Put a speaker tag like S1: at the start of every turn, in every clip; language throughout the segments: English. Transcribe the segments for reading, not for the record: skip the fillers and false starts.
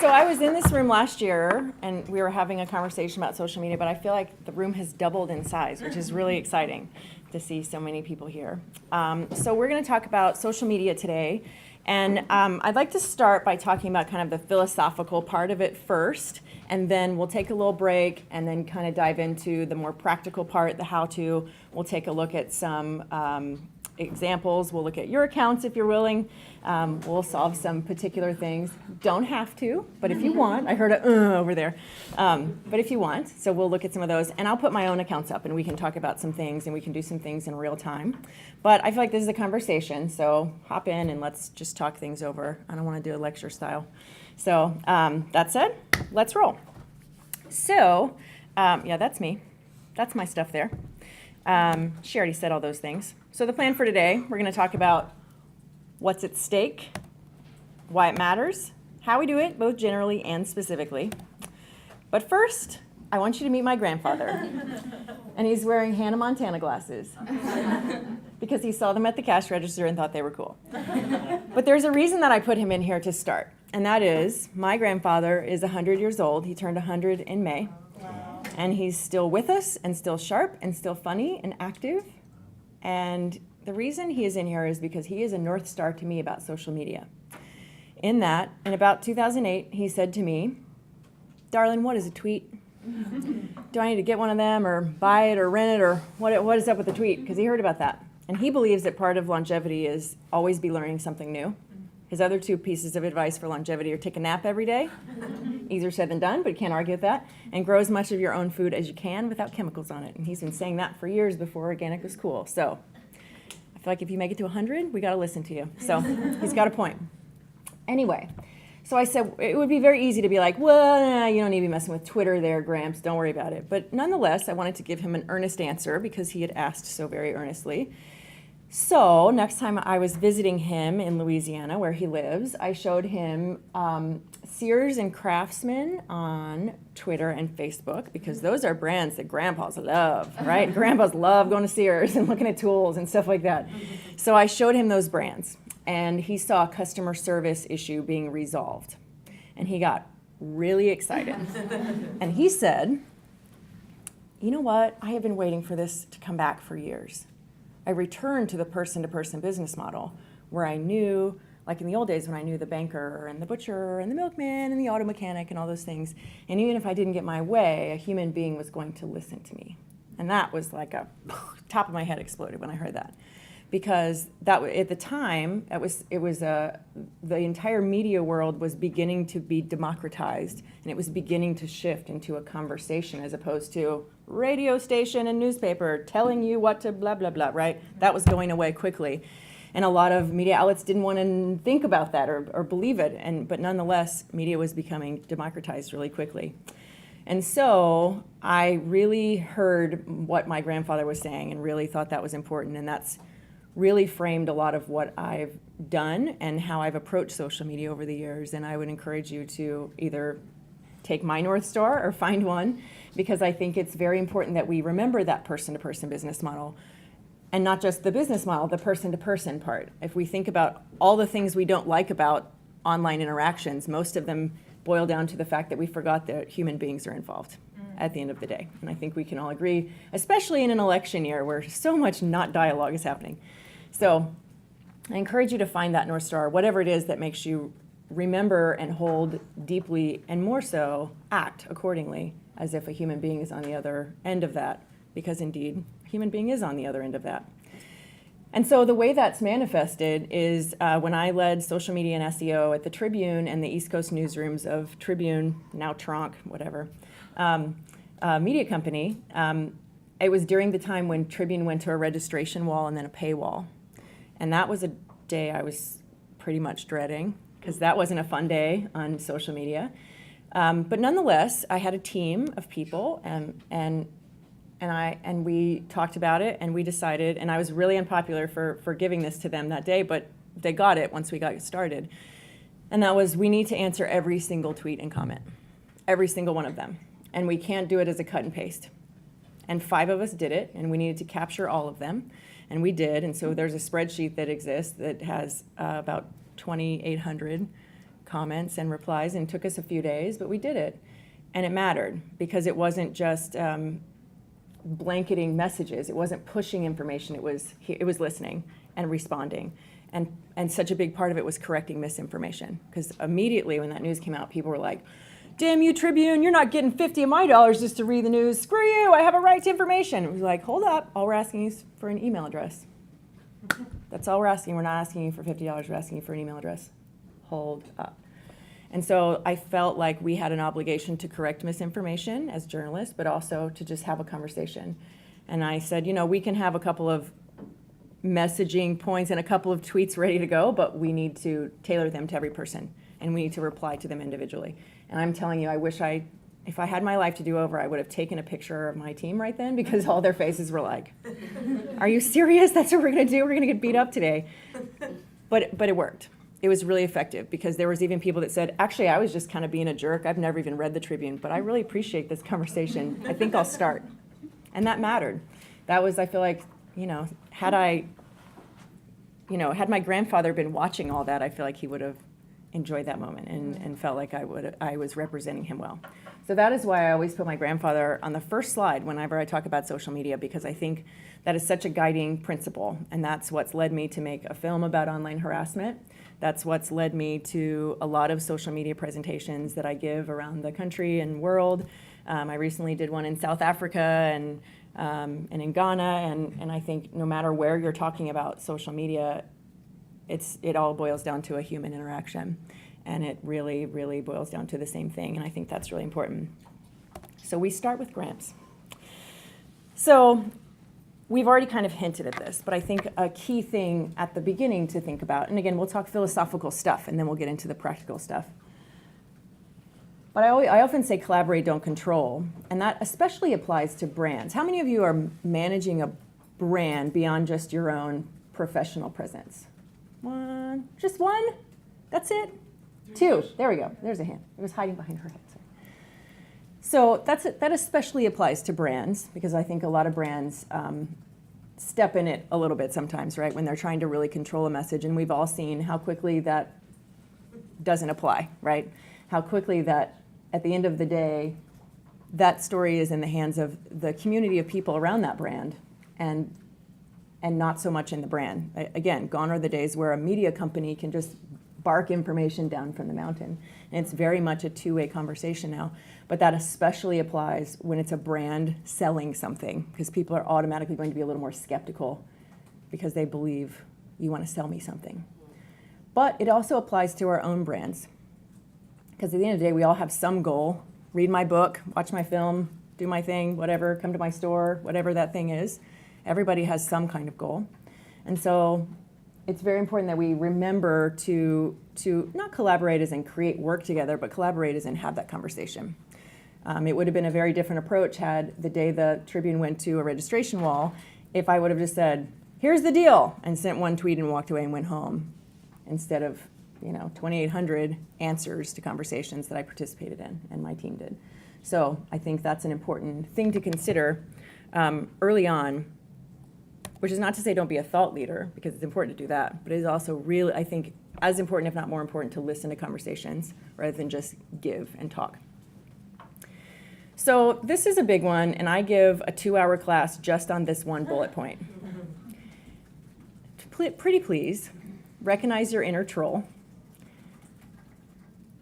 S1: So I was in this room last year, and we were having a conversation about social media, but I feel like the room has doubled in size, which is really exciting to see so many people here. So we're going to talk about social media today, and I'd like to start by talking about kind of the philosophical part of it first, and then we'll take a little break and then kind of dive into the more practical part, the how-to. We'll take a look at some examples. We'll look at your accounts if you're willing. We'll solve some particular things. Don't have to, but if you want. I heard a over there. But if you want, so we'll look at some of those. And I'll put my own accounts up and we can talk about some things and we can do some things in real time. But I feel like this is a conversation, so hop in and let's just talk things over. I don't want to do a lecture style. So that said, let's roll. So yeah, that's me. That's my stuff there. She already said all those things. So the plan for today, we're going to talk about what's at stake, why it matters, how we do it, both generally and specifically. But first, I want you to meet my grandfather. And he's wearing Hannah Montana glasses because he saw them at the cash register and thought they were cool. But there's a reason that I put him in here to start, and that is my grandfather is 100 years old. He turned 100 in May. And he's still with us and still sharp and still funny and active. And the reason he is in here is because he is a North Star to me about social media. In about 2008, he said to me, "Darling, what is a tweet? Do I need to get one of them or buy it or rent it or what is up with the tweet?" Because he heard about that. And he believes that part of longevity is always be learning something new. His other two pieces of advice for longevity are take a nap every day. Easier said than done, but you can't argue with that. And grow as much of your own food as you can without chemicals on it. And he's been saying that for years before organic was cool. So I feel like if you make it to 100, we got to listen to you. So he's got a point. Anyway, so I said it would be very easy to be like, well, you don't need to be messing with Twitter there, Gramps. Don't worry about it. But nonetheless, I wanted to give him an earnest answer because he had asked so very earnestly. So next time I was visiting him in Louisiana, where he lives, I showed him Sears and Craftsman on Twitter and Facebook, because those are brands that grandpas love, right? Grandpas love going to Sears and looking at tools and stuff like that. So I showed him those brands, and he saw a customer service issue being resolved. And he got really excited. And he said, "You know what? I have been waiting for this to come back for years. I returned to the person-to-person business model where I knew, like in the old days when I knew the banker and the butcher and the milkman and the auto mechanic and all those things. And even if I didn't get my way, a human being was going to listen to me." And that was like a top of my head exploded when I heard that. Because that at the time, the entire media world was beginning to be democratized, and it was beginning to shift into a conversation as opposed to radio station and newspaper telling you what to blah, blah, blah, right? That was going away quickly. And a lot of media outlets didn't want to think about that or believe it, but nonetheless, media was becoming democratized really quickly. And so I really heard what my grandfather was saying and really thought that was important, and that's really framed a lot of what I've done and how I've approached social media over the years. And I would encourage you to either take my North Star or find one, because I think it's very important that we remember that person-to-person business model, and not just the business model, the person-to-person part. If we think about all the things we don't like about online interactions, most of them boil down to the fact that we forgot that human beings are involved at the end of the day. And I think we can all agree, especially in an election year where so much not dialogue is happening. So I encourage you to find that North Star, whatever it is that makes you remember and hold deeply, and more so, act accordingly as if a human being is on the other end of that, because indeed, a human being is on the other end of that. And so the way that's manifested is when I led social media and SEO at the Tribune and the East Coast newsrooms of Tribune, now Tronc, whatever, media company. It was during the time when Tribune went to a registration wall and then a paywall. And that was a day I was pretty much dreading, because that wasn't a fun day on social media. But nonetheless, I had a team of people, and we talked about it, and we decided, and I was really unpopular for giving this to them that day, but they got it once we got started. And that was, we need to answer every single tweet and comment, every single one of them. And we can't do it as a cut and paste. And 5 of us did it, and we needed to capture all of them. And we did, and so there's a spreadsheet that exists that has about 2,800 comments and replies, and it took us a few days, but we did it. And it mattered because it wasn't just blanketing messages. It wasn't pushing information. It was listening and responding. And such a big part of it was correcting misinformation. Because immediately when that news came out, people were like, damn you, Tribune, you're not getting 50 of my dollars just to read the news. Screw you, I have a right to information. It was like, hold up, all we're asking is for an email address. That's all we're asking. We're not asking you for $50, we're asking you for an email address. Hold up. And so I felt like we had an obligation to correct misinformation as journalists, but also to just have a conversation. And I said, we can have a couple of messaging points and a couple of tweets ready to go, but we need to tailor them to every person, and we need to reply to them individually. And I'm telling you, I wish if I had my life to do over, I would have taken a picture of my team right then, because all their faces were like, are you serious? That's what we're going to do? We're going to get beat up today. But it worked. It was really effective, because there was even people that said, actually, I was just kind of being a jerk. I've never even read the Tribune, but I really appreciate this conversation. I think I'll start. And that mattered. That was, I feel like, had my grandfather been watching all that, I feel like he would have enjoyed that moment and felt like I was representing him well. So that is why I always put my grandfather on the first slide whenever I talk about social media, because I think that is such a guiding principle, and that's what's led me to make a film about online harassment. That's what's led me to a lot of social media presentations that I give around the country and world. I recently did one in South Africa and in Ghana, and I think no matter where you're talking about social media, it all boils down to a human interaction, and it really, really boils down to the same thing, and I think that's really important. So we start with grants. So we've already kind of hinted at this, but I think a key thing at the beginning to think about, and again, we'll talk philosophical stuff, and then we'll get into the practical stuff. But I often say collaborate, don't control, and that especially applies to brands. How many of you are managing a brand beyond just your own professional presence? One, just one? That's it? Two, there we go, there's a hand. It was hiding behind her head. So that especially applies to brands, because I think a lot of brands step in it a little bit sometimes, right, when they're trying to really control a message, and we've all seen how quickly that doesn't apply, right? How quickly that, at the end of the day, that story is in the hands of the community of people around that brand, and not so much in the brand. Again, gone are the days where a media company can just bark information down from the mountain. And it's very much a two-way conversation now. But that especially applies when it's a brand selling something, because people are automatically going to be a little more skeptical because they believe you want to sell me something. But it also applies to our own brands, because at the end of the day, we all have some goal. Read my book, watch my film, do my thing, whatever, come to my store, whatever that thing is. Everybody has some kind of goal. And so it's very important that we remember to not collaborate as in create work together, but collaborate as in have that conversation. It would have been a very different approach had the day the Tribune went to a registration wall, if I would have just said, here's the deal, and sent one tweet and walked away and went home, instead of 2,800 answers to conversations that I participated in and my team did. So I think that's an important thing to consider early on, which is not to say don't be a thought leader, because it's important to do that, but it is also really, I think, as important, if not more important, to listen to conversations rather than just give and talk. So this is a big one, and I give a 2-hour class just on this one bullet point. Pretty please, recognize your inner troll.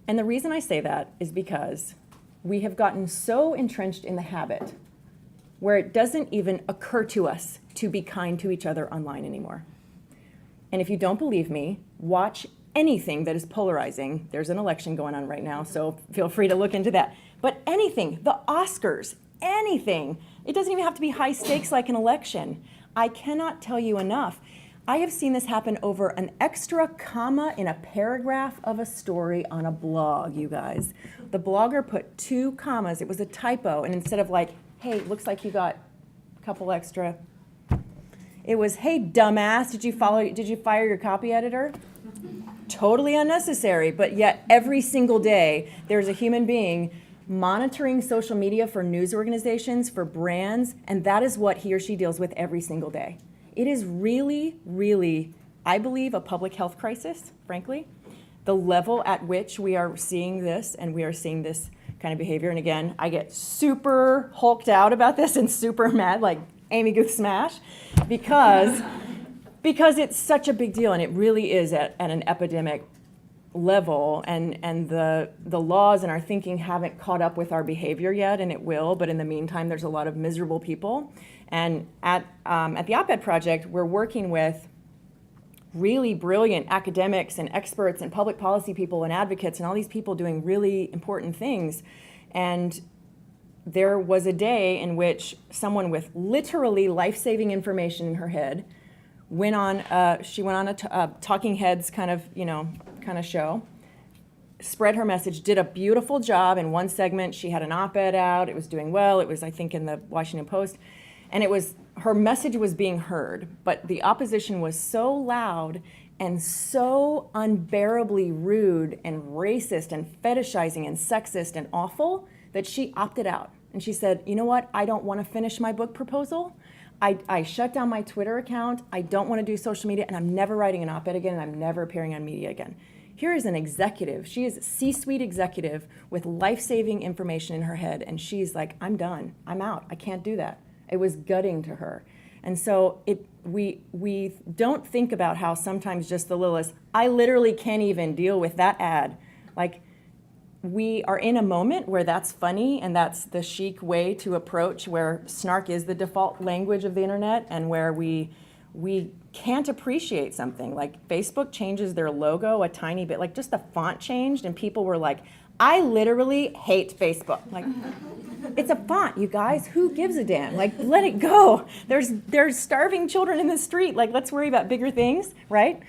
S1: And the reason I say that is because we have gotten so entrenched in the habit where it doesn't even occur to us to be kind to each other online anymore. And if you don't believe me, watch anything that is polarizing. There's an election going on right now, so feel free to look into that. But anything, the Oscars, anything. It doesn't even have to be high stakes like an election. I cannot tell you enough. I have seen this happen over an extra comma in a paragraph of a story on a blog, you guys. The blogger put 2 commas. It was a typo, and instead of like, hey, looks like you got a couple extra, it was, hey, dumbass, did you fire your copy editor? Totally unnecessary, but yet every single day there's a human being monitoring social media for news organizations, for brands, and that is what he or she deals with every single day. It is really, really, I believe, a public health crisis, frankly, the level at which we are seeing this, and we are seeing this kind of behavior. And again, I get super hulked out about this and super mad, like Amy Guth smash, because it's such a big deal, and it really is at an epidemic level, and the laws and our thinking haven't caught up with our behavior yet, and it will, but in the meantime, there's a lot of miserable people. And at the Op-Ed Project, we're working with really brilliant academics and experts and public policy people and advocates and all these people doing really important things. And there was a day in which someone with literally life-saving information in her head went on a Talking Heads kind of show, spread her message, did a beautiful job. In one segment, she had an op-ed out. It was doing well. It was, I think, in the Washington Post. And her message was being heard, but the opposition was so loud and so unbearably rude and racist and fetishizing and sexist and awful that she opted out. And she said, you know what? I don't want to finish my book proposal. I shut down my Twitter account. I don't want to do social media, and I'm never writing an op-ed again, and I'm never appearing on media again. Here is an executive. She is a C-suite executive with life-saving information in her head, and she's like, I'm done. I'm out. I can't do that. It was gutting to her. And so we don't think about how sometimes just the littlest, I literally can't even deal with that ad. Like, we are in a moment where that's funny, and that's the chic way to approach, where snark is the default language of the internet, and where we can't appreciate something. Like, Facebook changes their logo a tiny bit, like just the font changed, and people were like, I literally hate Facebook. Like, it's a font, you guys. Who gives a damn? Like, let it go. There's starving children in the street. Like, let's worry about bigger things, right?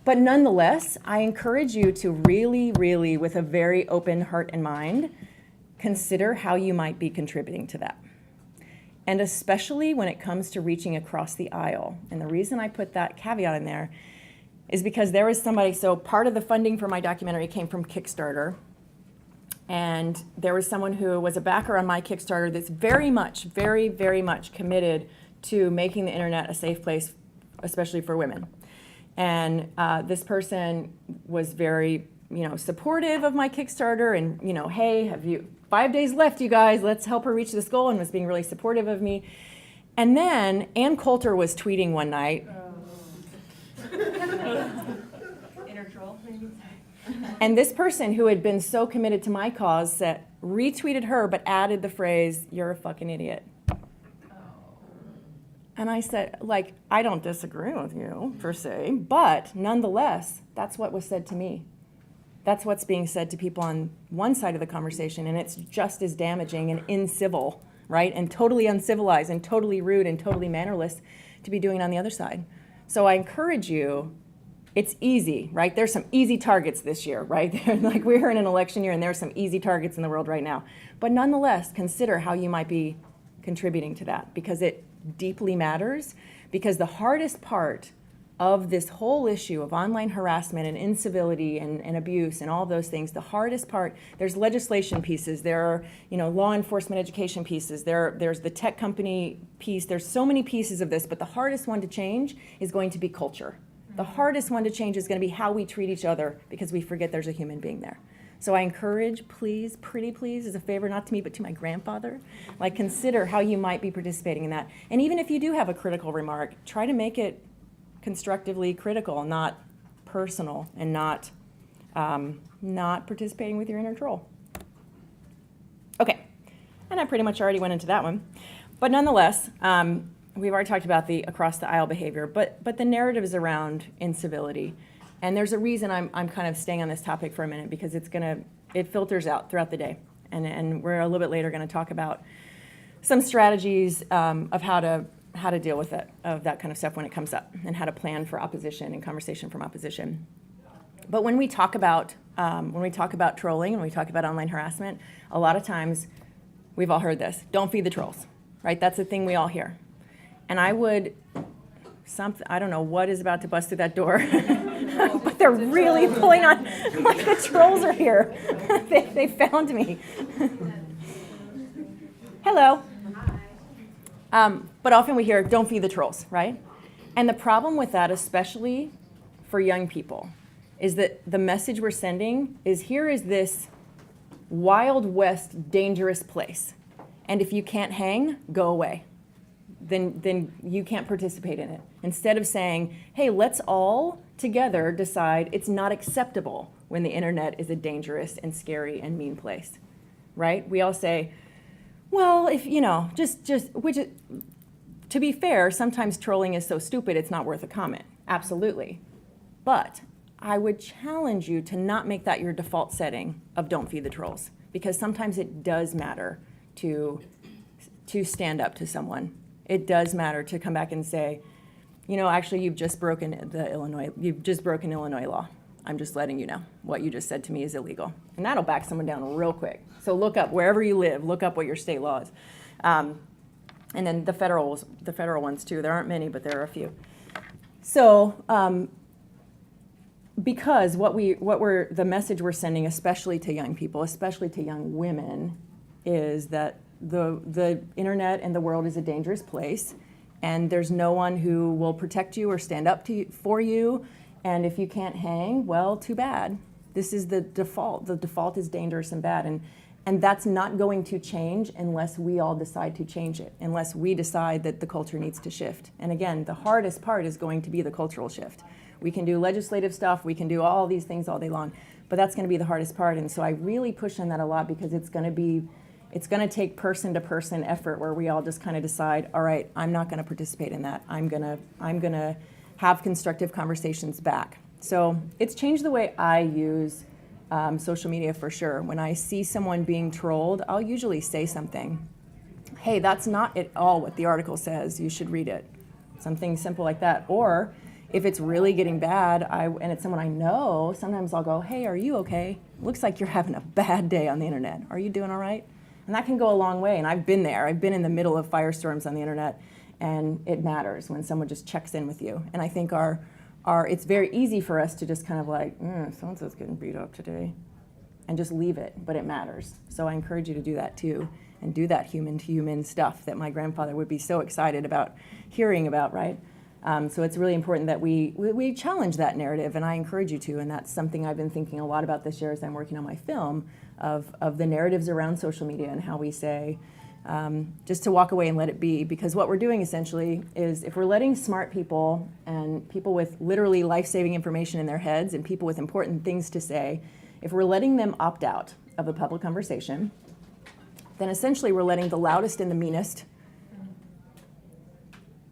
S1: But nonetheless, I encourage you to really, really, with a very open heart and mind, consider how you might be contributing to that. And especially when it comes to reaching across the aisle. And the reason I put that caveat in there is because there was somebody, so part of the funding for my documentary came from Kickstarter. And there was someone who was a backer on my Kickstarter that's very much, very, very much committed to making the internet a safe place, especially for women. And this person was very, supportive of my Kickstarter, and, hey, have you 5 days left, you guys, let's help her reach this goal, and was being really supportive of me. And then Ann Coulter was tweeting one night.
S2: Inner troll.
S1: And this person who had been so committed to my cause retweeted her, but added the phrase, "You're a fucking idiot." And I said, I don't disagree with you, per se, but nonetheless, that's what was said to me. That's what's being said to people on one side of the conversation, and it's just as damaging and incivil, right? And totally uncivilized and totally rude and totally mannerless to be doing it on the other side. So I encourage you, it's easy, right? There's some easy targets this year, right? Like, we're in an election year, and there's some easy targets in the world right now. But nonetheless, consider how you might be contributing to that, because it deeply matters. Because the hardest part of this whole issue of online harassment and incivility and abuse and all of those things, the hardest part, there's legislation pieces, there are law enforcement education pieces, there's the tech company piece, there's so many pieces of this, but the hardest one to change is going to be culture. The hardest one to change is going to be how we treat each other, because we forget there's a human being there. So I encourage, please, pretty please, as a favor, not to me, but to my grandfather, consider how you might be participating in that. And even if you do have a critical remark, try to make it constructively critical, not personal, and not participating with your inner troll. Okay, and I pretty much already went into that one. But nonetheless, we've already talked about the across the aisle behavior, but the narrative is around incivility. And there's a reason I'm kind of staying on this topic for a minute, because it filters out throughout the day. And we're a little bit later going to talk about some strategies of how to deal with it, of that kind of stuff when it comes up, and how to plan for opposition and conversation from opposition. But when we talk about trolling, when we talk about online harassment, a lot of times we've all heard this: don't feed the trolls, right? That's the thing we all hear. And I don't know what is about to bust through that door, but they're really pulling on, like, the trolls are here. They found me. Hello. But often we hear, don't feed the trolls, right? And the problem with that, especially for young people, is that the message we're sending is here is this Wild West dangerous place. And if you can't hang, go away. Then you can't participate in it. Instead of saying, hey, let's all together decide it's not acceptable when the internet is a dangerous and scary and mean place, right? We all say, well, if, to be fair, sometimes trolling is so stupid it's not worth a comment. Absolutely. But I would challenge you to not make that your default setting of don't feed the trolls, because sometimes it does matter to stand up to someone. It does matter to come back and say, actually you've just broken Illinois law. I'm just letting you know what you just said to me is illegal. And that'll back someone down real quick. So look up wherever you live, look up what your state law is. And then the federal ones too. There aren't many, but there are a few. So because the message we're sending, especially to young people, especially to young women, is that the internet and the world is a dangerous place, and there's no one who will protect you or stand up for you. And if you can't hang, well, too bad. This is the default. The default is dangerous and bad, and that's not going to change unless we all decide to change it, unless we decide that the culture needs to shift. And again, the hardest part is going to be the cultural shift. We can do legislative stuff, we can do all these things all day long, but that's going to be the hardest part. And so I really push on that a lot, because it's going to take person-to-person effort where we all just kind of decide, all right, I'm not going to participate in that. I'm going to have constructive conversations back. So it's changed the way I use social media for sure. When I see someone being trolled, I'll usually say something. Hey, that's not at all what the article says. You should read it. Something simple like that. Or if it's really getting bad and it's someone I know, sometimes I'll go, hey, are you okay? Looks like you're having a bad day on the internet. Are you doing all right? And that can go a long way. And I've been there. I've been in the middle of firestorms on the internet, and it matters when someone just checks in with you. And I think it's very easy for us to just kind of like, so-and-so's getting beat up today, and just leave it, but it matters. So I encourage you to do that too, and do that human-to-human stuff that my grandfather would be so excited about hearing about, right? So it's really important that we challenge that narrative, and I encourage you to, and that's something I've been thinking a lot about this year as I'm working on my film, of the narratives around social media and how we say, just to walk away and let it be. Because what we're doing essentially is, if we're letting smart people and people with literally life-saving information in their heads and people with important things to say, if we're letting them opt out of the public conversation, then essentially we're letting the loudest and the meanest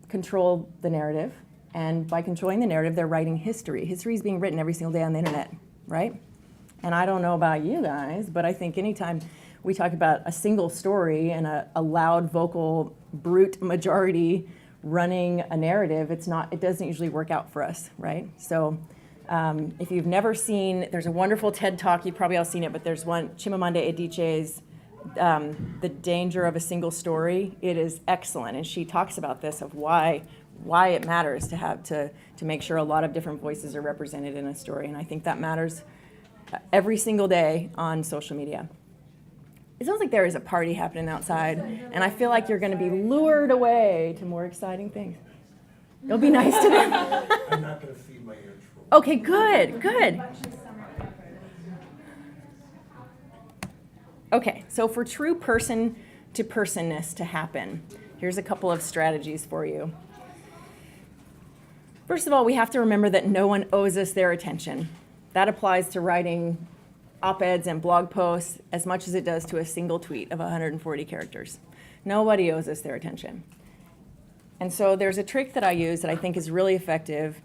S1: control the narrative. And by controlling the narrative, they're writing history. History is being written every single day on the internet, right? And I don't know about you guys, but I think anytime we talk about a single story and a loud, vocal, brute majority running a narrative, it doesn't usually work out for us, right? So if you've never seen, there's a wonderful TED Talk, you've probably all seen it, but there's one, Chimamanda Adichie's The Danger of a Single Story. It is excellent, and she talks about this, of why it matters to make sure a lot of different voices are represented in a story, and I think that matters every single day on social media. It sounds like there is a party happening outside, and I feel like you're going to be lured away to more exciting things. It'll be nice to them.
S3: I'm not going to feed my ear troll.
S1: Okay, good. Okay, so for true person-to-personness to happen, here's a couple of strategies for you. First of all, we have to remember that no one owes us their attention. That applies to writing op-eds and blog posts as much as it does to a single tweet of 140 characters. Nobody owes us their attention. And so there's a trick that I use that I think is really effective,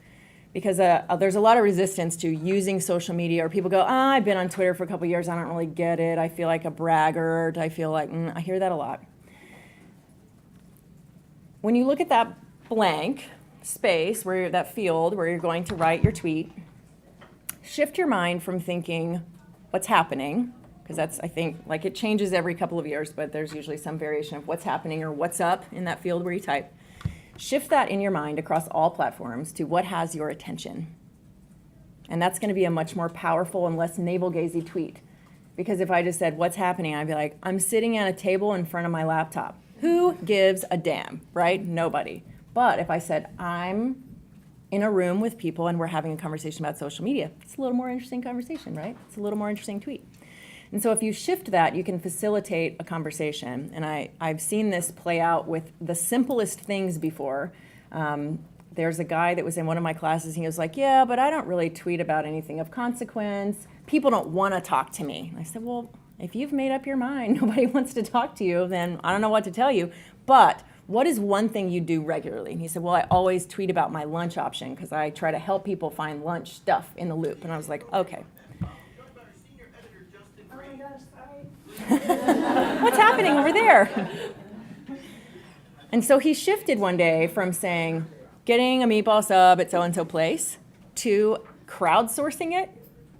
S1: because there's a lot of resistance to using social media, or people go, I've been on Twitter for a couple years, I don't really get it, I feel like a braggart, I feel like, I hear that a lot. When you look at that blank space, that field where you're going to write your tweet, shift your mind from thinking what's happening, because that's, I think, like, it changes every couple of years, but there's usually some variation of what's happening or what's up in that field where you type. Shift that in your mind across all platforms to what has your attention. And that's going to be a much more powerful and less navel-gazy tweet. Because if I just said, what's happening, I'd be like, I'm sitting at a table in front of my laptop. Who gives a damn, right? Nobody. But if I said, I'm in a room with people and we're having a conversation about social media. It's a little more interesting conversation, right? It's a little more interesting tweet. And so if you shift that, you can facilitate a conversation. And I've seen this play out with the simplest things before. There's a guy that was in one of my classes, and he was like, yeah, but I don't really tweet about anything of consequence. People don't want to talk to me. And I said, well, if you've made up your mind, nobody wants to talk to you, then I don't know what to tell you. But what is one thing you do regularly? And he said, well, I always tweet about my lunch option because I try to help people find lunch stuff in the loop. And I was like, okay. What's happening over there? And so he shifted one day from saying, getting a meatball sub at so-and-so place to crowdsourcing it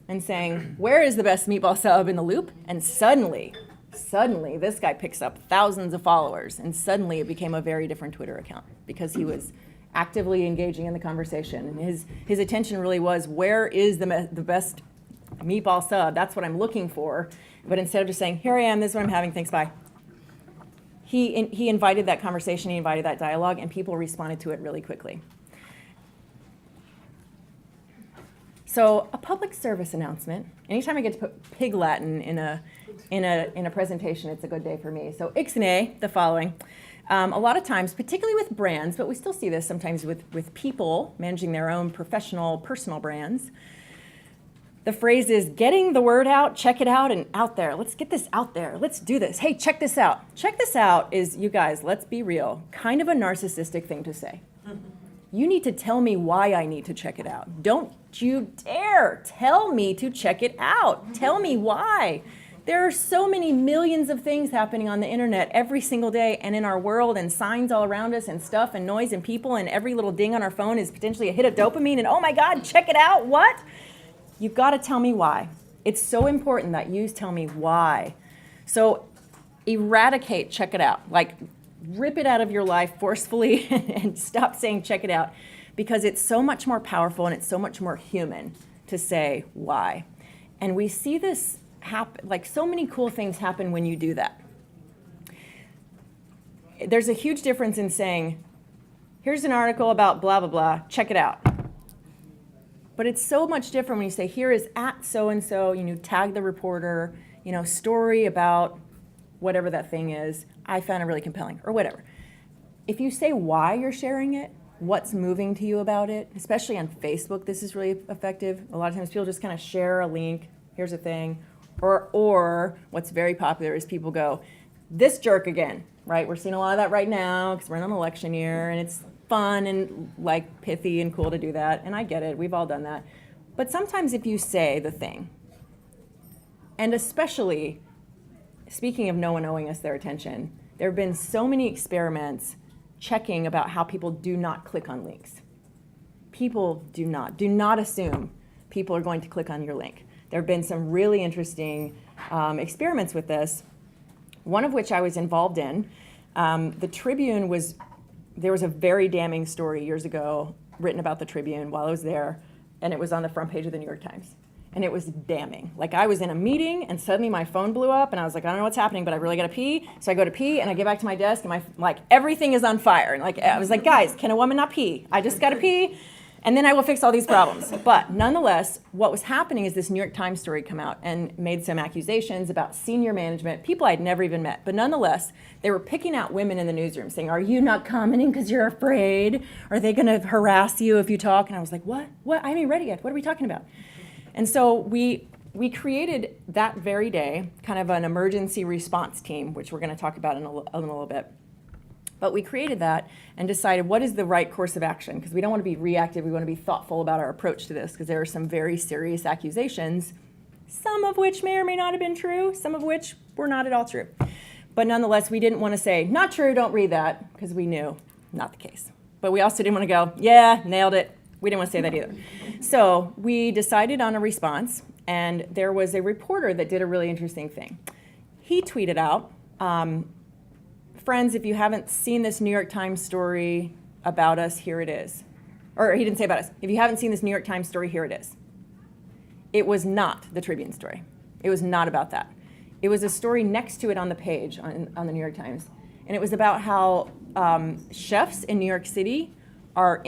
S1: and saying, where is the best meatball sub in the loop? And suddenly, this guy picks up thousands of followers. And suddenly it became a very different Twitter account because he was actively engaging in the conversation. And his attention really was, where is the best meatball sub? That's what I'm looking for. But instead of just saying, here I am, this is what I'm having, thanks, bye. He invited that conversation, he invited that dialogue, and people responded to it really quickly. So a public service announcement. Anytime I get to put pig Latin in a presentation, it's a good day for me. So ixnay, the following. A lot of times, particularly with brands, but we still see this sometimes with people managing their own professional, personal brands. The phrase is getting the word out, check it out, and out there. Let's get this out there. Let's do this. Hey, check this out. Check this out is, you guys, let's be real, kind of a narcissistic thing to say. You need to tell me why I need to check it out. Don't you dare tell me to check it out. Tell me why. There are so many millions of things happening on the internet every single day and in our world, and signs all around us and stuff and noise and people, and every little ding on our phone is potentially a hit of dopamine, and oh my God, check it out, what? You've got to tell me why. It's so important that you tell me why. So eradicate, check it out. Like rip it out of your life forcefully and stop saying check it out, because it's so much more powerful and it's so much more human to say why. And we see this happen, like so many cool things happen when you do that. There's a huge difference in saying, here's an article about blah, blah, blah, check it out. But it's so much different when you say, here is at so-and-so, you tag the reporter, story about whatever that thing is, I found it really compelling, or whatever. If you say why you're sharing it, what's moving to you about it, especially on Facebook, this is really effective. A lot of times people just kind of share a link, here's a thing, or what's very popular is people go, this jerk again, right? We're seeing a lot of that right now because we're in an election year, and it's fun and like pithy and cool to do that, and I get it, we've all done that. But sometimes if you say the thing, and especially, speaking of no one owing us their attention, there have been so many experiments checking about how people do not click on links. People do not assume people are going to click on your link. There have been some really interesting experiments with this, one of which I was involved in. The Tribune there was a very damning story years ago written about the Tribune while I was there, and it was on the front page of the New York Times. And it was damning. Like I was in a meeting and suddenly my phone blew up and I was like, I don't know what's happening, but I really gotta pee. So I go to pee and I get back to my desk and everything is on fire. And I was like, guys, can a woman not pee? I just gotta pee. And then I will fix all these problems. But nonetheless, what was happening is this New York Times story come out and made some accusations about senior management, people I'd never even met. But nonetheless, they were picking out women in the newsroom saying, are you not commenting because you're afraid? Are they gonna harass you if you talk? And I was like, what? I haven't even read it yet. What are we talking about? And so we created that very day kind of an emergency response team, which we're gonna talk about in a little bit. But we created that and decided what is the right course of action, because we don't want to be reactive, we want to be thoughtful about our approach to this, because there are some very serious accusations, some of which may or may not have been true, some of which were not at all true. But nonetheless, we didn't want to say, not true, don't read that, because we knew not the case. But we also didn't want to go, yeah, nailed it. We didn't want to say that either. So we decided on a response, and there was a reporter that did a really interesting thing. He tweeted out, friends, if you haven't seen this New York Times story about us, here it is. Or he didn't say about us. If you haven't seen this New York Times story, here it is. It was not the Tribune story. It was not about that. It was a story next to it on the page on the New York Times. And it was about how chefs in New York City are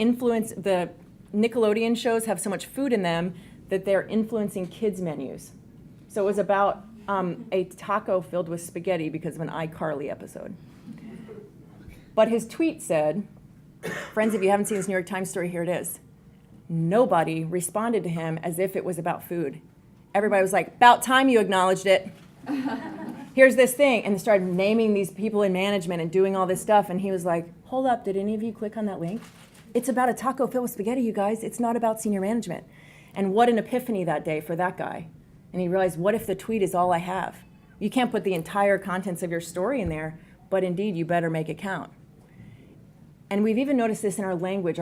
S1: Nickelodeon shows have so much food in them that they're influencing kids' menus. So it was about a taco filled with spaghetti because of an iCarly episode. But his tweet said, friends, if you haven't seen this New York Times story, here it is. Nobody responded to him as if it was about food. Everybody was like, about time you acknowledged it. Here's this thing. And started naming these people in management and doing all this stuff. And he was like, hold up, did any of you click on that link? It's about a taco filled with spaghetti, you guys. It's not about senior management. And what an epiphany that day for that guy. And he realized, what if the tweet is all I have? You can't put the entire contents of your story in there, but indeed, you better make it count. And we've even noticed this in our language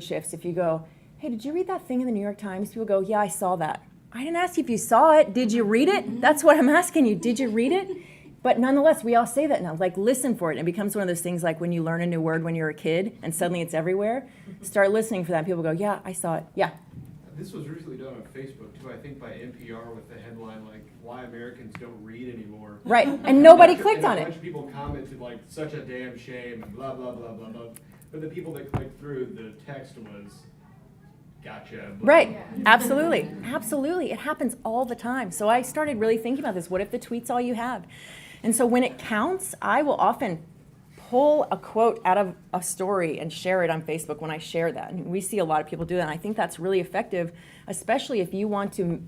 S1: shifts. If you go, hey, did you read that thing in the New York Times? People go, yeah, I saw that. I didn't ask you if you saw it. Did you read it? That's what I'm asking you. Did you read it? But nonetheless, we all say that now. Like, listen for it. It becomes one of those things like when you learn a new word when you're a kid and suddenly it's everywhere. Start listening for that. People go, yeah, I saw it. Yeah.
S4: This was recently done on Facebook, too, I think by NPR with the headline, like, Why Americans Don't Read Anymore.
S1: Right. And nobody clicked on
S4: And a
S1: it.
S4: bunch of people commented, like, such a damn shame, and blah, blah, blah, blah, blah. But the people that clicked through, the text was, gotcha. Blah.
S1: Right. Absolutely. Absolutely. It happens all the time. So I started really thinking about this. What if the tweet's all you have? And so when it counts, I will often pull a quote out of a story and share it on Facebook when I share that. And we see a lot of people do that. And I think that's really effective, especially if you want to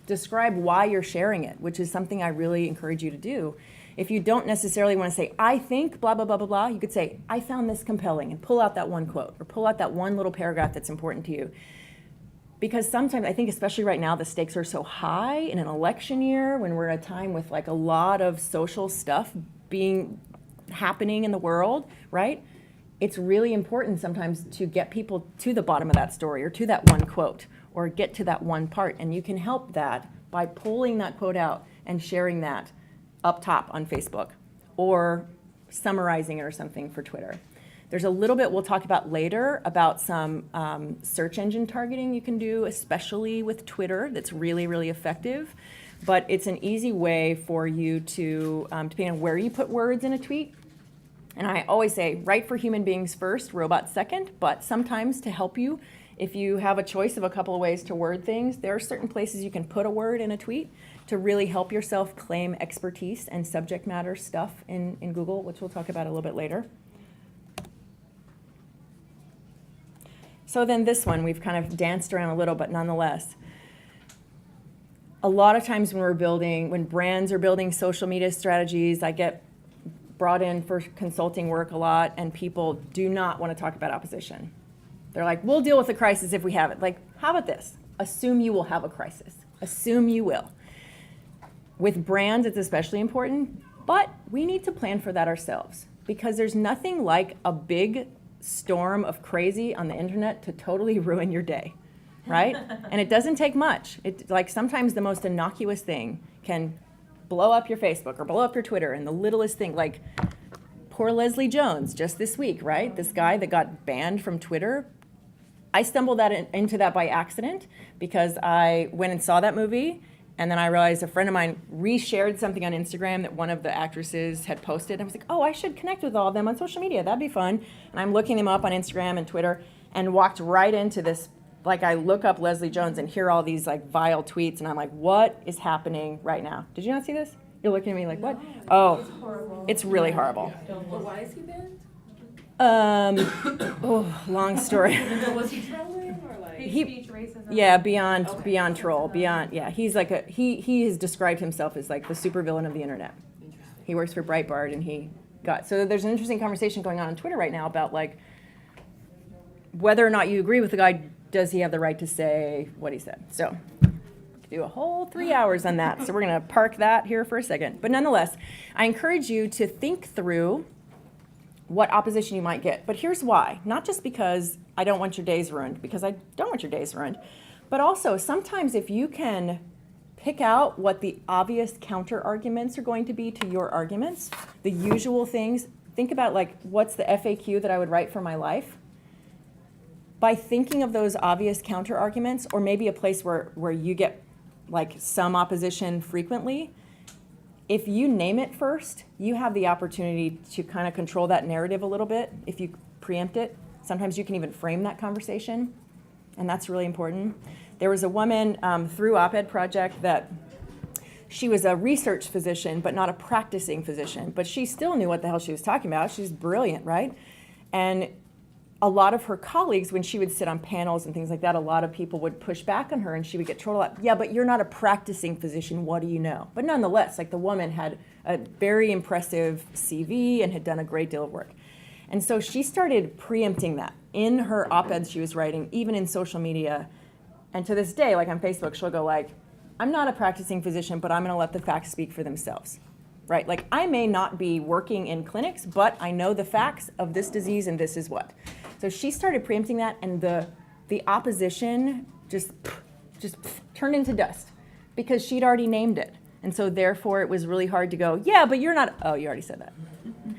S1: describe why you're sharing it, which is something I really encourage you to do. If you don't necessarily want to say, I think blah, blah, blah, blah, blah, you could say, I found this compelling, and pull out that one quote or pull out that one little paragraph that's important to you. Because sometimes, I think especially right now, the stakes are so high in an election year when we're at a time with like a lot of social stuff happening in the world, right? It's really important sometimes to get people to the bottom of that story or to that one quote or get to that one part. And you can help that by pulling that quote out and sharing that up top on Facebook or summarizing it or something for Twitter. There's a little bit we'll talk about later about some search engine targeting you can do, especially with Twitter, that's really, really effective. But it's an easy way for you to, depending on where you put words in a tweet, and I always say, write for human beings first, robots second, but sometimes to help you, if you have a choice of a couple of ways to word things, there are certain places you can put a word in a tweet to really help yourself claim expertise and subject matter stuff in Google, which we'll talk about a little bit later. So then this one, we've kind of danced around a little, but nonetheless. A lot of times when brands are building social media strategies, I get brought in for consulting work a lot, and people do not want to talk about opposition. They're like, we'll deal with the crisis if we have it. Like, how about this? Assume you will have a crisis. Assume you will. With brands, it's especially important, but we need to plan for that ourselves because there's nothing like a big storm of crazy on the internet to totally ruin your day, right? And it doesn't take much. Like sometimes the most innocuous thing can blow up your Facebook or blow up your Twitter, and the littlest thing, like poor Leslie Jones just this week, right? This guy that got banned from Twitter. I stumbled into that by accident because I went and saw that movie, and then I realized a friend of mine reshared something on Instagram that one of the actresses had posted. I was like, oh, I should connect with all of them on social media. That'd be fun. And I'm looking them up on Instagram and Twitter and walked right into this. Like, I look up Leslie Jones and hear all these like vile tweets, and I'm like, what is happening right now? Did you not see this? You're looking at me like, what? Oh, it's really horrible.
S2: But why is he banned?
S1: Long story.
S2: Was he trolling or like hate speech, racism?
S1: Yeah, beyond troll, he's like he has described himself as like the supervillain of the internet. He works for Breitbart, and so there's an interesting conversation going on Twitter right now about like whether or not you agree with the guy. Does he have the right to say what he said? So we could do a whole 3 hours on that. So we're going to park that here for a second. But nonetheless, I encourage you to think through what opposition you might get. But here's why. Not just because I don't want your days ruined, because I don't want your days ruined, but also sometimes if you can pick out what the obvious counter arguments are going to be to your arguments, the usual things, think about like what's the FAQ that I would write for my life. By thinking of those obvious counter arguments, or maybe a place where you get like some opposition frequently, if you name it first, you have the opportunity to kind of control that narrative a little bit. If you preempt it, sometimes you can even frame that conversation. and that's really important. There was a woman through Op-Ed Project that she was a research physician, but not a practicing physician, but she still knew what the hell she was talking about. She's brilliant, right? And a lot of her colleagues, when she would sit on panels and things like that, a lot of people would push back on her and she would get trolled a lot. Yeah, but you're not a practicing physician, what do you know? But nonetheless, like the woman had a very impressive CV and had done a great deal of work. And so she started preempting that in her op-eds she was writing, even in social media. And to this day, like on Facebook, she'll go like, I'm not a practicing physician, but I'm gonna let the facts speak for themselves, right? Like I may not be working in clinics, but I know the facts of this disease and this is what. So she started preempting that, and the opposition just turned into dust because she'd already named it. And so therefore it was really hard to go, yeah, but you're not, oh, you already said that,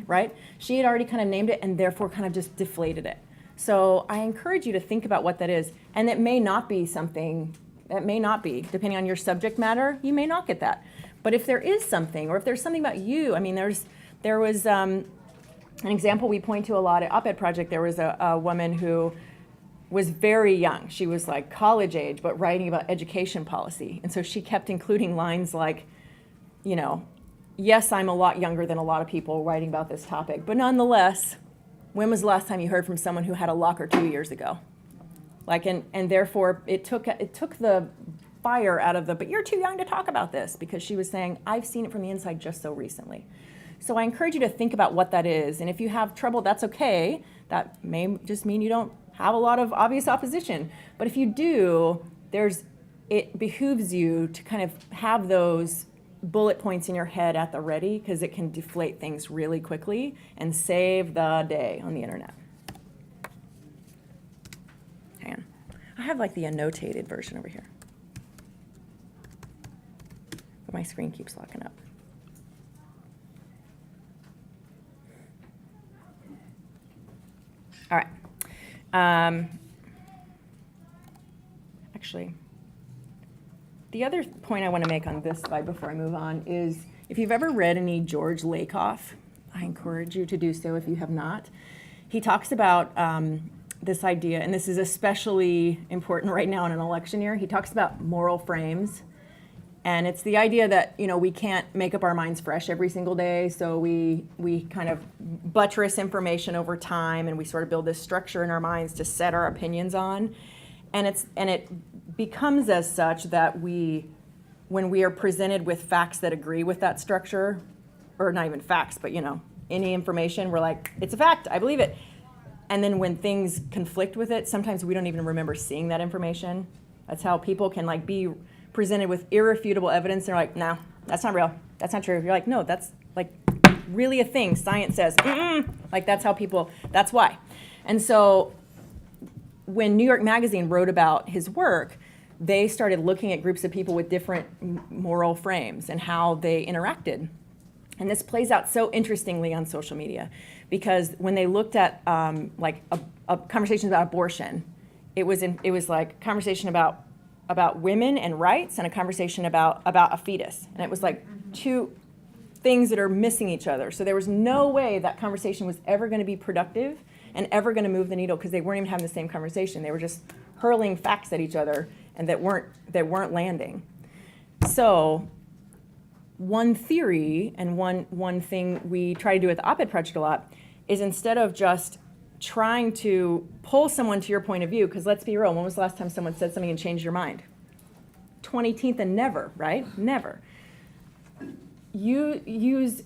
S1: right? She had already kind of named it and therefore kind of just deflated it. So I encourage you to think about what that is. And it may not be something, it may not be, depending on your subject matter, you may not get that. But if there is something, or if there's something about you, I mean, there was an example we point to a lot at Op-Ed Project. There was a woman who was very young. She was like college age, but writing about education policy. And so she kept including lines like, you know, yes, I'm a lot younger than a lot of people writing about this topic, but nonetheless, when was the last time you heard from someone who had a locker 2 years ago? Like, and therefore it took the fire out of the, but you're too young to talk about this, because she was saying, I've seen it from the inside just so recently. So I encourage you to think about what that is. And if you have trouble, that's okay. That may just mean you don't have a lot of obvious opposition. But if you do, it behooves you to kind of have those bullet points in your head at the ready, because it can deflate things really quickly and save the day on the internet. Hang on. I have like the annotated version over here. But my screen keeps locking up. All right. Actually, the other point I want to make on this slide before I move on is, if you've ever read any George Lakoff, I encourage you to do so if you have not. He talks about this idea, and this is especially important right now in an election year. He talks about moral frames. And it's the idea that, you know, we can't make up our minds fresh every single day, so we kind of buttress information over time, and we sort of build this structure in our minds to set our opinions on. And it becomes as such that when we are presented with facts that agree with that structure, or not even facts, but, you know, any information, we're like, it's a fact, I believe it. And then when things conflict with it, sometimes we don't even remember seeing that information. That's how people can like be presented with irrefutable evidence. They're like, no, that's not real. That's not true. You're like, no, that's like really a thing. Science says, like that's how people, that's why. And so when New York Magazine wrote about his work, they started looking at groups of people with different moral frames and how they interacted. And this plays out so interestingly on social media, because when they looked at like a conversation about abortion, it was like conversation about women and rights, and a conversation about a fetus. And it was like two things that are missing each other. So there was no way that conversation was ever going to be productive and ever going to move the needle, because they weren't even having the same conversation. They were just hurling facts at each other and that weren't landing. So one theory and one thing we try to do with the Op-Ed Project a lot is, instead of just trying to pull someone to your point of view, because let's be real, when was the last time someone said something and changed your mind? 20th and never, right? Never. You use,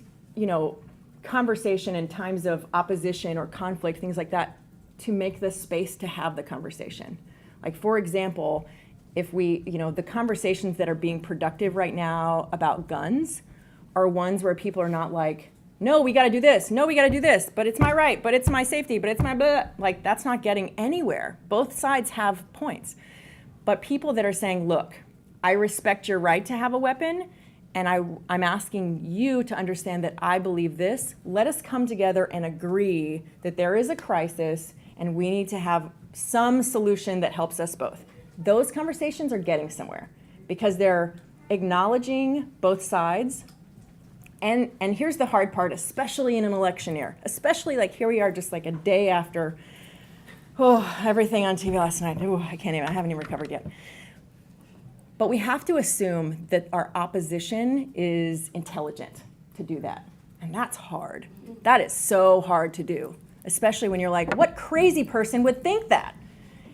S1: conversation in times of opposition or conflict, things like that, to make the space to have the conversation. Like, for example, if the conversations that are being productive right now about guns are ones where people are not like, no, we got to do this. No, we got to do this. But it's my right. But it's my safety. But it's my blah. Like, that's not getting anywhere. Both sides have points. But people that are saying, look, I respect your right to have a weapon, and I'm asking you to understand that I believe this. Let us come together and agree that there is a crisis, and we need to have some solution that helps us both. Those conversations are getting somewhere because they're acknowledging both sides. And here's the hard part, especially in an election year, especially like here we are just like a day after Oh, everything on TV last night. Oh, I haven't even recovered yet. But we have to assume that our opposition is intelligent to do that. And that's hard. That is so hard to do, especially when you're like, what crazy person would think that?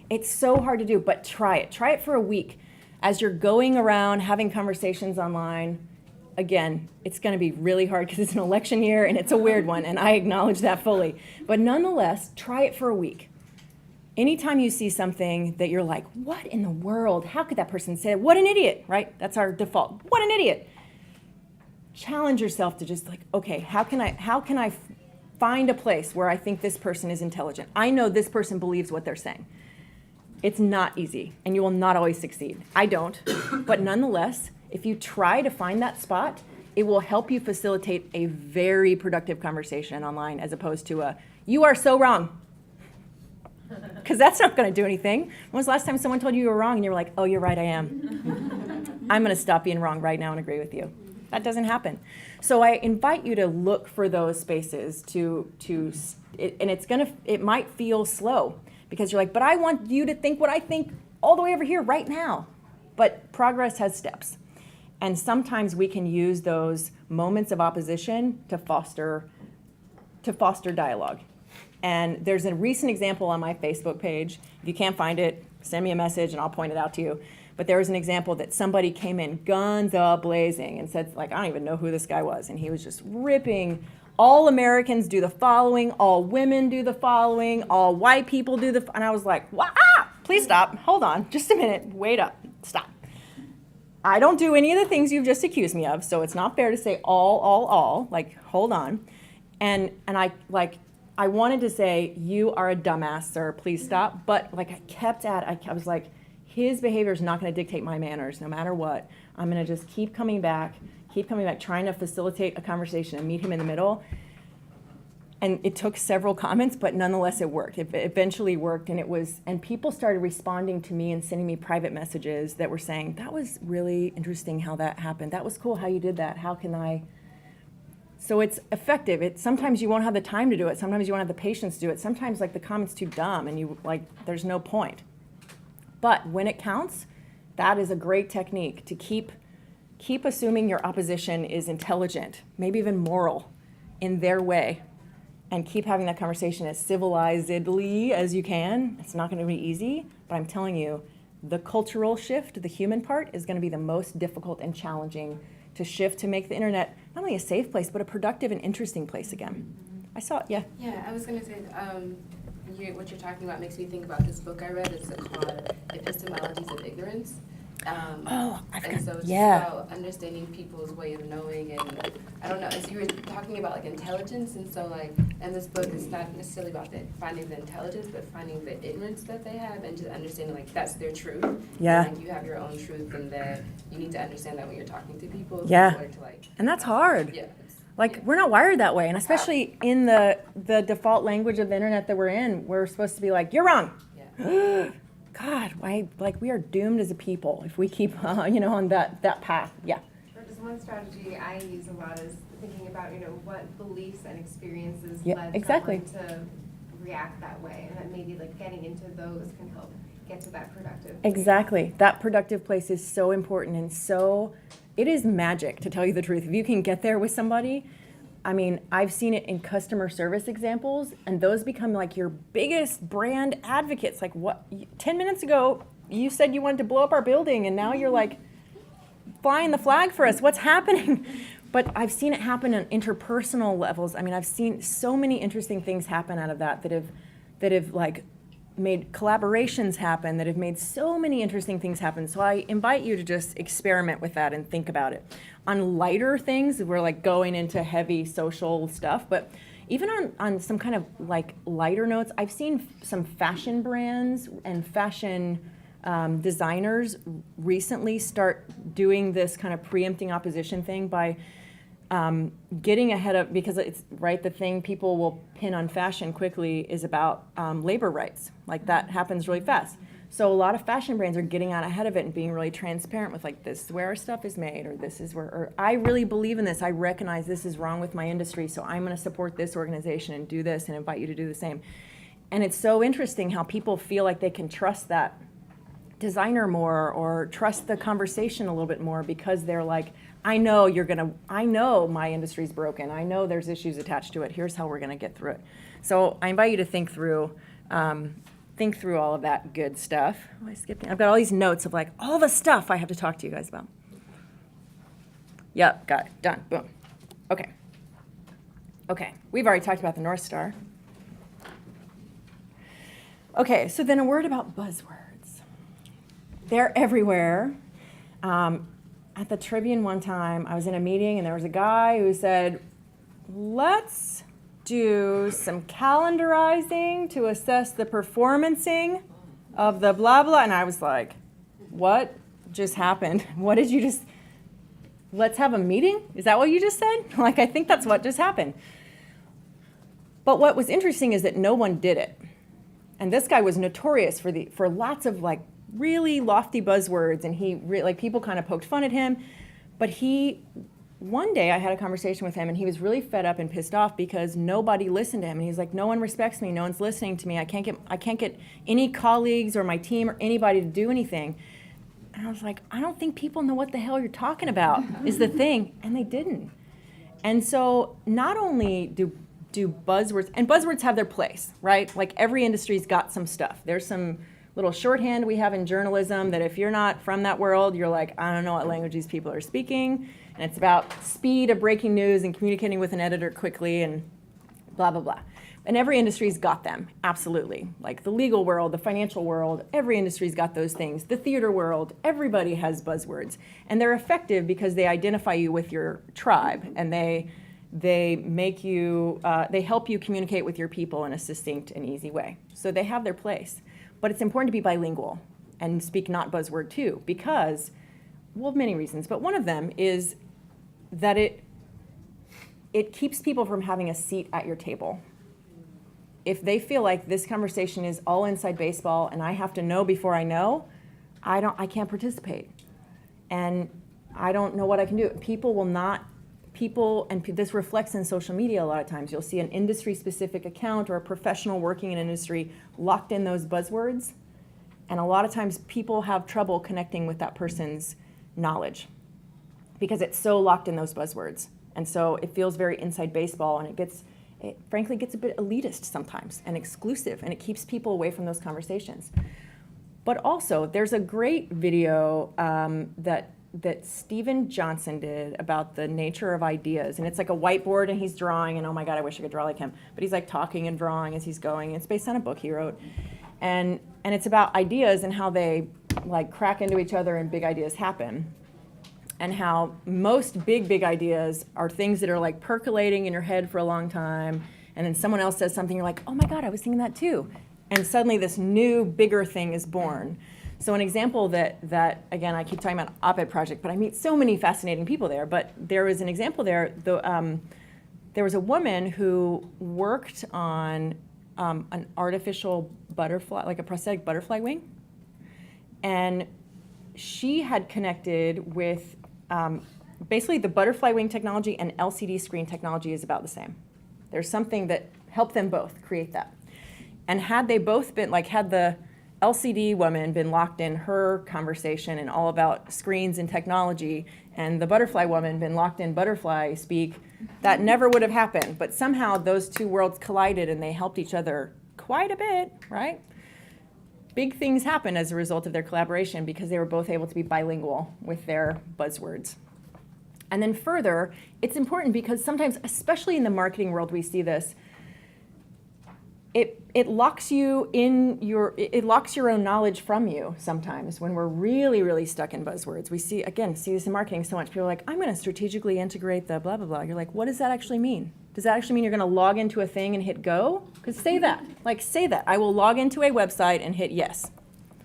S1: It's so hard to do, but try it. Try it for a week. As you're going around having conversations online, again, it's going to be really hard because it's an election year and it's a weird one, and I acknowledge that fully. But nonetheless, try it for a week. Anytime you see something that you're like, what in the world? How could that person say it? What an idiot, right? That's our default. What an idiot. Challenge yourself to just like, okay, how can I find a place where I think this person is intelligent? I know this person believes what they're saying. It's not easy, and you will not always succeed. I don't. But nonetheless, if you try to find that spot, it will help you facilitate a very productive conversation online as opposed to a, you are so wrong. Because that's not going to do anything. When was the last time someone told you were wrong and you were like, oh, you're right, I am. I'm going to stop being wrong right now and agree with you. That doesn't happen. So I invite you to look for those spaces and it might feel slow because you're like, but I want you to think what I think all the way over here right now. But progress has steps. And sometimes we can use those moments of opposition to foster dialogue. And there's a recent example on my Facebook page. If you can't find it, send me a message and I'll point it out to you. But there was an example that somebody came in guns a-blazing and said, like, I don't even know who this guy was. And he was just ripping, all Americans do the following, all women do the following, all white people do the, and I was like, please stop, hold on, just a minute, wait up, stop. I don't do any of the things you've just accused me of, so it's not fair to say all, like, hold on. And I wanted to say, you are a dumbass, sir, please stop. But like I was like, his behavior is not going to dictate my manners no matter what. I'm going to just keep coming back, trying to facilitate a conversation and meet him in the middle. And it took several comments, but nonetheless it worked. It eventually worked, and people started responding to me and sending me private messages that were saying, that was really interesting how that happened. That was cool how you did that. How can I? So it's effective. Sometimes you won't have the time to do it. Sometimes you won't have the patience to do it. Sometimes like the comment's too dumb and there's no point. But when it counts, that is a great technique to keep assuming your opposition is intelligent, maybe even moral in their way, and keep having that conversation as civilizedly as you can. It's not going to be easy, but I'm telling you, the cultural shift, the human part, is going to be the most difficult and challenging to shift to make the internet not only a safe place, but a productive and interesting place again. I saw it, yeah.
S5: Yeah, I was going to say, what you're talking about makes me think about this book I read. It's called Epistemologies of Ignorance.
S1: I forgot.
S5: And so it's
S1: Yeah.
S5: just about understanding people's way of knowing, and I don't know, as you were talking about like intelligence, and so like, and this book is not necessarily about finding the intelligence, but finding the ignorance that they have, and just understanding like that's their truth.
S1: Yeah.
S5: And like, you have your own truth, and that you need to understand that when you're talking to people.
S1: Yeah.
S5: In order to, like,
S1: And that's hard.
S5: Yeah.
S1: Like, we're not wired that way, and especially in the default language of the internet that we're in, we're supposed to be like, you're wrong.
S5: Yeah.
S1: God, why? Like, we are doomed as a people if we keep, on that path. Yeah.
S2: Or just one strategy I use a lot is thinking about, what beliefs and experiences
S1: Yeah,
S2: led
S1: exactly.
S2: someone to react that way, and then maybe like getting into those can help get to that productive.
S1: Exactly. That productive place is so important, and it is magic, to tell you the truth. If you can get there with somebody, I mean, I've seen it in customer service examples, and those become like your biggest brand advocates. Like, what, 10 minutes ago, you said you wanted to blow up our building, and now you're like flying the flag for us. What's happening? But I've seen it happen on interpersonal levels. I mean, I've seen so many interesting things happen out of that have like made collaborations happen, that have made so many interesting things happen. So I invite you to just experiment with that and think about it. On lighter things, we're like going into heavy social stuff, but even on some kind of like lighter notes, I've seen some fashion brands and fashion designers recently start doing this kind of preempting opposition thing by getting ahead of, because it's right, the thing people will pin on fashion quickly is about labor rights. Like, that happens really fast. So a lot of fashion brands are getting out ahead of it and being really transparent with like, this is where our stuff is made, or this is where, or I really believe in this. I recognize this is wrong with my industry, so I'm going to support this organization and do this and invite you to do the same. And it's so interesting how people feel like they can trust that designer more or trust the conversation a little bit more because they're like, I know my industry's broken. I know there's issues attached to it. Here's how we're gonna get through it. So I invite you to think through all of that good stuff. Oh, I skipped. I've got all these notes of like all the stuff I have to talk to you guys about. Yep, got it, done, boom. Okay, we've already talked about the North Star. Okay, so then a word about buzzwords. They're everywhere. At the Tribune one time, I was in a meeting and there was a guy who said, let's do some calendarizing to assess the performancing of the blah, blah. And I was like, what just happened? What did you just, let's have a meeting? Is that what you just said? Like, I think that's what just happened. But what was interesting is that no one did it. And this guy was notorious for lots of like really lofty buzzwords, and like people kind of poked fun at him. But one day I had a conversation with him, and he was really fed up and pissed off because nobody listened to him. And he's like, no one respects me, no one's listening to me. I can't get any colleagues or my team or anybody to do anything. And I was like, I don't think people know what the hell you're talking about is the thing. And they didn't. And so not only do buzzwords, and buzzwords have their place, right? Like every industry's got some stuff. There's some little shorthand we have in journalism that if you're not from that world, you're like, I don't know what language these people are speaking. And it's about speed of breaking news and communicating with an editor quickly and blah, blah, blah. And every industry's got them, absolutely. Like the legal world, the financial world, every industry's got those things. The theater world, everybody has buzzwords. And they're effective because they identify you with your tribe, and they make you, they help you communicate with your people in a succinct and easy way. So they have their place. But it's important to be bilingual and speak not buzzword too, because, well, many reasons, but one of them is that it keeps people from having a seat at your table. If they feel like this conversation is all inside baseball and I have to know before I know, I can't participate. And I don't know what I can do. And this reflects in social media a lot of times. You'll see an industry-specific account or a professional working in an industry locked in those buzzwords. And a lot of times people have trouble connecting with that person's knowledge because it's so locked in those buzzwords. And so it feels very inside baseball, and it frankly gets a bit elitist sometimes and exclusive, and it keeps people away from those conversations. But also, there's a great video that Stephen Johnson did about the nature of ideas. And it's like a whiteboard, and he's drawing, and oh my God, I wish I could draw like him. But he's like talking and drawing as he's going. It's based on a book he wrote. And it's about ideas and how they like crack into each other and big ideas happen. And how most big ideas are things that are like percolating in your head for a long time. And then someone else says something, you're like, oh my God, I was thinking that too. And suddenly this new, bigger thing is born. So an example that again, I keep talking about op-ed project, but I meet so many fascinating people there. But there was an example there. There was a woman who worked on an artificial butterfly, like a prosthetic butterfly wing. And she had connected with, basically the butterfly wing technology and LCD screen technology is about the same. There's something that helped them both create that. And had they both been, like had the LCD woman been locked in her conversation and all about screens and technology, and the butterfly woman been locked in butterfly speak, that never would have happened. But somehow those two worlds collided and they helped each other quite a bit, right? Big things happened as a result of their collaboration because they were both able to be bilingual with their buzzwords. And then further, it's important because sometimes, especially in the marketing world, we see this. It locks you in it locks your own knowledge from you sometimes when we're really, really stuck in buzzwords. We see this in marketing so much. People are like, I'm going to strategically integrate the blah, blah, blah. You're like, what does that actually mean? Does that actually mean you're going to log into a thing and hit go? Because say that. I will log into a website and hit yes.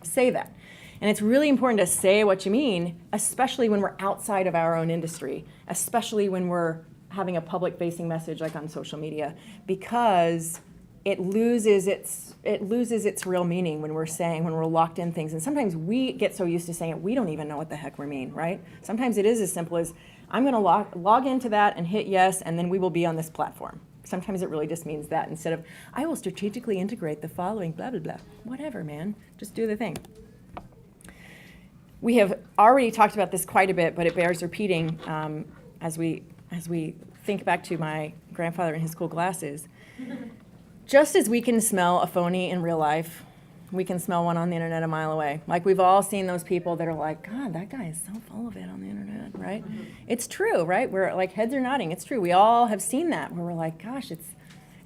S1: Say that. And it's really important to say what you mean, especially when we're outside of our own industry, especially when we're having a public-facing message like on social media, because it loses its real meaning when we're locked in things. And sometimes we get so used to saying it, we don't even know what the heck we mean, right? Sometimes it is as simple as, I'm going to log into that and hit yes, and then we will be on this platform. Sometimes it really just means that instead of, I will strategically integrate the following, blah, blah, blah. Whatever, man. Just do the thing. We have already talked about this quite a bit, but it bears repeating as we think back to my grandfather and his cool glasses. Just as we can smell a phony in real life, we can smell one on the internet a mile away. Like, we've all seen those people that are like, God, that guy is so full of it on the internet, right? Mm-hmm. It's true, right? We're like, heads are nodding. It's true. We all have seen that where we're like, gosh,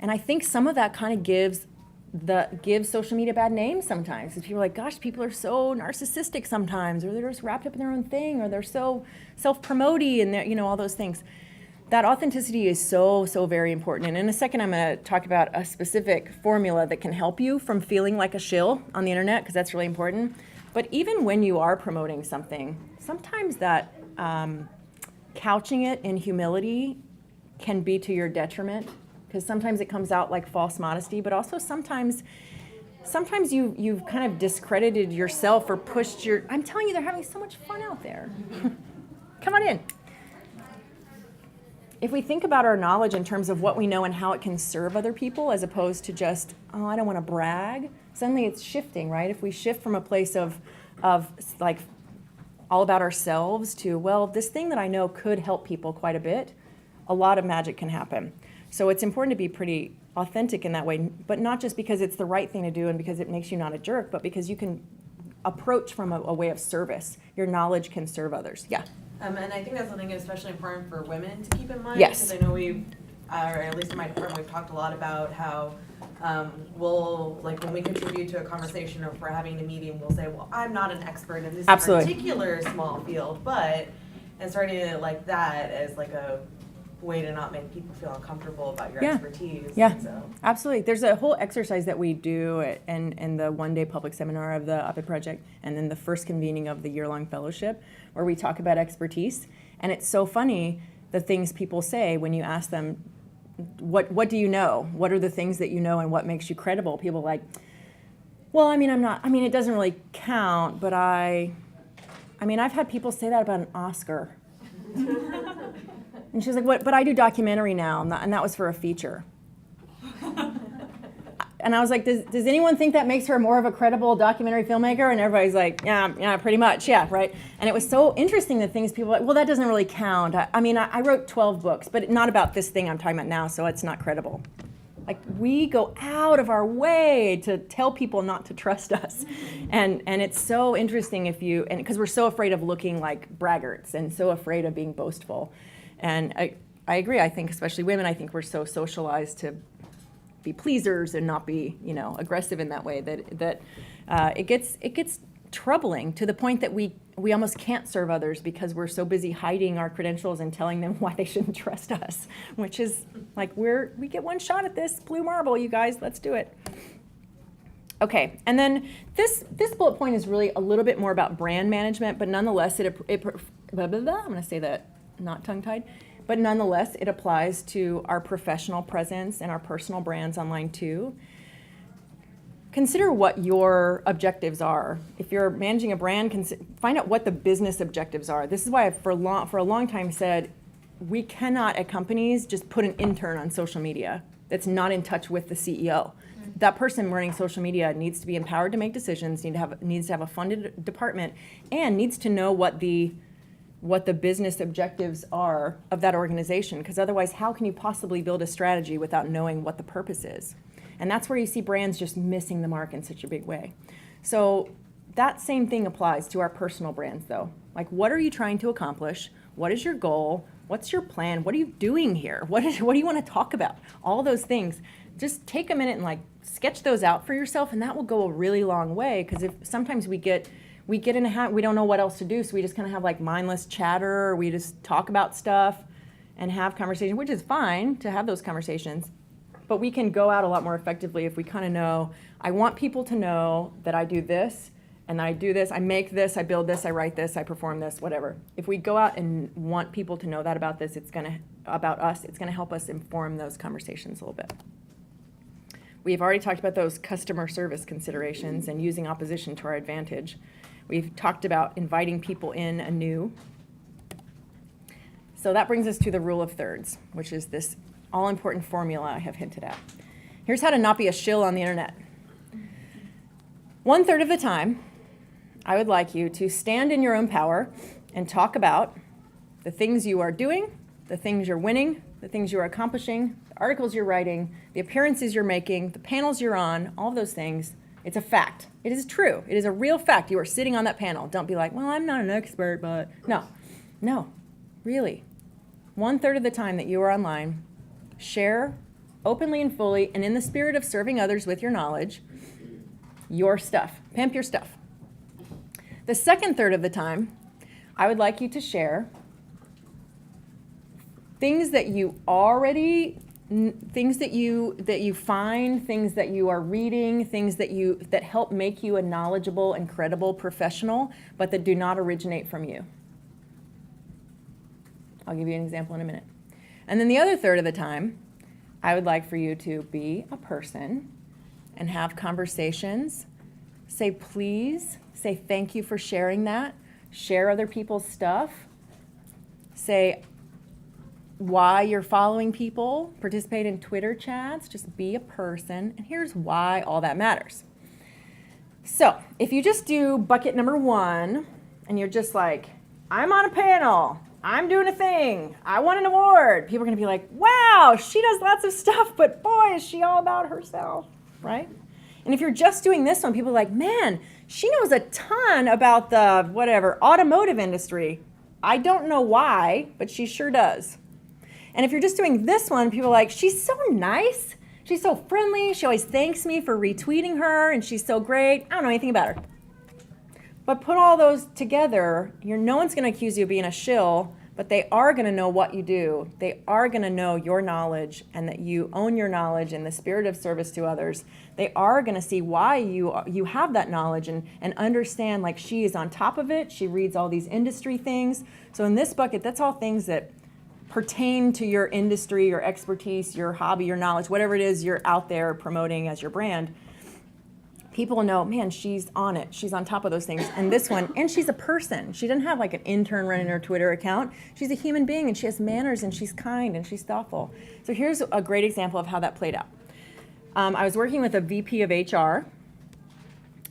S1: and I think some of that kind of gives social media bad names sometimes. Because people are like, gosh, people are so narcissistic sometimes, or they're just wrapped up in their own thing, or they're so self-promoty, and they're, all those things. That authenticity is so, so very important. And in a second, I'm going to talk about a specific formula that can help you from feeling like a shill on the internet, because that's really important. But even when you are promoting something, sometimes that couching it in humility can be to your detriment, because sometimes it comes out like false modesty, but also sometimes you've kind of discredited yourself or pushed I'm telling you, they're having so much fun out there. Come on in. If we think about our knowledge in terms of what we know and how it can serve other people, as opposed to just, oh, I don't want to brag, suddenly it's shifting, right? If we shift from a place of like all about ourselves to, well, this thing that I know could help people quite a bit, a lot of magic can happen. So it's important to be pretty authentic in that way, but not just because it's the right thing to do and because it makes you not a jerk, but because you can approach from a way of service. Your knowledge can serve others. Yeah.
S6: And I think that's something especially important for women to keep in mind.
S1: Yes.
S6: Because I know or at least in my department, we've talked a lot about how we'll, like when we contribute to a conversation or if we're having a meeting, we'll say, well, I'm not an expert in this
S1: Absolutely.
S6: particular small field, and starting it like that as like a way to not make people feel uncomfortable about your expertise.
S1: Yeah,
S6: so.
S1: Absolutely. There's a whole exercise that we do in the one-day public seminar of the Op-Ed Project, and then the first convening of the year-long fellowship, where we talk about expertise. And it's so funny, the things people say when you ask them, what do you know? What are the things that you know and what makes you credible? People are like, well, it doesn't really count, but I've had people say that about an Oscar. And she's like, what? But I do documentary now, and that was for a feature. And I was like, does anyone think that makes her more of a credible documentary filmmaker? And everybody's like, yeah, pretty much, yeah, right? And it was so interesting, the things people were like, well, that doesn't really count. I wrote 12 books, but not about this thing I'm talking about now, so it's not credible. Like, we go out of our way to tell people not to trust us. And it's so interesting because we're so afraid of looking like braggarts and so afraid of being boastful. And I agree. I think especially women, I think we're so socialized to be pleasers and not be, aggressive in that way that it gets troubling to the point that we almost can't serve others because we're so busy hiding our credentials and telling them why they shouldn't trust us, which is like we get one shot at this blue marble, you guys. Let's do it. Okay, and then this bullet point is really a little bit more about brand management, but nonetheless, I'm going to say that not tongue-tied, but nonetheless, it applies to our professional presence and our personal brands online too. Consider what your objectives are. If you're managing a brand, find out what the business objectives are. This is why I've for a long time said we cannot at companies just put an intern on social media that's not in touch with the CEO. That person running social media needs to be empowered to make decisions, needs to have a funded department, and needs to know what the business objectives are of that organization, because otherwise how can you possibly build a strategy without knowing what the purpose is? And that's where you see brands just missing the mark in such a big way. So that same thing applies to our personal brands though. Like, what are you trying to accomplish? What is your goal? What's your plan? What are you doing here? What do you want to talk about? All those things. Just take a minute and sketch those out for yourself, and that will go a really long way, because if sometimes we get in a habit, we don't know what else to do, so we just kind of have mindless chatter, or we just talk about stuff and have conversations, which is fine to have those conversations, but we can go out a lot more effectively if we kind of know, I want people to know that I do this, and I do this, I make this, I build this, I write this, I perform this, whatever. If we go out and want people to know that about this, about us, it's gonna help us inform those conversations a little bit. We've already talked about those customer service considerations and using opposition to our advantage. We've talked about inviting people in anew. So that brings us to the rule of thirds, which is this all-important formula I have hinted at. Here's how to not be a shill on the internet. 1/3 of the time, I would like you to stand in your own power and talk about the things you are doing, the things you're winning, the things you are accomplishing, the articles you're writing, the appearances you're making, the panels you're on, all of those things. It's a fact. It is true. It is a real fact. You are sitting on that panel. Don't be like, well, I'm not an expert, but no, really. 1/3 of the time that you are online, share openly and fully and in the spirit of serving others with your knowledge, your stuff. Pimp your stuff. The second third of the time, I would like you to share things that you already, things that you find, things that you are reading, things that help make you a knowledgeable and credible professional, but that do not originate from you. I'll give you an example in a minute. And then the other third of the time, I would like for you to be a person and have conversations. Say please, say thank you for sharing that, share other people's stuff, say why you're following people, participate in Twitter chats, just be a person, and here's why all that matters. So if you just do bucket number 1 and you're just like, I'm on a panel, I'm doing a thing, I won an award, people are gonna be like, wow, she does lots of stuff, but boy, is she all about herself, right? And if you're just doing this one, people are like, man, she knows a ton about the whatever automotive industry. I don't know why, but she sure does. And if you're just doing this one, people are like, she's so nice. She's so friendly. She always thanks me for retweeting her, and she's so great. I don't know anything about her. But put all those together, no one's going to accuse you of being a shill, but they are going to know what you do. They are going to know your knowledge and that you own your knowledge in the spirit of service to others. They are going to see why you have that knowledge and understand, like, she is on top of it. She reads all these industry things. So in this bucket, that's all things that pertain to your industry, your expertise, your hobby, your knowledge, whatever it is you're out there promoting as your brand. People know, man, she's on it. She's on top of those things. And this one, and she's a person. She doesn't have like an intern running her Twitter account. She's a human being, and she has manners, and she's kind, and she's thoughtful. So here's a great example of how that played out. I was working with a VP of HR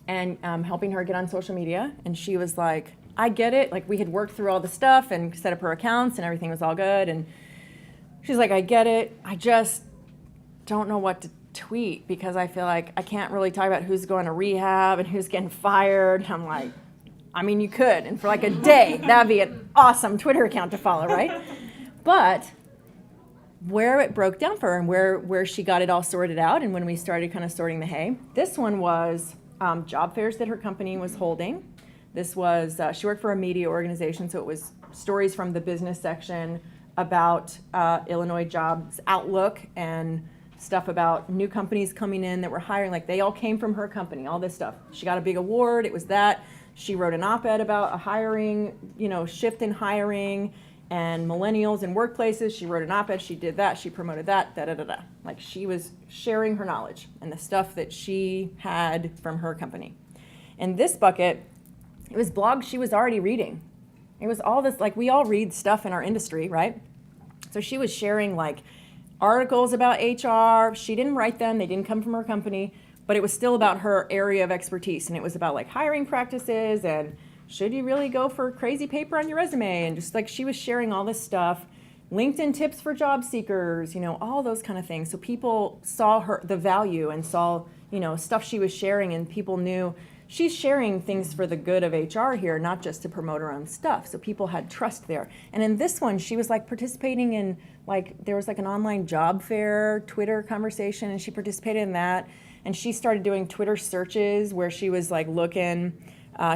S1: and helping her get on social media, and she was like, I get it. Like, we had worked through all the stuff and set up her accounts, and everything was all good. And she's like, I get it. I just don't know what to tweet because I feel like I can't really talk about who's going to rehab and who's getting fired. I'm like, I mean, you could, and for like a day, that'd be an awesome Twitter account to follow, right? But where it broke down for her and where she got it all sorted out, and when we started kind of sorting the hay, this one was job fairs that her company was holding. This was, she worked for a media organization, so it was stories from the business section about Illinois jobs outlook and stuff about new companies coming in that were hiring. Like, they all came from her company, all this stuff. She got a big award. It was that. She wrote an op-ed about a hiring, shift in hiring and millennials in workplaces. She wrote an op-ed. She did that. She promoted that, da-da-da-da. Like, she was sharing her knowledge and the stuff that she had from her company. In this bucket, it was blogs she was already reading. It was all this, like, we all read stuff in our industry, right? So she was sharing, like, articles about HR. She didn't write them. They didn't come from her company, but it was still about her area of expertise. And it was about, like, hiring practices and should you really go for crazy paper on your resume? And just, like, she was sharing all this stuff. LinkedIn tips for job seekers, all those kind of things. So people saw the value and saw, stuff she was sharing, and people knew she's sharing things for the good of HR here, not just to promote her own stuff. So people had trust there. And in this one, she was like participating in, like, there was like an online job fair Twitter conversation, and she participated in that. And she started doing Twitter searches where she was like looking,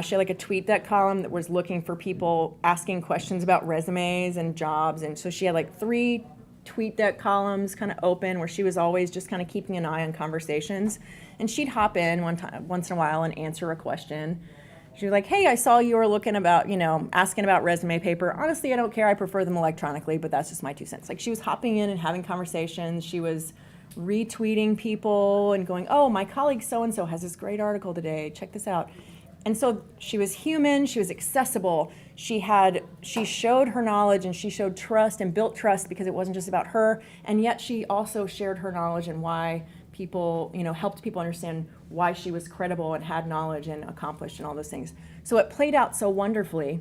S1: she had like a TweetDeck column that was looking for people asking questions about resumes and jobs. And so she had like 3 TweetDeck columns kind of open where she was always just kind of keeping an eye on conversations. And she'd hop in once in a while and answer a question. She was like, hey, I saw you were looking about, asking about resume paper. Honestly, I don't care. I prefer them electronically, but that's just my 2 cents. Like, she was hopping in and having conversations. She was retweeting people and going, oh, my colleague so-and-so has this great article today. Check this out. And so she was human, she was accessible, she showed her knowledge and she showed trust and built trust because it wasn't just about her, and yet she also shared her knowledge and why people, helped people understand why she was credible and had knowledge and accomplished and all those things. So it played out so wonderfully,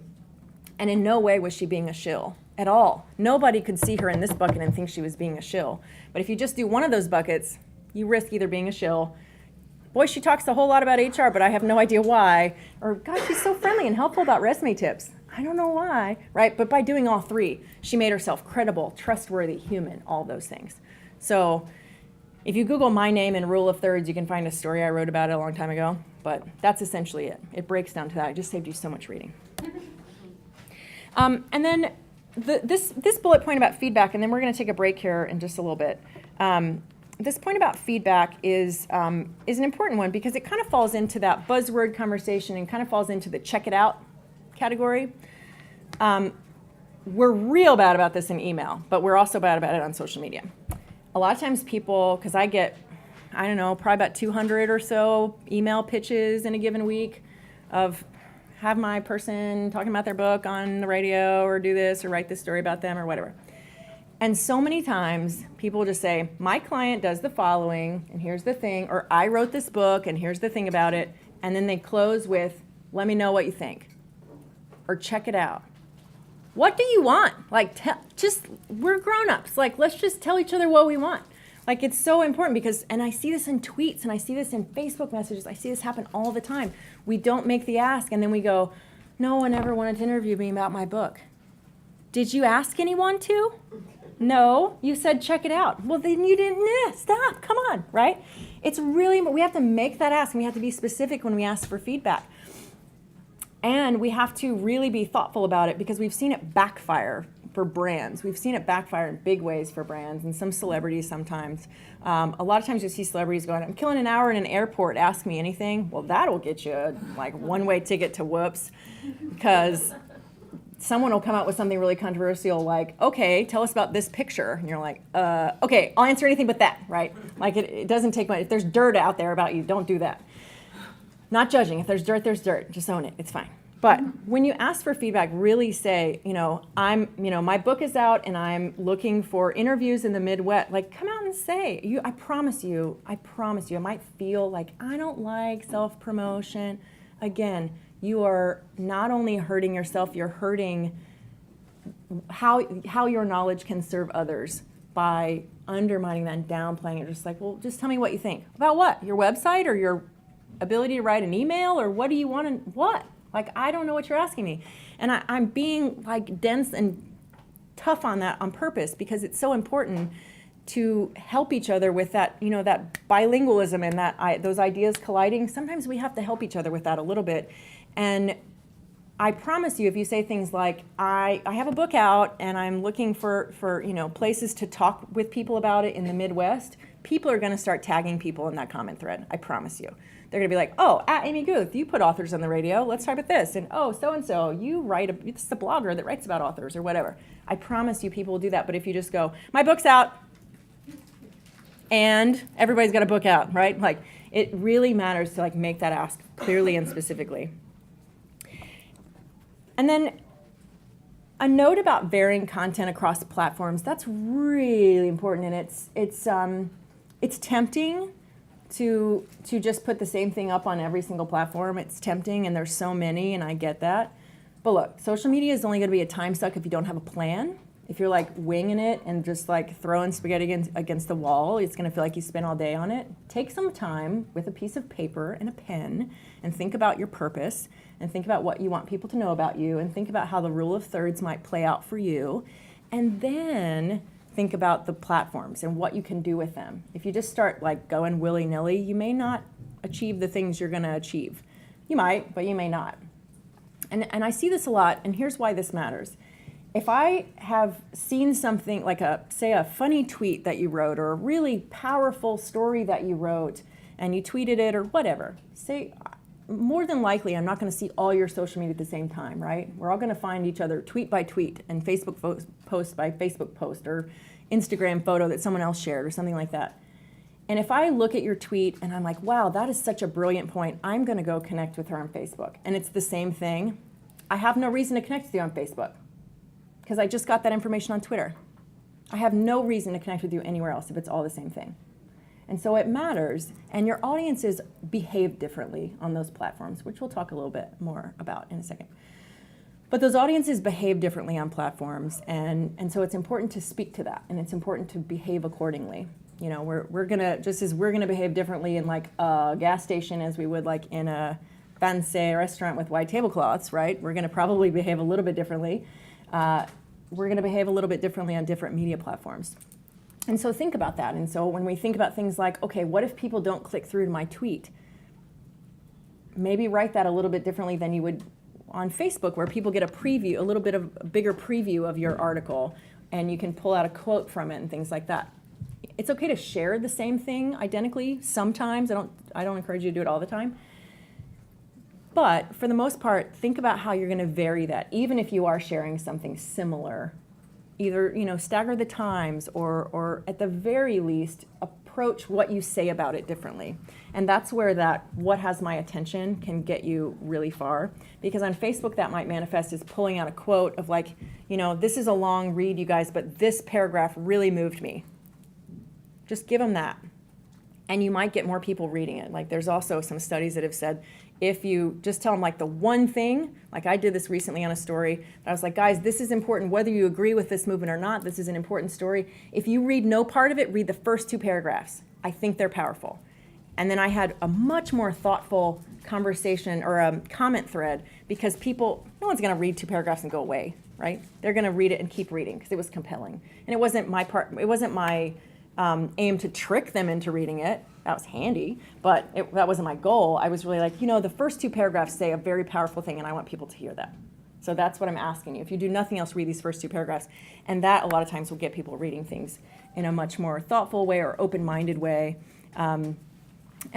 S1: and in no way was she being a shill at all. Nobody could see her in this bucket and think she was being a shill. But if you just do one of those buckets, you risk either being a shill, boy, she talks a whole lot about HR, but I have no idea why, or God, she's so friendly and helpful about resume tips. I don't know why, right? But by doing all three, she made herself credible, trustworthy, human, all those things. So if you Google my name and rule of thirds, you can find a story I wrote about it a long time ago, but that's essentially it. It breaks down to that. I just saved you so much reading. And then this bullet point about feedback, and then we're going to take a break here in just a little bit. This point about feedback is an important one because it kind of falls into that buzzword conversation and kind of falls into the check it out category. We're real bad about this in email, but we're also bad about it on social media. A lot of times people, because I get, I don't know, probably about 200 or so email pitches in a given week of have my person talking about their book on the radio or do this or write this story about them or whatever. And so many times people just say, my client does the following, and here's the thing, or I wrote this book, and here's the thing about it, and then they close with, let me know what you think, or check it out. What do you want? Like, we're grown-ups. Like, let's just tell each other what we want. Like, it's so important because, and I see this in tweets, and I see this in Facebook messages, I see this happen all the time. We don't make the ask, and then we go, no one ever wanted to interview me about my book. Did you ask anyone to? No, you said check it out. Well, then you didn't. Stop, come on, right? It's really, we have to make that ask, and we have to be specific when we ask for feedback. And we have to really be thoughtful about it because we've seen it backfire for brands. We've seen it backfire in big ways for brands and some celebrities sometimes. A lot of times you see celebrities going, I'm killing an hour in an airport, ask me anything. Well, that'll get you a one-way ticket to whoops because someone will come out with something really controversial like, okay, tell us about this picture. And you're like, okay, I'll answer anything but that, right? Like it doesn't take much. If there's dirt out there about you, don't do that. Not judging. If there's dirt, there's dirt. Just own it. It's fine. But when you ask for feedback, really say, my book is out and I'm looking for interviews in the Midwest. Like, come out and say, I promise you, I might feel like I don't like self-promotion. Again, you are not only hurting yourself, you're hurting how your knowledge can serve others by undermining that and downplaying it. Just like, well, just tell me what you think. About what? Your website or your ability to write an email or what do you want to, what? Like, I don't know what you're asking me. And I'm being like dense and tough on that on purpose because it's so important to help each other with that, that bilingualism and that those ideas colliding. Sometimes we have to help each other with that a little bit. And I promise you, if you say things like, I have a book out and I'm looking for places to talk with people about it in the Midwest, people are going to start tagging people in that comment thread. I promise you. They're going to be like, oh, Amy Guth, you put authors on the radio. Let's talk about this. And oh, so-and-so, you write, it's the blogger that writes about authors or whatever. I promise you people will do that. But if you just go, my book's out, and everybody's got a book out, right? Like, it really matters to make that ask clearly and specifically. And then a note about varying content across platforms. That's really important, and it's tempting to just put the same thing up on every single platform. It's tempting, and there's so many, and I get that. But look, social media is only going to be a time suck if you don't have a plan. If you're winging it and just throwing spaghetti against the wall, it's going to feel like you spent all day on it. Take some time with a piece of paper and a pen and think about your purpose and think about what you want people to know about you and think about how the rule of thirds might play out for you. And then think about the platforms and what you can do with them. If you just start going willy-nilly, you may not achieve the things you're going to achieve. You might, but you may not. And I see this a lot, and here's why this matters. If I have seen something like say a funny tweet that you wrote or a really powerful story that you wrote and you tweeted it or whatever, more than likely I'm not going to see all your social media at the same time, right? We're all going to find each other tweet by tweet and Facebook post by Facebook post or Instagram photo that someone else shared or something like that. And if I look at your tweet and I'm like, wow, that is such a brilliant point, I'm going to go connect with her on Facebook. And it's the same thing. I have no reason to connect with you on Facebook because I just got that information on Twitter. I have no reason to connect with you anywhere else if it's all the same thing. And so it matters, and your audiences behave differently on those platforms, which we'll talk a little bit more about in a second. But those audiences behave differently on platforms, and so it's important to speak to that, and it's important to behave accordingly. You know, we're gonna, just as we're gonna behave differently in like a gas station as we would like in a fancy restaurant with white tablecloths, right? We're gonna probably behave a little bit differently. We're gonna behave a little bit differently on different media platforms. And so think about that. And so when we think about things like, okay, what if people don't click through to my tweet? Maybe write that a little bit differently than you would on Facebook, where people get a preview, a little bit of a bigger preview of your article, and you can pull out a quote from it and things like that. It's okay to share the same thing identically sometimes. I don't encourage you to do it all the time. But for the most part, think about how you're going to vary that, even if you are sharing something similar. Either, you know, stagger the times, or at the very least, approach what you say about it differently. And that's where that what has my attention can get you really far. Because on Facebook, that might manifest as pulling out a quote of like, you know, this is a long read, you guys, but this paragraph really moved me. Just give them that. And you might get more people reading it. Like there's also some studies that have said, if you just tell them like the one thing, like I did this recently on a story, I was like, guys, this is important, whether you agree with this movement or not, this is an important story. If you read no part of it, read the first 2 paragraphs. I think they're powerful. And then I had a much more thoughtful conversation or a comment thread, because people, no one's gonna read 2 paragraphs and go away, right? They're gonna read it and keep reading because it was compelling. And it wasn't my part, it wasn't my aim to trick them into reading it. That was handy, but that wasn't my goal. I was really like, you know, the first 2 paragraphs say a very powerful thing, and I want people to hear that. So that's what I'm asking you. If you do nothing else, read these first 2 paragraphs. And that, a lot of times, will get people reading things in a much more thoughtful way or open-minded way. And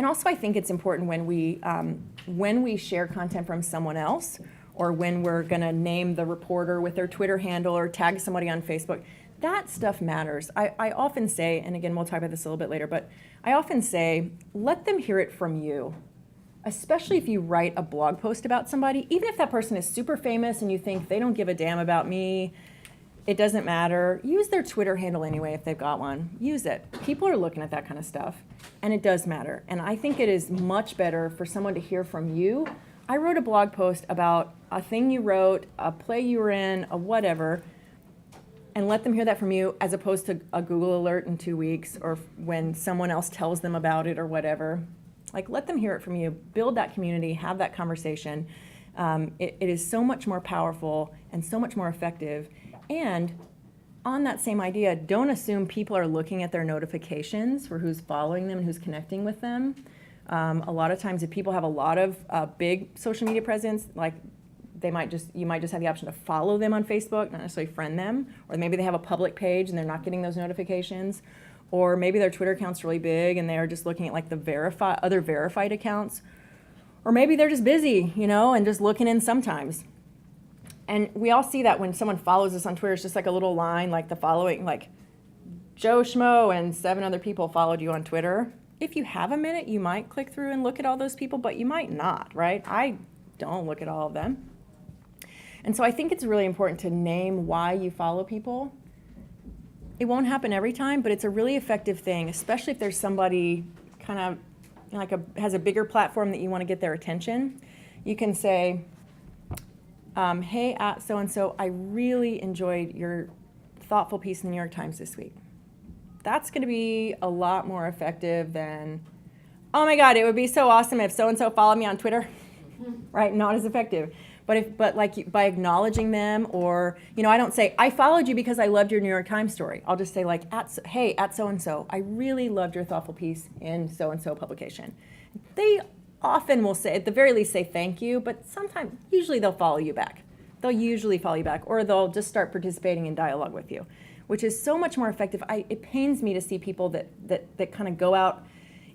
S1: also, I think it's important when we share content from someone else, or when we're going to name the reporter with their Twitter handle or tag somebody on Facebook, that stuff matters. I often say, and again, we'll talk about this a little bit later, but I often say, let them hear it from you, especially if you write a blog post about somebody, even if that person is super famous and you think they don't give a damn about me, it doesn't matter. Use their Twitter handle anyway if they've got one. Use it. People are looking at that kind of stuff, and it does matter. And I think it is much better for someone to hear from you. I wrote a blog post about a thing you wrote, a play you were in, a whatever, and let them hear that from you, as opposed to a Google alert in 2 weeks, or when someone else tells them about it or whatever. Like, let them hear it from you. Build that community, have that conversation. It is so much more powerful and so much more effective. And on that same idea, don't assume people are looking at their notifications for who's following them and who's connecting with them. A lot of times, if people have a lot of big social media presence, like you might just have the option to follow them on Facebook, not necessarily friend them, or maybe they have a public page and they're not getting those notifications, or maybe their Twitter account's really big and they're just looking at like the other verified accounts, or maybe they're just busy, you know, and just looking in sometimes. And we all see that when someone follows us on Twitter, it's just like a little line, like the following, like Joe Schmo and 7 other people followed you on Twitter. If you have a minute, you might click through and look at all those people, but you might not, right? I don't look at all of them. And so I think it's really important to name why you follow people. It won't happen every time, but it's a really effective thing, especially if there's somebody kind of like has a bigger platform that you want to get their attention. You can say, hey, at so-and-so, I really enjoyed your thoughtful piece in the New York Times this week. That's going to be a lot more effective than, oh my God, it would be so awesome if so-and-so followed me on Twitter, right? Not as effective. But like by acknowledging them, or, you know, I don't say, I followed you because I loved your New York Times story. I'll just say like, hey, at so-and-so, I really loved your thoughtful piece in so-and-so publication. They often will say, at the very least, say thank you, but sometimes, usually they'll follow you back. They'll usually follow you back, or they'll just start participating in dialogue with you, which is so much more effective. It pains me to see people that kind of go out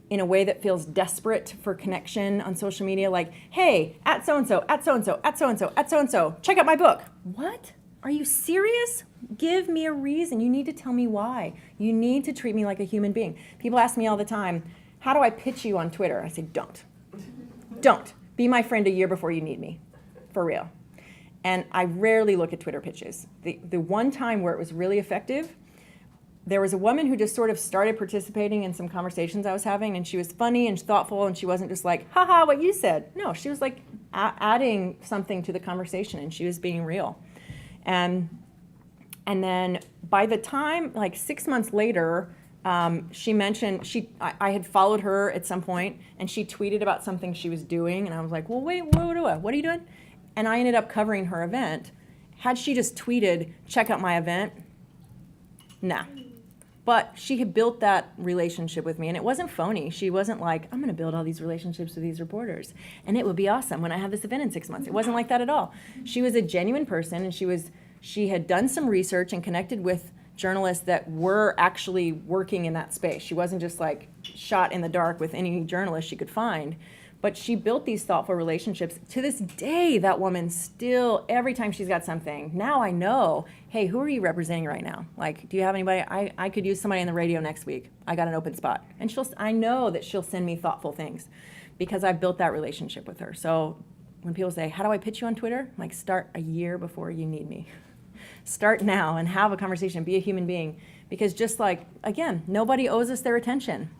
S1: in a way that feels desperate for connection on social media, like, hey, at so-and-so, at so-and-so, at so-and-so, at so-and-so, check out my book. What? Are you serious? Give me a reason. You need to tell me why. You need to treat me like a human being. People ask me all the time, how do I pitch you on Twitter? I say, don't. Don't. Be my friend a year before you need me. For real. And I rarely look at Twitter pitches. The one time where it was really effective, there was a woman who just sort of started participating in some conversations I was having, and she was funny and thoughtful, and she wasn't just like, haha, what you said. No, she was like adding something to the conversation, and she was being real. And then by the time, like 6 months later, she mentioned, I had followed her at some point, and she tweeted about something she was doing, and I was like, well, wait, what are you doing? And I ended up covering her event. Had she just tweeted, check out my event, nah. But she had built that relationship with me, and it wasn't phony. She wasn't like, I'm going to build all these relationships with these reporters, and it will be awesome when I have this event in 6 months. It wasn't like that at all. She was a genuine person, and she had done some research and connected with journalists that were actually working in that space. She wasn't just like shot in the dark with any journalist she could find. But she built these thoughtful relationships. To this day, that woman still, every time she's got something, now I know, hey, who are you representing right now? Like, do you have anybody? I could use somebody on the radio next week. I got an open spot. And I know that she'll send me thoughtful things because I've built that relationship with her. So when people say, how do I pitch you on Twitter? I'm like, start a year before you need me. Start now and have a conversation, be a human being. Because just like, again, nobody owes us their attention,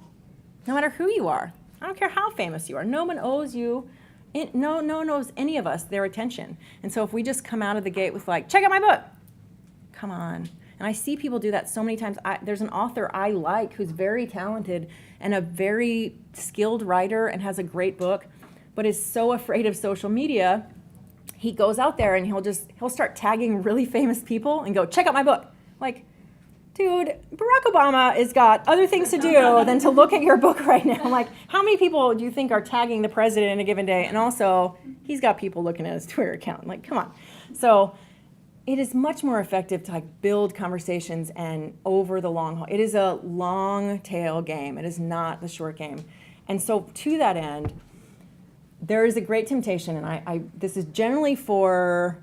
S1: no matter who you are. I don't care how famous you are. No one owes you, no one owes any of us their attention. And so if we just come out of the gate with like, check out my book, come on. And I see people do that so many times. There's an author I like who's very talented and a very skilled writer and has a great book, but is so afraid of social media. He goes out there and he'll start tagging really famous people and go, check out my book. Like, dude, Barack Obama has got other things to do than to look at your book right now. Like, how many people do you think are tagging the president in a given day? And also, he's got people looking at his Twitter account. Like, come on. So it is much more effective to like build conversations and over the long haul. It is a long tail game. It is not the short game. And so to that end, there is a great temptation, and this is generally for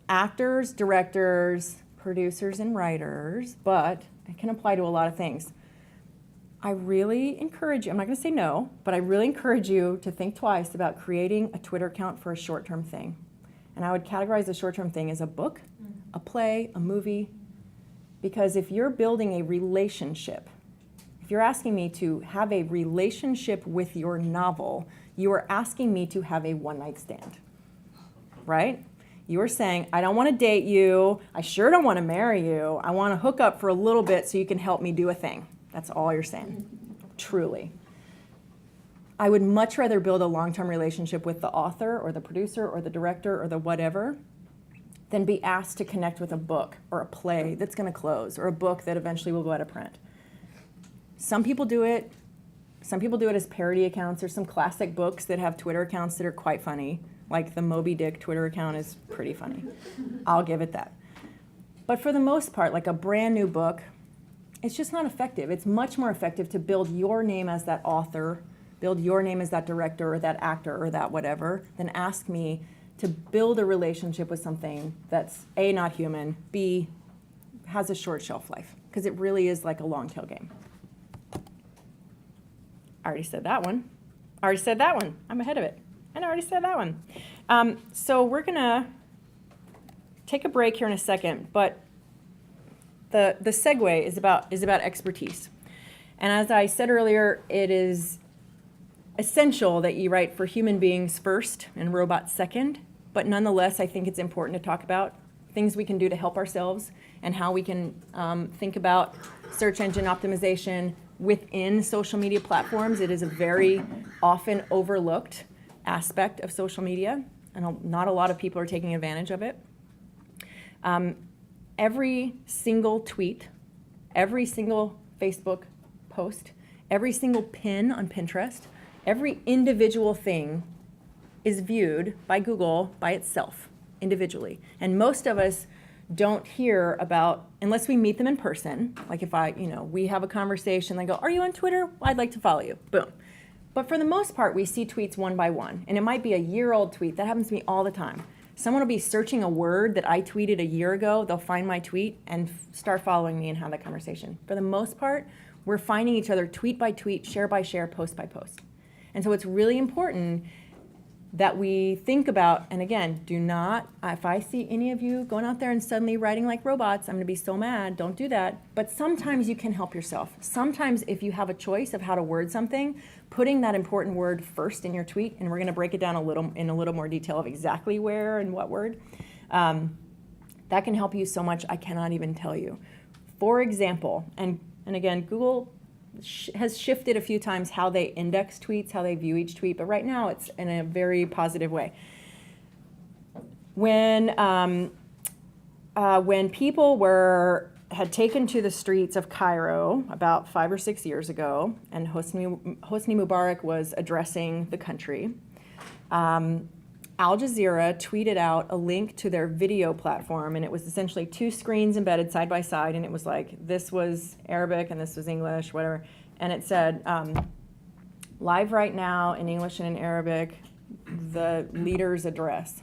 S1: actors, directors, producers and writers, but it can apply to a lot of things. I really encourage you, I'm not going to say no, but I really encourage you to think twice about creating a Twitter account for a short-term thing. And I would categorize a short-term thing as a book, a play, a movie, because if you're building a relationship, if you're asking me to have a relationship with your novel, you are asking me to have a one-night stand, right? You are saying, I don't want to date you. I sure don't want to marry you. I want to hook up for a little bit so you can help me do a thing. That's all you're saying, truly. I would much rather build a long-term relationship with the author or the producer or the director or the whatever than be asked to connect with a book or a play that's going to close or a book that eventually will go out of print. Some people do it. Some people do it as parody accounts. There's some classic books that have Twitter accounts that are quite funny. Like the Moby Dick Twitter account is pretty funny. I'll give it that. But for the most part, like a brand new book, it's just not effective. It's much more effective to build your name as that author, build your name as that director or that actor or that whatever, than ask me to build a relationship with something that's A, not human, B, has a short shelf life. Because it really is like a long tail game. I already said that one. I'm ahead of it. And I already said that one. So we're going to take a break here in a second, but the segue is about expertise. And as I said earlier, it is essential that you write for human beings first and robots second, but nonetheless, I think it's important to talk about things we can do to help ourselves and how we can think about search engine optimization within social media platforms. It is a very often overlooked aspect of social media, and not a lot of people are taking advantage of it. Every single tweet, every single Facebook post, every single pin on Pinterest, every individual thing is viewed by Google by itself, individually. And most of us don't hear about, unless we meet them in person, like if we have a conversation, they go, are you on Twitter? Well, I'd like to follow you, boom. But for the most part, we see tweets one by one, and it might be a year-old tweet. That happens to me all the time. Someone will be searching a word that I tweeted a year ago. They'll find my tweet and start following me and have that conversation. For the most part, we're finding each other tweet by tweet, share by share, post by post. And so it's really important that we think about, and again, do not, if I see any of you going out there and suddenly writing like robots, I'm gonna be so mad, don't do that. But sometimes you can help yourself. Sometimes if you have a choice of how to word something, putting that important word first in your tweet, and we're gonna break it down in a little more detail of exactly where and what word, that can help you so much I cannot even tell you. For example, and again, Google has shifted a few times how they index tweets, how they view each tweet, but right now it's in a very positive way. When people had taken to the streets of Cairo about 5 or 6 years ago, and Hosni Mubarak was addressing the country, Al Jazeera tweeted out a link to their video platform, and it was essentially 2 screens embedded side by side, and it was like, this was Arabic and this was English, whatever, and it said, live right now in English and in Arabic, the leader's address.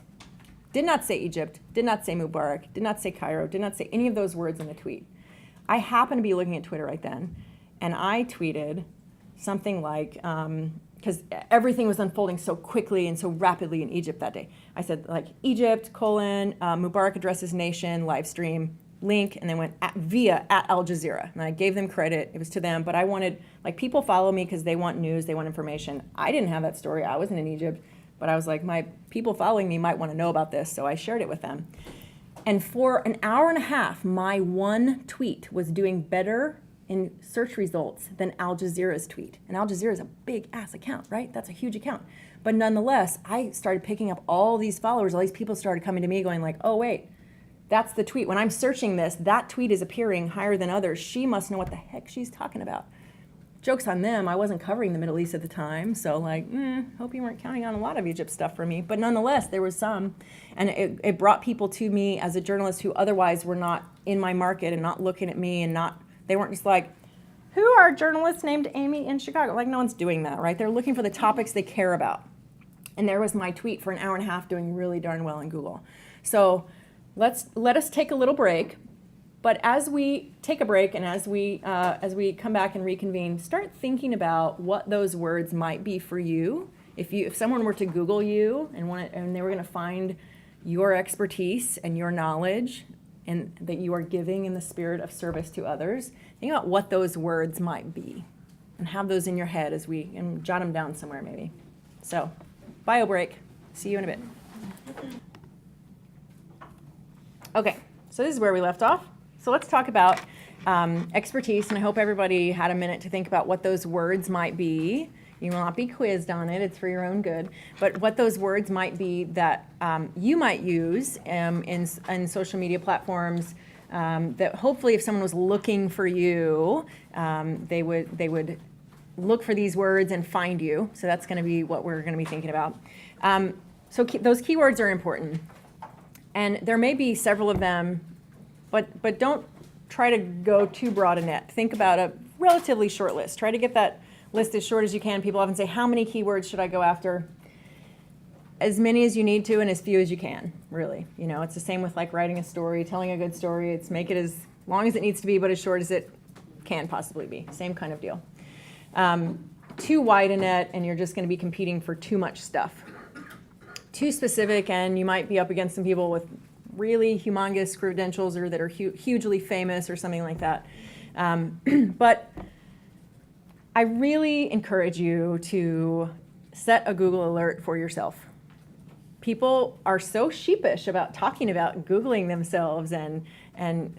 S1: Did not say Egypt, did not say Mubarak, did not say Cairo, did not say any of those words in the tweet. I happened to be looking at Twitter right then, and I tweeted something like, because everything was unfolding so quickly and so rapidly in Egypt that day. I said, like, Egypt, Mubarak addresses nation, live stream, link, and then went via Al Jazeera. And I gave them credit. It was to them. But I wanted, like, people follow me because they want news, they want information. I didn't have that story. I wasn't in Egypt. But I was like, my people following me might want to know about this. So I shared it with them. And for an hour and a half, my one tweet was doing better in search results than Al Jazeera's tweet. And Al Jazeera is a big ass account, right? That's a huge account. But nonetheless, I started picking up all these followers. All these people started coming to me going like, oh, wait, that's the tweet. When I'm searching this, that tweet is appearing higher than others. She must know what the heck she's talking about. Joke's on them. I wasn't covering the Middle East at the time. So like, hope you weren't counting on a lot of Egypt stuff from me. But nonetheless, there was some. And it brought people to me as a journalist who otherwise were not in my market and not looking at me and not, they weren't just like, who are journalists named Amy in Chicago? Like, no one's doing that, right? They're looking for the topics they care about. And there was my tweet for an hour and a half doing really darn well in Google. So let us take a little break. But as we take a break and as we come back and reconvene, start thinking about what those words might be for you. If someone were to Google you and they were going to find your expertise and your knowledge and that you are giving in the spirit of service to others, think about what those words might be and have those in your head and jot them down somewhere maybe. So, bio break. See you in a bit. Okay, so this is where we left off. So let's talk about expertise, and I hope everybody had a minute to think about what those words might be. You will not be quizzed on it, it's for your own good, but what those words might be that you might use in social media platforms that hopefully if someone was looking for you, they would look for these words and find you. So that's going to be what we're going to be thinking about. So those keywords are important. And there may be several of them, but don't try to go too broad a net. Think about a relatively short list. Try to get that list as short as you can. People often say, how many keywords should I go after? As many as you need to and as few as you can, really. You know, it's the same with like writing a story, telling a good story. It's make it as long as it needs to be, but as short as it can possibly be. Same kind of deal. Too wide a net and you're just going to be competing for too much stuff. Too specific and you might be up against some people with really humongous credentials or that are hugely famous or something like that. But I really encourage you to set a Google alert for yourself. People are so sheepish about talking about Googling themselves and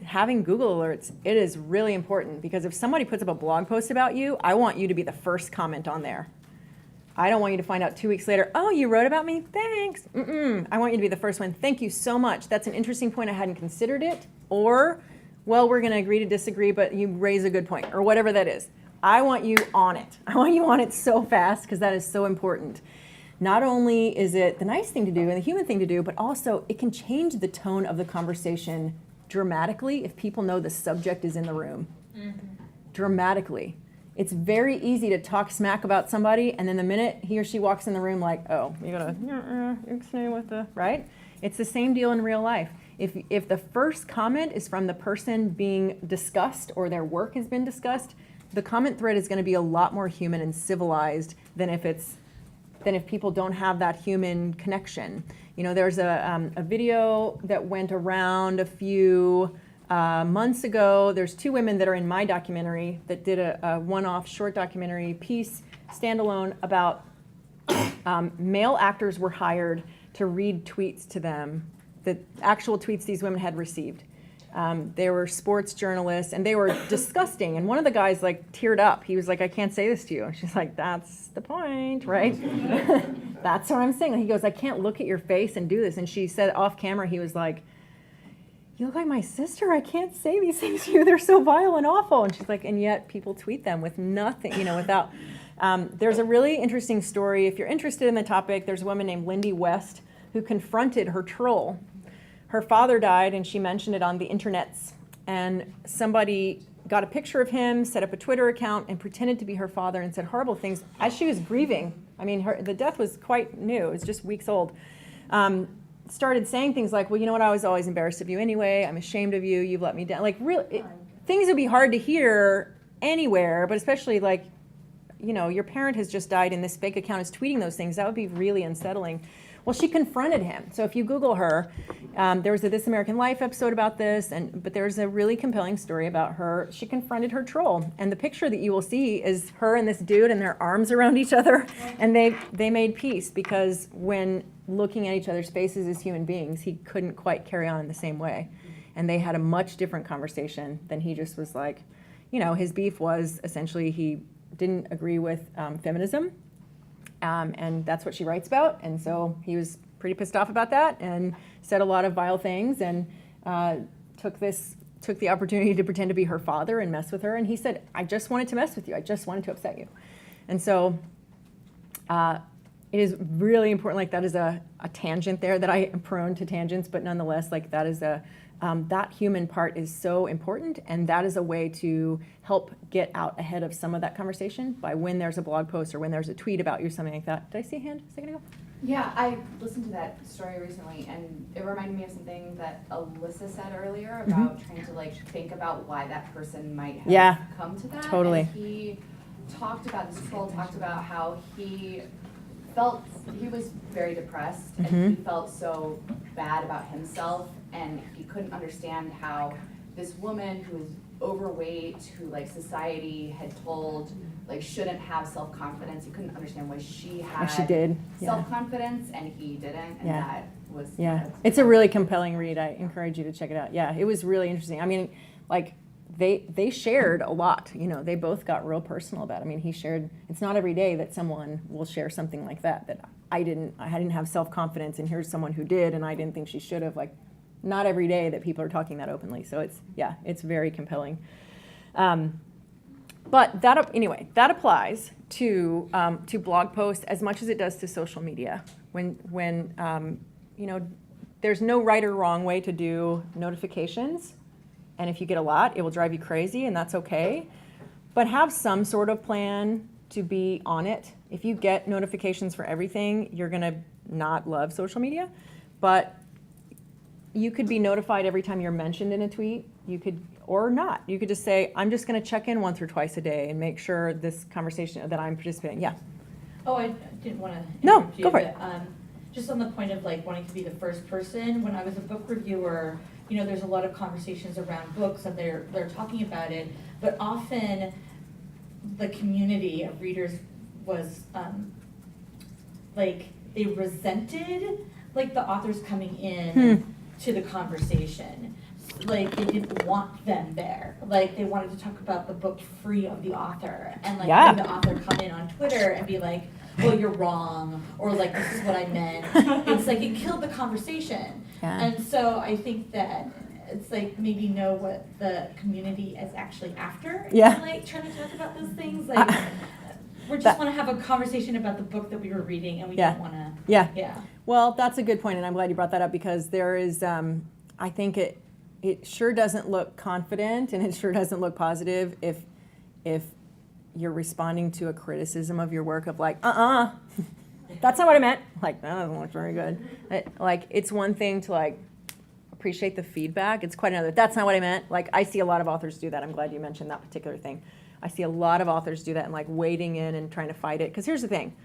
S1: having Google alerts. It is really important because if somebody puts up a blog post about you, I want you to be the first comment on there. I don't want you to find out 2 weeks later, oh, you wrote about me? Thanks. I want you to be the first one. Thank you so much. That's an interesting point. I hadn't considered it. Or, well, we're going to agree to disagree, but you raise a good point, or whatever that is. I want you on it. I want you on it so fast because that is so important. Not only is it the nice thing to do and the human thing to do, but also it can change the tone of the conversation dramatically if people know the subject is in the room. Dramatically. It's very easy to talk smack about somebody, and then the minute he or she walks in the room, like, oh, you're gonna with the right? It's the same deal in real life. If the first comment is from the person being discussed or their work has been discussed, the comment thread is going to be a lot more human and civilized than if people don't have that human connection. There's a video that went around a few months ago. There's two women that are in my documentary that did a one-off short documentary piece, standalone, about male actors were hired to read tweets to them, the actual tweets these women had received. They were sports journalists, and they were disgusting. And one of the guys teared up. He was like, "I can't say this to you." And she's like, "That's the point, right?" That's what I'm saying. And he goes, "I can't look at your face and do this." And she said off camera, he was like, "You look like my sister. I can't say these things to you. They're so vile and awful." And she's like, and yet people tweet them with nothing, without. There's a really interesting story. If you're interested in the topic, there's a woman named Lindy West who confronted her troll. Her father died, and she mentioned it on the internets. And somebody got a picture of him, set up a Twitter account, and pretended to be her father and said horrible things as she was grieving. I mean, the death was quite new. It was just weeks old. Started saying things like, "Well, you know what? I was always embarrassed of you anyway. I'm ashamed of you. You've let me down." Things would be hard to hear anywhere, but especially your parent has just died and this fake account is tweeting those things. That would be really unsettling. Well, she confronted him. So if you Google her, there was a This American Life episode about this, but there's a really compelling story about her. She confronted her troll. And the picture that you will see is her and this dude and their arms around each other. And they made peace, because when looking at each other's faces as human beings, he couldn't quite carry on in the same way. And they had a much different conversation than he just was like, his beef was essentially he didn't agree with feminism. And that's what she writes about. And so he was pretty pissed off about that and said a lot of vile things, and took the opportunity to pretend to be her father and mess with her. And he said, "I just wanted to mess with you. I just wanted to upset you." And so it is really important. That is a tangent there that I am prone to tangents, but nonetheless, that is that human part is so important, and that is a way to help get out ahead of some of that conversation by when there's a blog post or when there's a tweet about you, something like that. Did I see a hand a second ago?
S7: Yeah, I listened to that story recently, and it reminded me of something that Alyssa said earlier about trying to think about why that person might have come to that.
S1: Totally.
S7: And he talked about, this troll talked about how he was very depressed, and he felt so bad about himself, and he couldn't understand how this woman who was overweight, who society had told shouldn't have self-confidence, he couldn't understand why she had self-confidence and he didn't, and that was
S1: it's a really compelling read. I encourage you to check it out. It was really interesting. I mean, they shared a lot. They both got real personal about it. I mean, he shared, it's not every day that someone will share something like that I didn't have self-confidence, and here's someone who did, and I didn't think she should have. Not every day that people are talking that openly. So it's very compelling. But that applies to blog posts as much as it does to social media. When there's no right or wrong way to do notifications. And if you get a lot, it will drive you crazy, and that's okay. But have some sort of plan to be on it. If you get notifications for everything, you're going to not love social media. But you could be notified every time you're mentioned in a tweet. You could, or not. You could just say, "I'm just going to check in once or twice a day and make sure this conversation that I'm participating." Yeah.
S8: Oh, I didn't want to
S1: No,
S8: interrupt you,
S1: go for it.
S8: Just on the point of wanting to be the first person, when I was a book reviewer, there's a lot of conversations around books, and they're talking about it, but often the community of readers was they resented the authors coming in to the conversation. They didn't want them there. They wanted to talk about the book free of the author, and having the author come in on Twitter and be like, "Well, you're wrong," or "This is what I meant." It's it killed the conversation. And so I think that it's maybe know what the community is actually after.
S1: Yeah.
S8: And, trying to talk about those things. We just want to have a conversation about the book that we were reading, and we don't want to. Yeah.
S1: Well, that's a good point, and I'm glad you brought that up, because there is, I think it sure doesn't look confident, and it sure doesn't look positive if you're responding to a criticism of your work of That's not what I meant. Like, that doesn't look very good. Like, it's one thing to like appreciate the feedback. It's quite another. That's not what I meant. Like, I see a lot of authors do that. I'm glad you mentioned that particular thing. I see a lot of authors do that and like wading in and trying to fight it. Because here's the thing.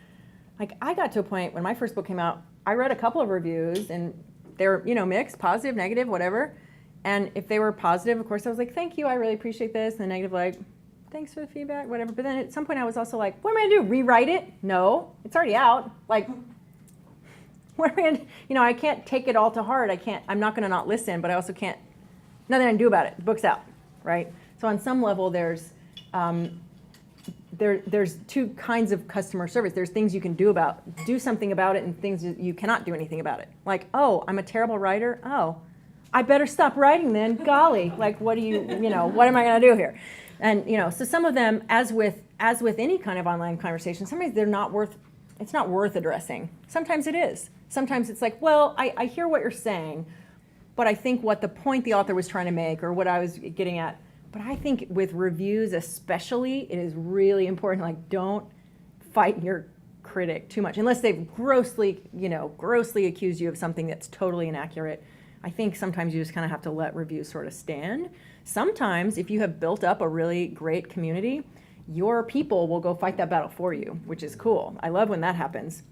S1: Like, I got to a point when my first book came out, I read a couple of reviews and they were, mixed, positive, negative, whatever. And if they were positive, of course, I was like, thank you, I really appreciate this. And the negative, like, thanks for the feedback, whatever. But then at some point I was also like, what am I gonna do, rewrite it? No, it's already out. Like, what am I gonna, I can't take it all to heart. I'm not gonna not listen, but I also can't, nothing I can do about it. The book's out, right? So on some level, there's two kinds of customer service. There's things you can do something about it, and things you cannot do anything about it. Like, oh, I'm a terrible writer. Oh, I better stop writing then. Golly, like, what am I gonna do here? And so some of them, as with any kind of online conversation, sometimes it's not worth addressing. Sometimes it is. Sometimes it's like, well, I hear what you're saying, but I think what the point the author was trying to make or what I was getting at. But I think with reviews especially, it is really important, like, don't fight your critic too much. Unless they've grossly accused you of something that's totally inaccurate. I think sometimes you just kind of have to let reviews sort of stand. Sometimes, if you have built up a really great community, your people will go fight that battle for you, which is cool. I love when that happens.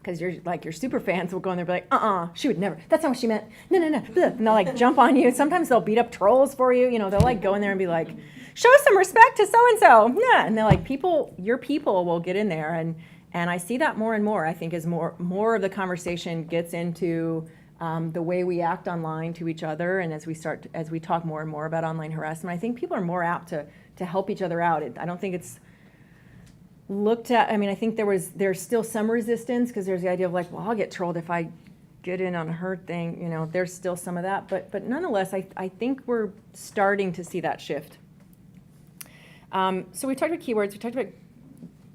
S1: Because your super fans will go in there and be like, she would never, that's not what she meant. No. And they'll like jump on you. Sometimes they'll beat up trolls for you. They'll like go in there and be like, show some respect to so-and-so. Yeah, and they're like, your people will get in there. And I see that more and more, I think, as more of the conversation gets into the way we act online to each other. And as we talk more and more about online harassment, I think people are more apt to help each other out. I don't think it's looked at. I mean, I think there's still some resistance because there's the idea of like, well, I'll get trolled if I get in on her thing. There's still some of that, but nonetheless, I think we're starting to see that shift. So we talked about keywords.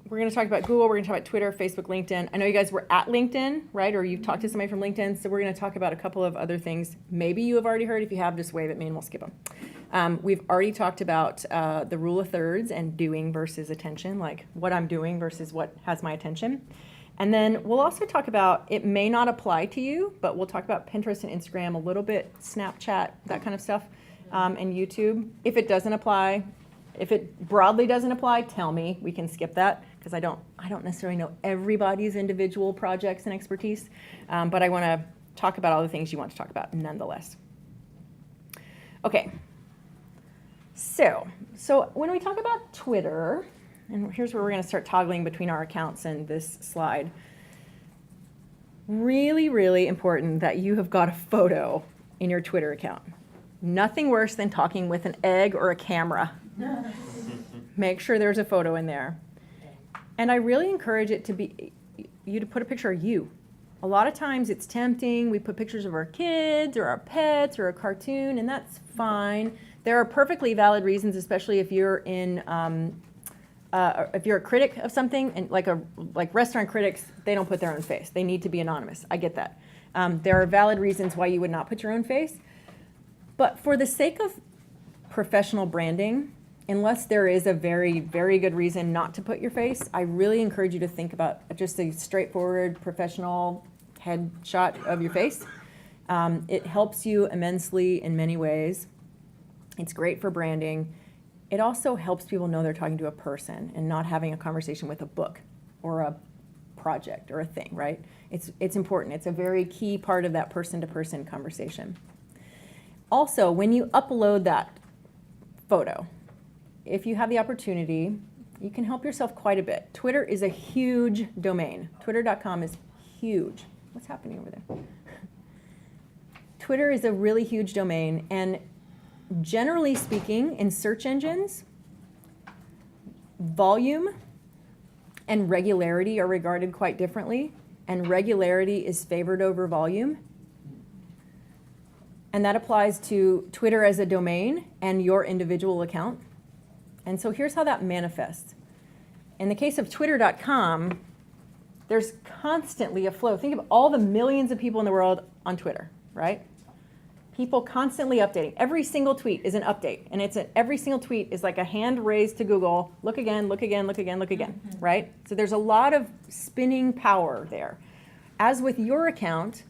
S1: We're going to talk about Google. We're going to talk about Twitter, Facebook, LinkedIn. I know you guys were at LinkedIn, right? Or you've talked to somebody from LinkedIn. So we're going to talk about a couple of other things. Maybe you have already heard. If you have, just wave at me and we'll skip them. We've already talked about the rule of thirds and doing versus attention, like what I'm doing versus what has my attention. And then we'll also talk about, it may not apply to you, but we'll talk about Pinterest and Instagram a little bit, Snapchat, that kind of stuff, and YouTube. If it doesn't apply, if it broadly doesn't apply, tell me. We can skip that because I don't necessarily know everybody's individual projects and expertise, but I want to talk about all the things you want to talk about nonetheless. Okay. So when we talk about Twitter, and here's where we're going to start toggling between our accounts and this slide. Really, really important that you have got a photo in your Twitter account. Nothing worse than talking with an egg or a camera. Make sure there's a photo in there. And I really encourage it to be you to put a picture of you. A lot of times it's tempting. We put pictures of our kids or our pets or a cartoon, and that's fine. There are perfectly valid reasons, especially if you're if you're a critic of something, and like restaurant critics, they don't put their own face. They need to be anonymous. I get that. There are valid reasons why you would not put your own face. But for the sake of professional branding, unless there is a very, very good reason not to put your face, I really encourage you to think about just a straightforward professional headshot of your face. It helps you immensely in many ways. It's great for branding. It also helps people know they're talking to a person and not having a conversation with a book or a project or a thing, right? It's important. It's a very key part of that person-to-person conversation. Also, when you upload that photo, if you have the opportunity, you can help yourself quite a bit. Twitter is a huge domain. Twitter.com is huge. What's happening over there? Twitter is a really huge domain, and generally speaking, in search engines, volume and regularity are regarded quite differently, and regularity is favored over volume. And that applies to Twitter as a domain and your individual account. And so here's how that manifests. In the case of Twitter.com, there's constantly a flow. Think of all the millions of people in the world on Twitter, right? people constantly updating. Every single tweet is an update, and every single tweet is like a hand raised to Google, look again, look again, look again, look again, right? So there's a lot of spinning power there. As with your account,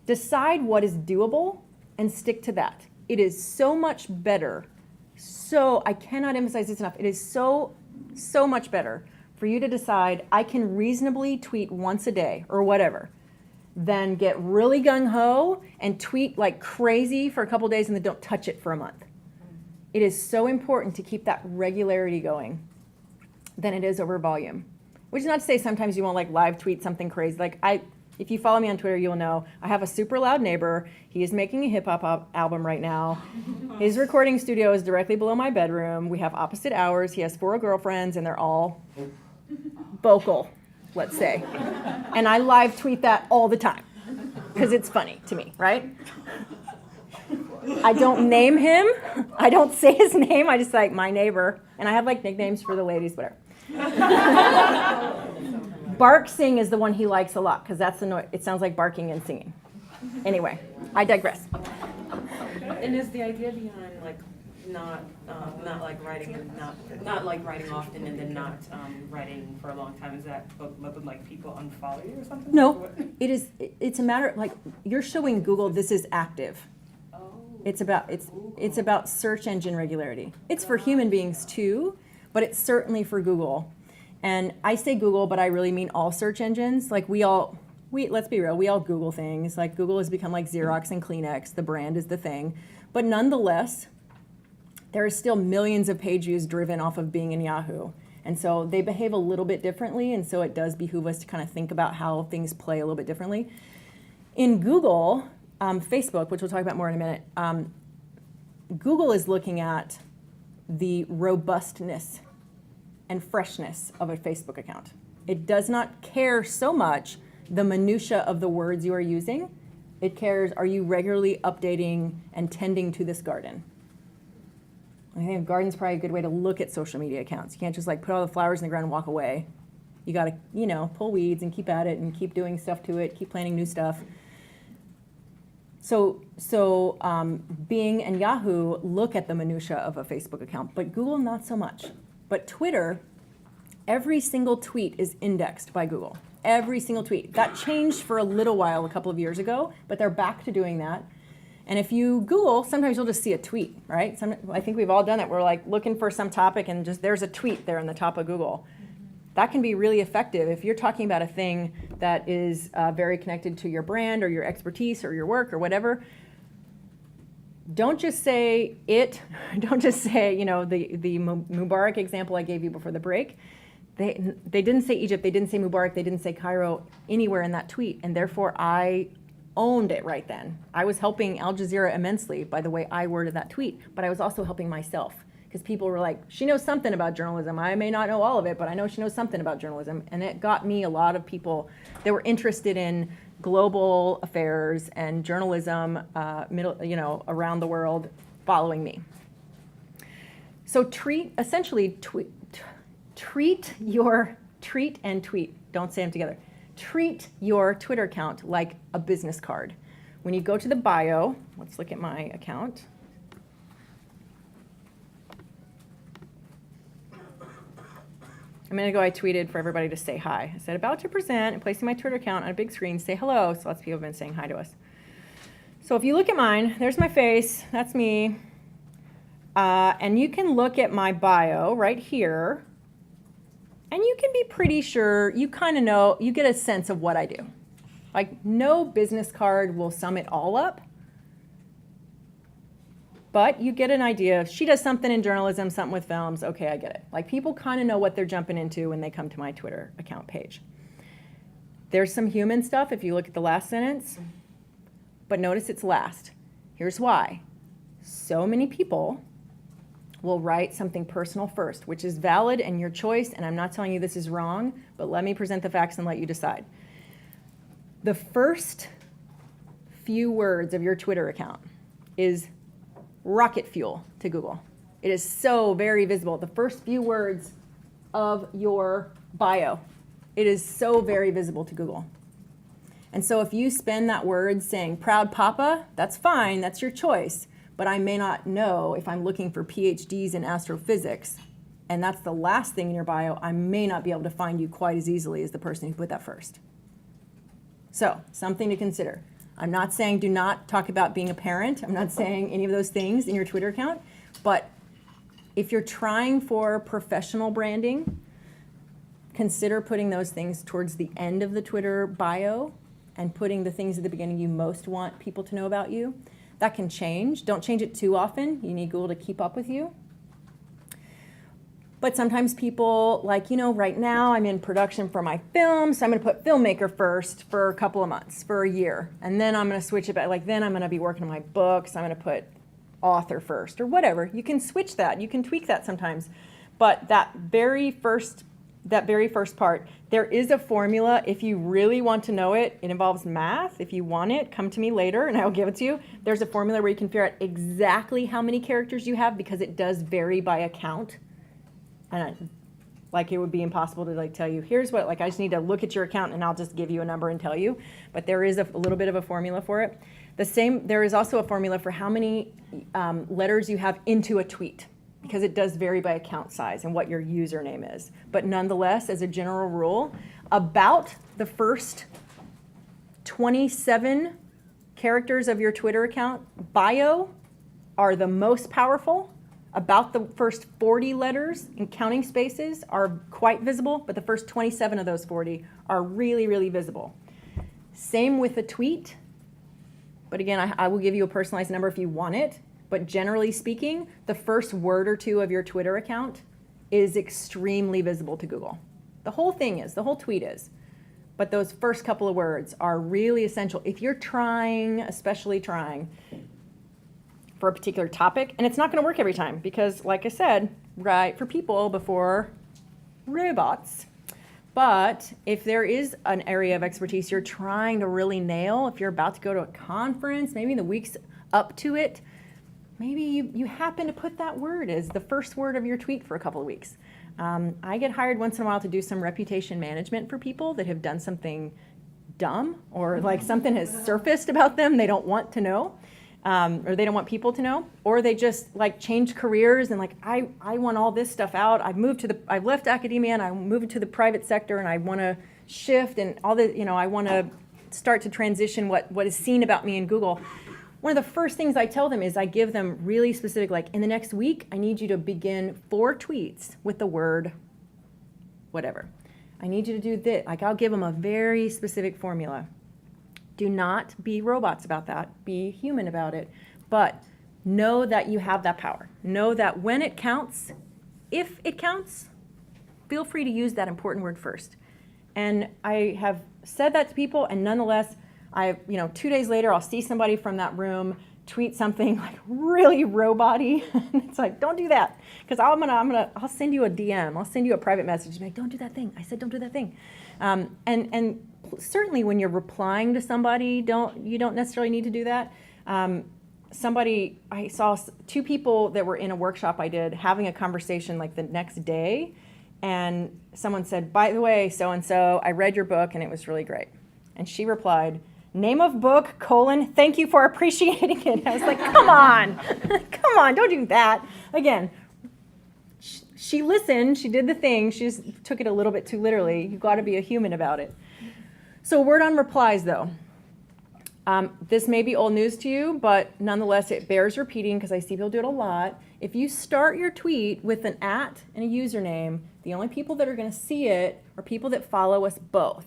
S1: decide what is doable and stick to that. It is so much better. So I cannot emphasize this enough. It is so much better for you to decide I can reasonably tweet once a day or whatever, than get really gung-ho and tweet like crazy for a couple days and then don't touch it for a month. It is so important to keep that regularity going than it is over volume. Which is not to say sometimes you won't like live tweet something crazy. Like if you follow me on Twitter, you'll know I have a super loud neighbor. He is making a hip hop album right now. His recording studio is directly below my bedroom. We have opposite hours. He has 4 girlfriends and they're all vocal, let's say. And I live tweet that all the time because it's funny to me, right? I don't name him. I don't say his name. I just like my neighbor. And I have like nicknames for the ladies, whatever. Bark Sing is the one he likes a lot because that's the noise. It sounds like barking and singing. Anyway, I digress.
S9: And is the idea behind like not like writing and not like writing often and then not writing for a long time? Is that let like people unfollow you or something?
S1: No, it is. It's a matter of like you're showing Google this is active. It's about search engine regularity. It's for human beings too, but it's certainly for Google. And I say Google, but I really mean all search engines. Like let's be real, we all Google things. Like Google has become like Xerox and Kleenex. The brand is the thing. But nonetheless, there are still millions of page views driven off of Bing and Yahoo. And so they behave a little bit differently. And so it does behoove us to kind of think about how things play a little bit differently. In Google, Facebook, which we'll talk about more in a minute, Google is looking at the robustness and freshness of a Facebook account. It does not care so much the minutia of the words you are using. It cares, are you regularly updating and tending to this garden? I think a garden's probably a good way to look at social media accounts. You can't just like put all the flowers in the ground and walk away. You gotta, pull weeds and keep at it and keep doing stuff to it, keep planting new stuff. So Bing and Yahoo look at the minutia of a Facebook account, but Google not so much. But Twitter, every single tweet is indexed by Google. Every single tweet. That changed for a little while a couple of years ago, but they're back to doing that. And if you Google, sometimes you'll just see a tweet, right? I think we've all done it. We're like looking for some topic and just there's a tweet there in the top of Google. That can be really effective if you're talking about a thing that is very connected to your brand or your expertise or your work or whatever. Don't just say it. Don't just say, the Mubarak example I gave you before the break. They didn't say Egypt. They didn't say Mubarak. They didn't say Cairo anywhere in that tweet. And therefore, I owned it right then. I was helping Al Jazeera immensely by the way I worded that tweet. But I was also helping myself. Because people were like, she knows something about journalism. I may not know all of it, but I know she knows something about journalism. And it got me a lot of people that were interested in global affairs and journalism, around the world, following me. So treat and tweet. Don't say them together. Treat your Twitter account like a business card. When you go to the bio, let's look at my account. A minute ago, I tweeted for everybody to say hi. I said, about to present and placing my Twitter account on a big screen, say hello. So lots of people have been saying hi to us. So if you look at mine, there's my face. That's me. And you can look at my bio right here. And you can be pretty sure, you kind of know, you get a sense of what I do. Like, no business card will sum it all up. But you get an idea. She does something in journalism, something with films. Okay, I get it. Like, people kind of know what they're jumping into when they come to my Twitter account page. There's some human stuff if you look at the last sentence. But notice it's last. Here's why. So many people will write something personal first, which is valid and your choice, and I'm not telling you this is wrong, but let me present the facts and let you decide. The first few words of your Twitter account is rocket fuel to Google. It is so very visible. The first few words of your bio, it is so very visible to Google. And so if you spend that word saying proud papa, that's fine, that's your choice. But I may not know if I'm looking for PhDs in astrophysics, and that's the last thing in your bio, I may not be able to find you quite as easily as the person who put that first. So, something to consider. I'm not saying do not talk about being a parent. I'm not saying any of those things in your Twitter account. But if you're trying for professional branding, consider putting those things towards the end of the Twitter bio and putting the things at the beginning you most want people to know about you. That can change. Don't change it too often. You need Google to keep up with you. But sometimes people, like, right now I'm in production for my film, so I'm going to put filmmaker first for a couple of months, for a year. And then I'm going to switch it back. Like, then I'm going to be working on my books. I'm going to put author first or whatever. You can switch that. You can tweak that sometimes. But that very first part, there is a formula. If you really want to know it, it involves math. If you want it, come to me later and I'll give it to you. There's a formula where you can figure out exactly how many characters you have because it does vary by account. And it would be impossible to tell you, here's what, I just need to look at your account and I'll just give you a number and tell you. But there is a little bit of a formula for it. There is also a formula for how many letters you have into a tweet, because it does vary by account size and what your username is. But nonetheless, as a general rule, about the first 27 characters of your Twitter account bio are the most powerful. About the first 40 letters in counting spaces are quite visible, but the first 27 of those 40 are really, really visible. Same with a tweet. But again, I will give you a personalized number if you want it. But generally speaking, the first word or two of your Twitter account is extremely visible to Google. The whole thing is, the whole tweet is. But those first couple of words are really essential. If you're especially trying, for a particular topic, and it's not going to work every time because, like I said, right for people before robots. But if there is an area of expertise you're trying to really nail, if you're about to go to a conference, maybe in the weeks up to it, maybe you happen to put that word as the first word of your tweet for a couple of weeks. I get hired once in a while to do some reputation management for people that have done something dumb or something has surfaced about them they don't want to know. Or they don't want people to know, or they just change careers and I want all this stuff out. I've left academia and I'm moving to the private sector and I want to shift and all the, I want to start to transition what is seen about me in Google. One of the first things I tell them is I give them really specific, in the next week, I need you to begin 4 tweets with the word whatever. I need you to do this. I'll give them a very specific formula. Do not be robots about that. Be human about it. But know that you have that power. Know that when it counts, if it counts, feel free to use that important word first. And I have said that to people, and nonetheless, 2 days later, I'll see somebody from that room tweet something really robot-y. It's don't do that. Because I'll send you a DM. I'll send you a private message. Don't do that thing. I said don't do that thing. And certainly when you're replying to somebody, you don't necessarily need to do that. I saw 2 people that were in a workshop I did having a conversation the next day, and someone said, by the way, so-and-so, I read your book and it was really great. And she replied, name of book, thank you for appreciating it. I was come on, don't do that. Again, she listened, she did the thing, she just took it a little bit too literally. You've got to be a human about it. So a word on replies, though. This may be old news to you, but nonetheless, it bears repeating because I see people do it a lot. If you start your tweet with an @ and a username, the only people that are going to see it are people that follow us both.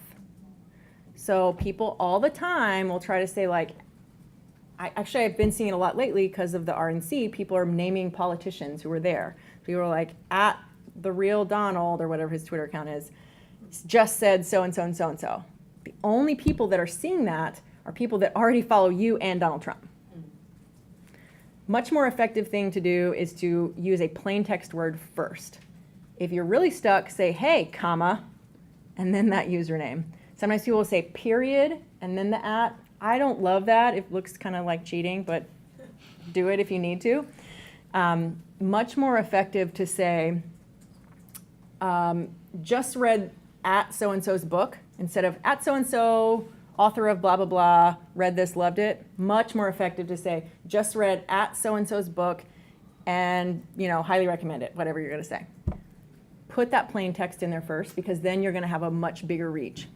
S1: So people all the time will try to say I've been seeing it a lot lately because of the RNC. People are naming politicians who were there. People are at the real Donald or whatever his Twitter account is, just said so-and-so and so-and-so. The only people that are seeing that are people that already follow you and Donald Trump. Much more effective thing to do is to use a plain text word first. If you're really stuck, say, hey, comma, and then that username. Sometimes people will say period, and then the @ I don't love that. It looks kind of like cheating, but do it if you need to. Much more effective to say, just read @ so-and-so's book instead of @ so-and-so author of blah, blah, blah, read this, loved it. Much more effective to say, just read at so-and-so's book and, highly recommend it, whatever you're going to say. Put that plain text in there first, because then you're going to have a much bigger reach.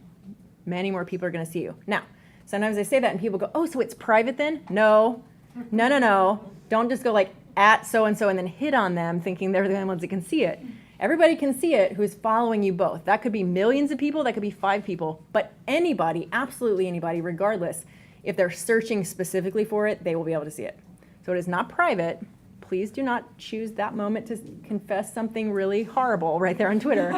S1: Many more people are going to see you. Now, sometimes I say that and people go, oh, so it's private then? No. Don't just go like at so-and-so and then hit on them thinking they're the only ones that can see it. Everybody can see it who's following you both. That could be millions of people, that could be 5 people, but anybody, absolutely anybody, regardless, if they're searching specifically for it, they will be able to see it. So it is not private. Please do not choose that moment to confess something really horrible right there on Twitter.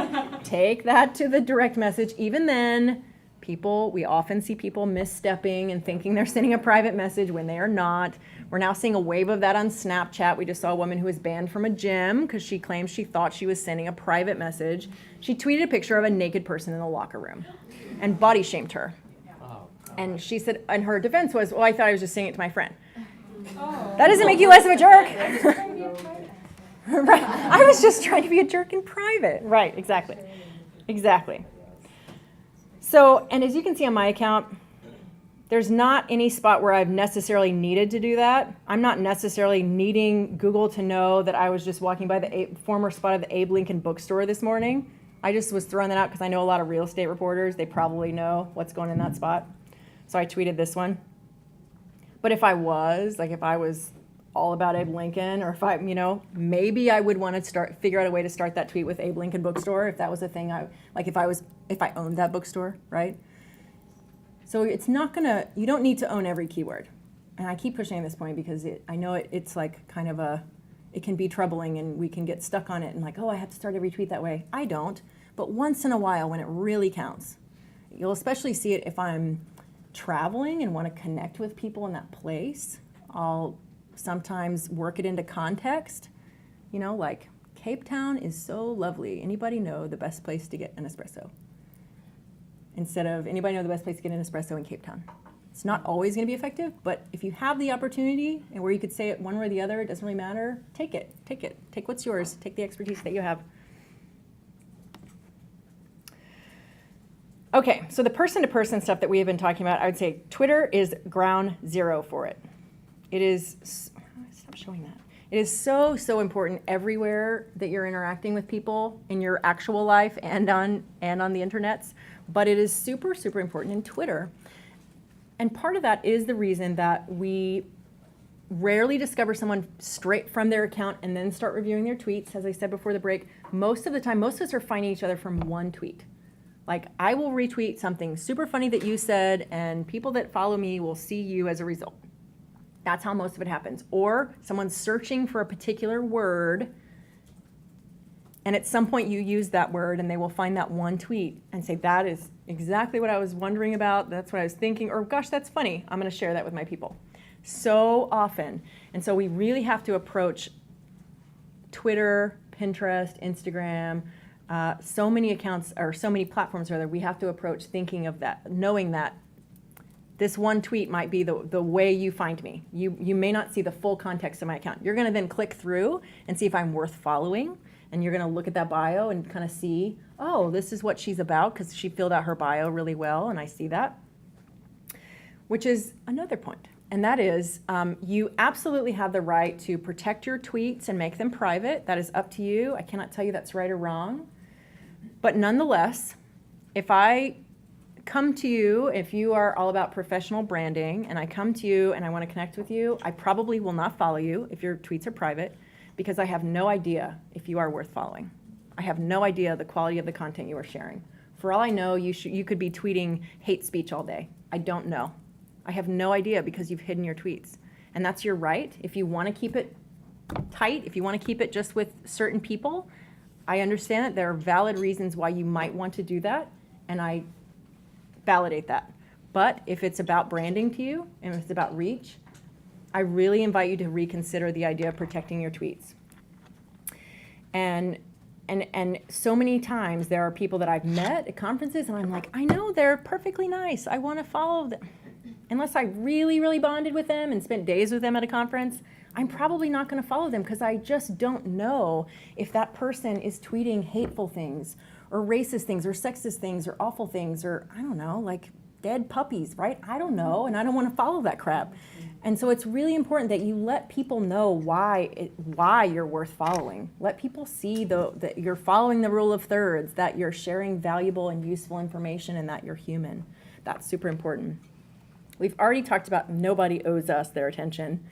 S1: Take that to the direct message. Even then, we often see people misstepping and thinking they're sending a private message when they are not. We're now seeing a wave of that on Snapchat. We just saw a woman who was banned from a gym because she claims she thought she was sending a private message. She tweeted a picture of a naked person in the locker room and body shamed her. And she said, and her defense was, well, I thought I was just saying it to my friend. That doesn't make you less of a jerk. Right. I was just trying to be a jerk in private. Right, exactly. So, and as you can see on my account, there's not any spot where I've necessarily needed to do that. I'm not necessarily needing Google to know that I was just walking by the former spot of the Abe Lincoln bookstore this morning. I just was throwing that out because I know a lot of real estate reporters. They probably know what's going in that spot. So I tweeted this one. But if I was all about Abe Lincoln, or if I, maybe I would want to figure out a way to start that tweet with Abe Lincoln bookstore, if that was a thing if I owned that bookstore, right? So it's not you don't need to own every keyword. And I keep pushing this point because I know it's like kind of it can be troubling and we can get stuck on it and like, oh, I have to start every tweet that way. I don't, but once in a while when it really counts. You'll especially see it if I'm traveling and want to connect with people in that place. I'll sometimes work it into context, like Cape Town is so lovely. Anybody know the best place to get an espresso? Instead of anybody know the best place to get an espresso in Cape Town. It's not always going to be effective, but if you have the opportunity and where you could say it one way or the other, it doesn't really matter, take it. Take what's yours. Take the expertise that you have. Okay, so the person-to-person stuff that we have been talking about, I would say Twitter is ground zero for it. It is, stop showing that. It is so, so important everywhere that you're interacting with people in your actual life and on the internets, but it is super, super important in Twitter. And part of that is the reason that we rarely discover someone straight from their account and then start reviewing their tweets. As I said before the break, most of the time, most of us are finding each other from one tweet. Like, I will retweet something super funny that you said, and people that follow me will see you as a result. That's how most of it happens. Or someone's searching for a particular word, and at some point you use that word, and they will find that one tweet and say, that is exactly what I was wondering about, that's what I was thinking, or gosh, that's funny, I'm going to share that with my people. So often. And so we really have to approach Twitter, Pinterest, Instagram, so many accounts, or so many platforms rather, we have to approach thinking of that, knowing that this one tweet might be the way you find me. You may not see the full context of my account. You're going to then click through and see if I'm worth following, and you're going to look at that bio and kind of see, oh, this is what she's about because she filled out her bio really well, and I see that. Which is another point, and that is you absolutely have the right to protect your tweets and make them private. That is up to you. I cannot tell you that's right or wrong. But nonetheless, if I come to you, if you are all about professional branding, and I come to you and I want to connect with you, I probably will not follow you if your tweets are private, because I have no idea if you are worth following. I have no idea the quality of the content you are sharing. For all I know, you could be tweeting hate speech all day. I don't know. I have no idea because you've hidden your tweets. And that's your right. If you want to keep it tight, if you want to keep it just with certain people, I understand that there are valid reasons why you might want to do that, and I validate that. But if it's about branding to you, and if it's about reach, I really invite you to reconsider the idea of protecting your tweets. And so many times there are people that I've met at conferences, and I'm like, I know they're perfectly nice. I want to follow them. Unless I really, really bonded with them and spent days with them at a conference, I'm probably not going to follow them because I just don't know if that person is tweeting hateful things or racist things or sexist things or awful things or, I don't know, like dead puppies, right? I don't know, and I don't want to follow that crap. And so it's really important that you let people know why you're worth following. Let people see that you're following the rule of thirds, that you're sharing valuable and useful information, and that you're human. That's super important. We've already talked about nobody owes us their attention.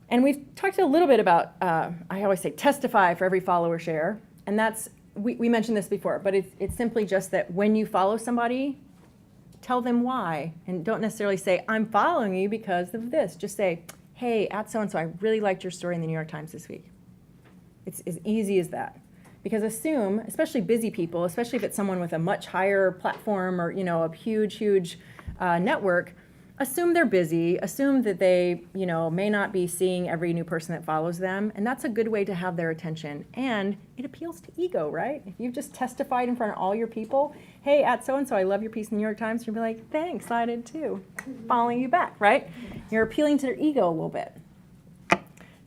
S1: And we've talked a little bit about, I always say testify for every follower share. And that's, we mentioned this before, but it's simply just that when you follow somebody, tell them why, and don't necessarily say, I'm following you because of this. Just say, hey, at so-and-so, I really liked your story in the New York Times this week. It's as easy as that. Because assume, especially busy people, especially if it's someone with a much higher platform or, a huge network, assume they're busy, assume that they, may not be seeing every new person that follows them, and that's a good way to have their attention. And it appeals to ego, right? If you've just testified in front of all your people, hey, at so-and-so, I love your piece in the New York Times, you'll be like, thanks, I did too. Following you back, right? You're appealing to their ego a little bit. So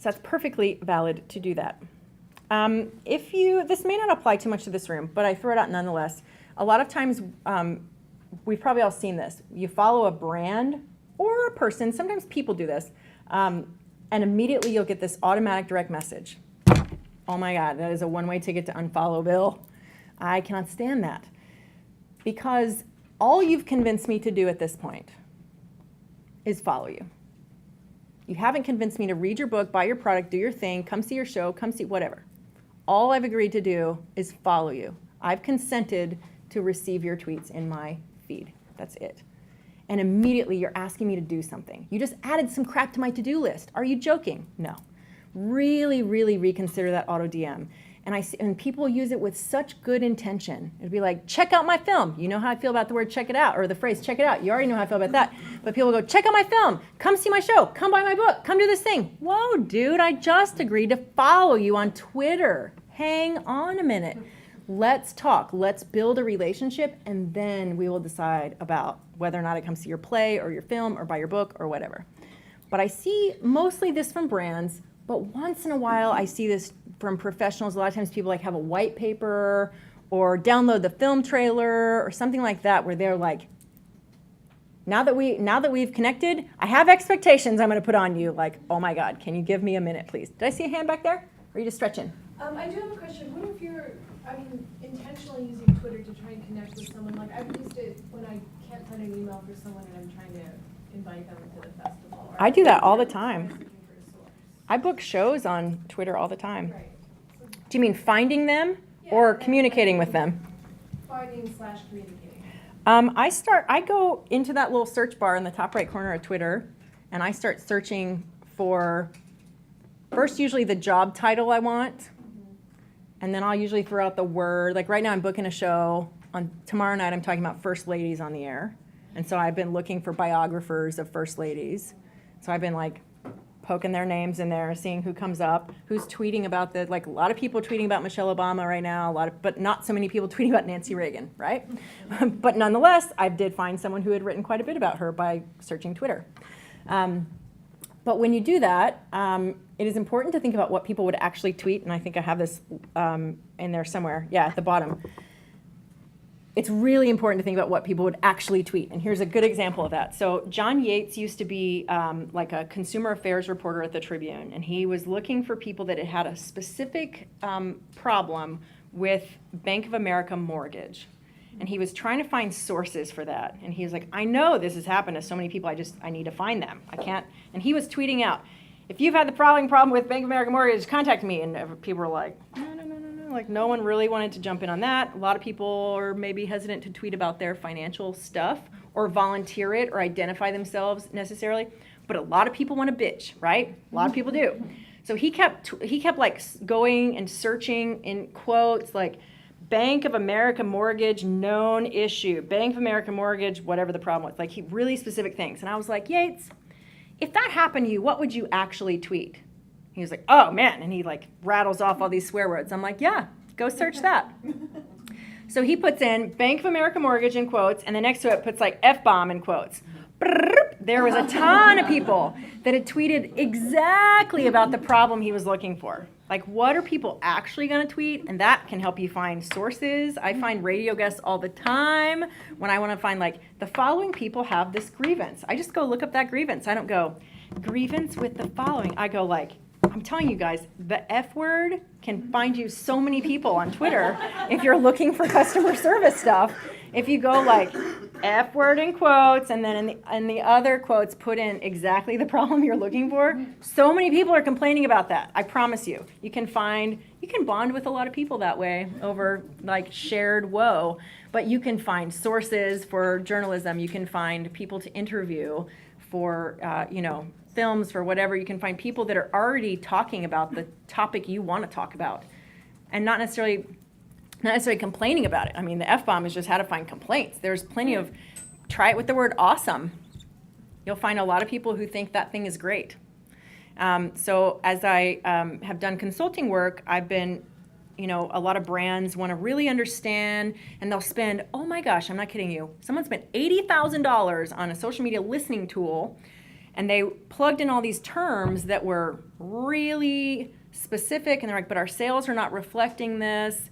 S1: that's perfectly valid to do that. This may not apply too much to this room, but I throw it out nonetheless. A lot of times, we've probably all seen this. You follow a brand or a person, sometimes people do this, and immediately you'll get this automatic direct message. Oh my God, that is a one-way ticket to unfollow Bill. I cannot stand that. Because all you've convinced me to do at this point is follow you. You haven't convinced me to read your book, buy your product, do your thing, come see your show, come see whatever. All I've agreed to do is follow you. I've consented to receive your tweets in my feed. That's it. And immediately you're asking me to do something. You just added some crap to my to-do list. Are you joking? No. Really, really reconsider that auto DM. And people use it with such good intention. It'd be like, check out my film. You know how I feel about the word check it out, or the phrase check it out. You already know how I feel about that. But people go, check out my film. Come see my show. Come buy my book. Come do this thing. Whoa, dude, I just agreed to follow you on Twitter. Hang on a minute. Let's talk. Let's build a relationship, and then we will decide about whether or not I come see your play or your film or buy your book or whatever. But I see mostly this from brands, but once in a while I see this from professionals. A lot of times people have a white paper or download the film trailer or something like that, where they're like, now that we've connected, I have expectations I'm going to put on you. Like, oh my God, can you give me a minute, please? Did I see a hand back there? Or are you just stretching?
S10: I do have a question. What if you're, intentionally using Twitter to try and connect with someone? Like, I've used it when I can't send an email for someone and I'm trying to invite them to the festival. Or
S1: I do that all the time.
S10: looking for a source.
S1: I book shows on Twitter all the time.
S10: Right. So,
S1: Do you mean finding them
S10: yeah,
S1: or
S10: and
S1: communicating with them?
S10: Finding/communicating.
S1: I go into that little search bar in the top right corner of Twitter, and I start searching for, first usually the job title I want, and then I'll usually throw out the word. Like right now I'm booking a show. Tomorrow night I'm talking about first ladies on the air. And so I've been looking for biographers of first ladies. So I've been poking their names in there, seeing who comes up, who's tweeting about a lot of people tweeting about Michelle Obama right now, but not so many people tweeting about Nancy Reagan, right? But nonetheless, I did find someone who had written quite a bit about her by searching Twitter. But when you do that, it is important to think about what people would actually tweet, and I think I have this in there somewhere, yeah, at the bottom. It's really important to think about what people would actually tweet, and here's a good example of that. So John Yates used to be a consumer affairs reporter at the Tribune, and he was looking for people that had a specific problem with Bank of America mortgage. And he was trying to find sources for that. And he was like, I know this has happened to so many people, I need to find them. I can't. And he was tweeting out, if you've had the following problem with Bank of America mortgage, contact me. And people were like, no. Like no one really wanted to jump in on that. A lot of people are maybe hesitant to tweet about their financial stuff or volunteer it or identify themselves necessarily. But a lot of people want to bitch, right? A lot of people do. So he kept going and searching in quotes like, Bank of America mortgage, known issue. Bank of America mortgage, whatever the problem was. Really specific things. And I was like, Yates, if that happened to you, what would you actually tweet? He was like, oh, man. And he rattles off all these swear words. I'm like, yeah, go search that. So he puts in Bank of America mortgage in quotes, and then next to it puts F-bomb in quotes. There was a ton of people that had tweeted exactly about the problem he was looking for. Like, what are people actually going to tweet? And that can help you find sources. I find radio guests all the time when I want to find, like, the following people have this grievance. I just go look up that grievance. I don't go, grievance with the following. I go, like, I'm telling you guys, the F word can find you so many people on Twitter if you're looking for customer service stuff. If you go, like, F word in quotes, and then in the other quotes put in exactly the problem you're looking for. So many people are complaining about that. I promise you. You can bond with a lot of people that way over like shared woe, but you can find sources for journalism. You can find people to interview for, films, for whatever. You can find people that are already talking about the topic you want to talk about and not necessarily complaining about it. I mean, the F-bomb is just how to find complaints. There's plenty of, try it with the word awesome. You'll find a lot of people who think that thing is great. So as I have done consulting work, I've been, a lot of brands want to really understand, and they'll spend, oh my gosh, I'm not kidding you. Someone spent $80,000 on a social media listening tool, and they plugged in all these terms that were really specific, and they're like, but our sales are not reflecting this.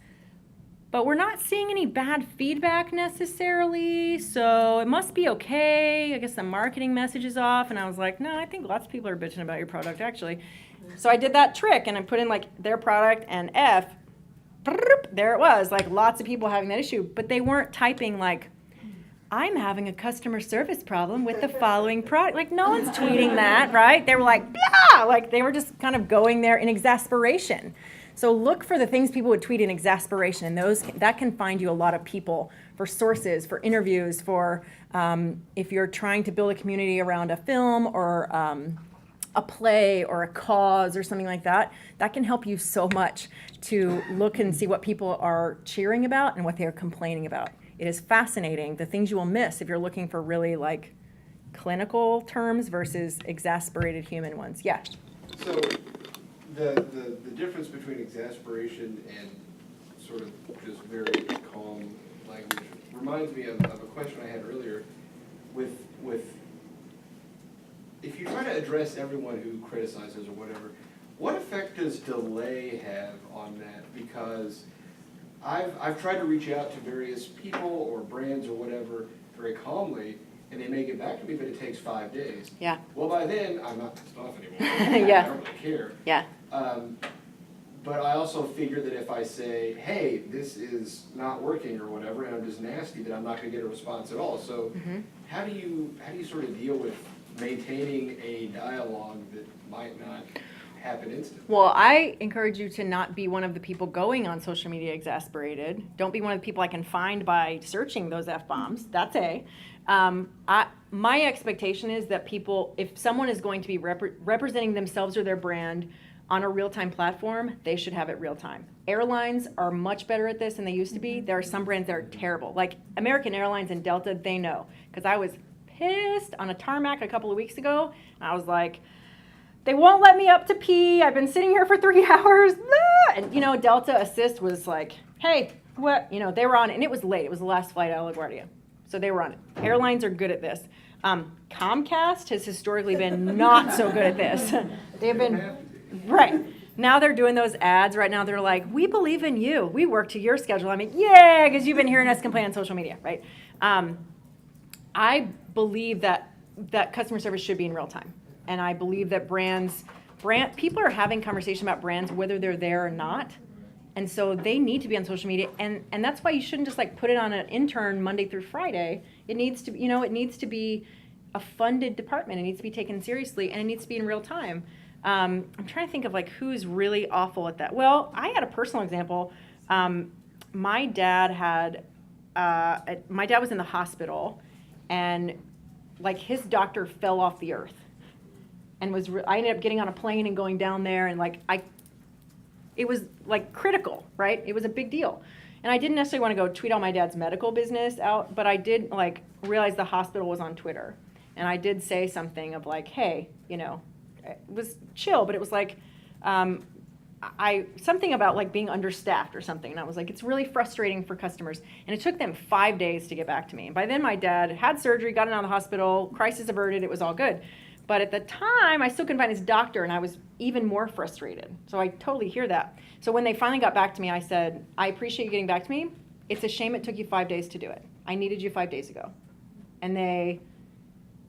S1: But we're not seeing any bad feedback necessarily, so it must be okay. I guess the marketing message is off. And I was like, no, I think lots of people are bitching about your product, actually. So I did that trick, and I put in, like, their product and F. There it was, like, lots of people having that issue. But they weren't typing, like, I'm having a customer service problem with the following product. Like, no one's tweeting that, right? They were like, blah! Like, they were just kind of going there in exasperation. So look for the things people would tweet in exasperation, and that can find you a lot of people for sources, for interviews, for if you're trying to build a community around a film or a play or a cause or something like that. That can help you so much to look and see what people are cheering about and what they are complaining about. It is fascinating, the things you will miss if you're looking for really like clinical terms versus exasperated human ones. Yeah.
S11: So the difference between exasperation and sort of just very calm language reminds me of a question I had earlier with if you try to address everyone who criticizes or whatever, what effect does delay have on that? Because I've tried to reach out to various people or brands or whatever very calmly, and they may get back to me, but it takes 5 days.
S1: Yeah.
S11: Well, by then, I'm not pissed off anymore.
S1: Yeah.
S11: I don't really care.
S1: Yeah.
S11: But I also figure that if I say, hey, this is not working or whatever, and I'm just nasty, that I'm not going to get a response at all. So how do you sort of deal with maintaining a dialogue that might not happen instantly?
S1: Well, I encourage you to not be one of the people going on social media exasperated. Don't be one of the people I can find by searching those F-bombs. That's A. My expectation is that people, if someone is going to be representing themselves or their brand on a real-time platform, they should have it real-time. Airlines are much better at this than they used to be. There are some brands that are terrible. Like American Airlines and Delta, they know. Because I was pissed on a tarmac a couple of weeks ago. And I was like, they won't let me up to pee. I've been sitting here for 3 hours. And, Delta Assist was like, hey, what? They were on it. And it was late. It was the last flight out of LaGuardia. So they were on it. Airlines are good at this. Comcast has historically been not so good at this. They've been, right. Now they're doing those ads. Right now they're like, we believe in you. We work to your schedule. I mean, yeah, because you've been hearing us complain on social media, right? I believe that customer service should be in real time. And I believe that people are having conversation about brands whether they're there or not. And so they need to be on social media, and that's why you shouldn't just like put it on an intern Monday through Friday. It needs to be, it needs to be a funded department. It needs to be taken seriously, and it needs to be in real time. I'm trying to think of like who's really awful at that. Well, I had a personal example. My dad was in the hospital, and like his doctor fell off the earth, and I ended up getting on a plane and going down there, and it was like critical, right? It was a big deal. And I didn't necessarily want to go tweet all my dad's medical business out, but I did like realize the hospital was on Twitter. And I did say something of like, hey, it was chill, but it was like, something about like being understaffed or something. And I was like, it's really frustrating for customers. And it took them 5 days to get back to me. And by then my dad had surgery, got him out of the hospital, crisis averted, it was all good. But at the time, I still couldn't find his doctor, and I was even more frustrated. So I totally hear that. So when they finally got back to me, I said, I appreciate you getting back to me. It's a shame it took you 5 days to do it. I needed you 5 days ago. And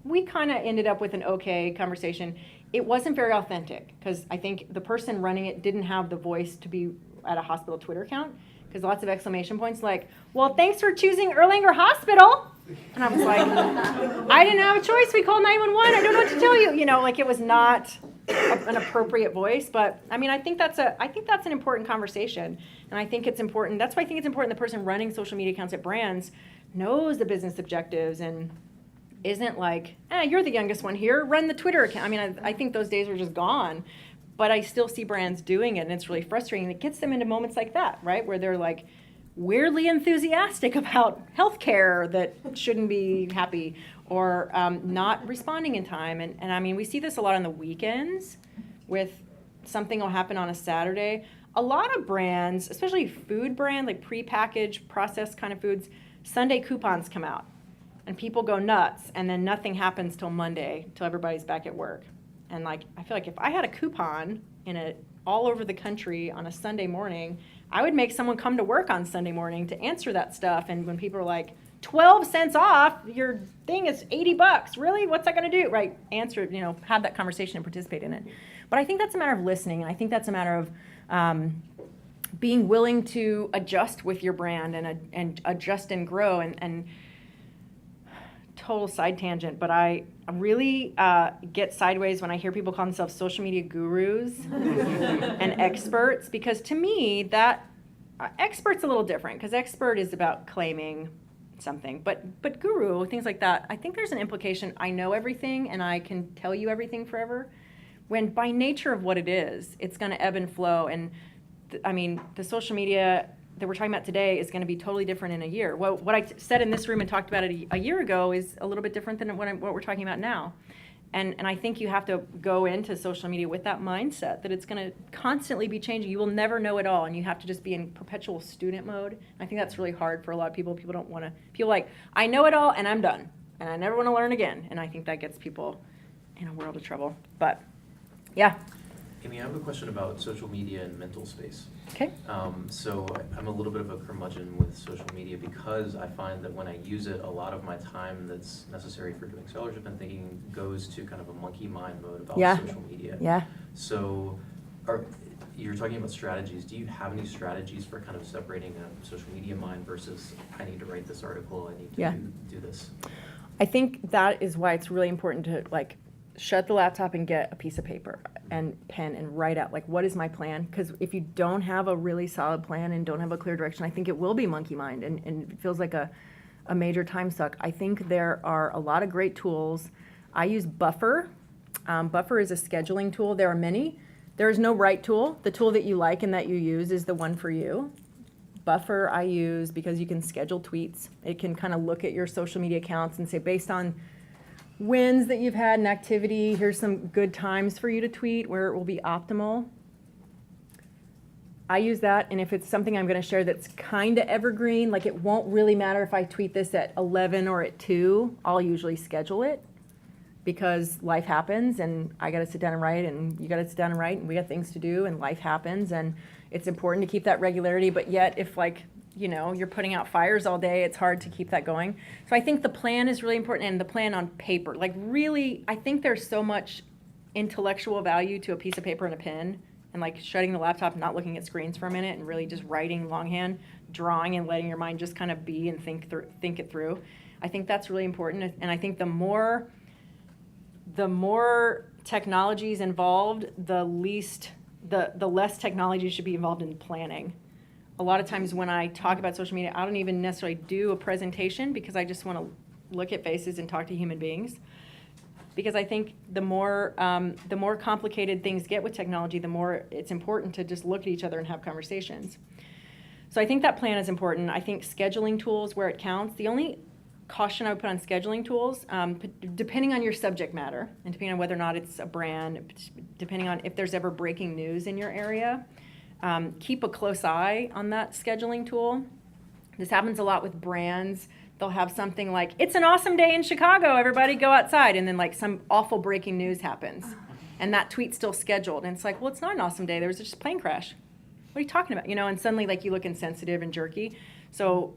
S1: we kind of ended up with an okay conversation. It wasn't very authentic, because I think the person running it didn't have the voice to be at a hospital Twitter account, because lots of exclamation points like, well, thanks for choosing Erlanger Hospital. And I was like, I didn't have a choice. We called 911. I don't know what to tell you. You know, like it was not an appropriate voice. But I mean, I think that's an important conversation. And I think it's important. That's why I think it's important the person running social media accounts at brands knows the business objectives and isn't like, you're the youngest one here, run the Twitter account. I mean, I think those days are just gone. But I still see brands doing it, and it's really frustrating. It gets them into moments like that, right, where they're like weirdly enthusiastic about healthcare that shouldn't be happy, or not responding in time. And I mean, we see this a lot on the weekends with something will happen on a Saturday. A lot of brands, especially food brands, like prepackaged, processed kind of foods, Sunday coupons come out, and people go nuts, and then nothing happens till Monday, till everybody's back at work. And like, I feel like if I had a coupon all over the country on a Sunday morning, I would make someone come to work on Sunday morning to answer that stuff. And when people are like, 12 cents off, your thing is $80. Really? What's that going to do? Right? Answer, have that conversation and participate in it. But I think that's a matter of listening. And I think that's a matter of being willing to adjust with your brand and adjust and grow. And total side tangent, but I really get sideways when I hear people call themselves social media gurus and experts, because to me that expert's a little different, because expert is about claiming something, but guru, things like that, I think there's an implication I know everything and I can tell you everything forever, when by nature of what it is, it's going to ebb and flow. And the social media that we're talking about today is going to be totally different in a year. Well, what I said in this room and talked about it a year ago is a little bit different than what we're talking about now. And I think you have to go into social media with that mindset that it's going to constantly be changing. You will never know it all, and you have to just be in perpetual student mode. I think that's really hard for a lot of people. People don't want to feel like, I know it all and I'm done, and I never want to learn again. And I think that gets people in a world of trouble. But yeah.
S12: Amy, I have a question about social media and mental space.
S1: Okay.
S12: So I'm a little bit of a curmudgeon with social media, because I find that when I use it, a lot of my time that's necessary for doing scholarship and thinking goes to kind of a monkey mind mode about social media.
S1: Yeah.
S12: So you're talking about strategies. Do you have any strategies for kind of separating a social media mind versus, I need to write this article, I need to do this?
S1: I think that is why it's really important to shut the laptop and get a piece of paper and pen and write out, what is my plan? Because if you don't have a really solid plan and don't have a clear direction, I think it will be monkey mind, and it feels like a major time suck. I think there are a lot of great tools. I use Buffer. Buffer is a scheduling tool. There are many. There is no right tool. The tool that you like and that you use is the one for you. Buffer I use because you can schedule tweets. It can kind of look at your social media accounts and say, based on wins that you've had in activity, here's some good times for you to tweet where it will be optimal. I use that, and if it's something I'm going to share that's kind of evergreen, it won't really matter if I tweet this at 11 or at 2, I'll usually schedule it, because life happens, and I got to sit down and write, and you got to sit down and write, and we got things to do, and life happens, and it's important to keep that regularity. But yet, if you're putting out fires all day, it's hard to keep that going. So I think the plan is really important, and the plan on paper. Really, I think there's so much intellectual value to a piece of paper and a pen, and shutting the laptop, not looking at screens for a minute, and really just writing longhand, drawing, and letting your mind just kind of be and think it through. I think that's really important, and I think the more technology is involved, the less technology should be involved in planning. A lot of times when I talk about social media, I don't even necessarily do a presentation, because I just want to look at faces and talk to human beings. Because I think the more complicated things get with technology, the more it's important to just look at each other and have conversations. So I think that plan is important. I think scheduling tools where it counts. The only caution I would put on scheduling tools, depending on your subject matter, and depending on whether or not it's a brand, depending on if there's ever breaking news in your area, keep a close eye on that scheduling tool. This happens a lot with brands. they'll have something like, it's an awesome day in Chicago, everybody go outside. And then like some awful breaking news happens. And that tweet's still scheduled. And it's like, well, it's not an awesome day. There was just a plane crash. What are you talking about? You know, and suddenly like you look insensitive and jerky. So,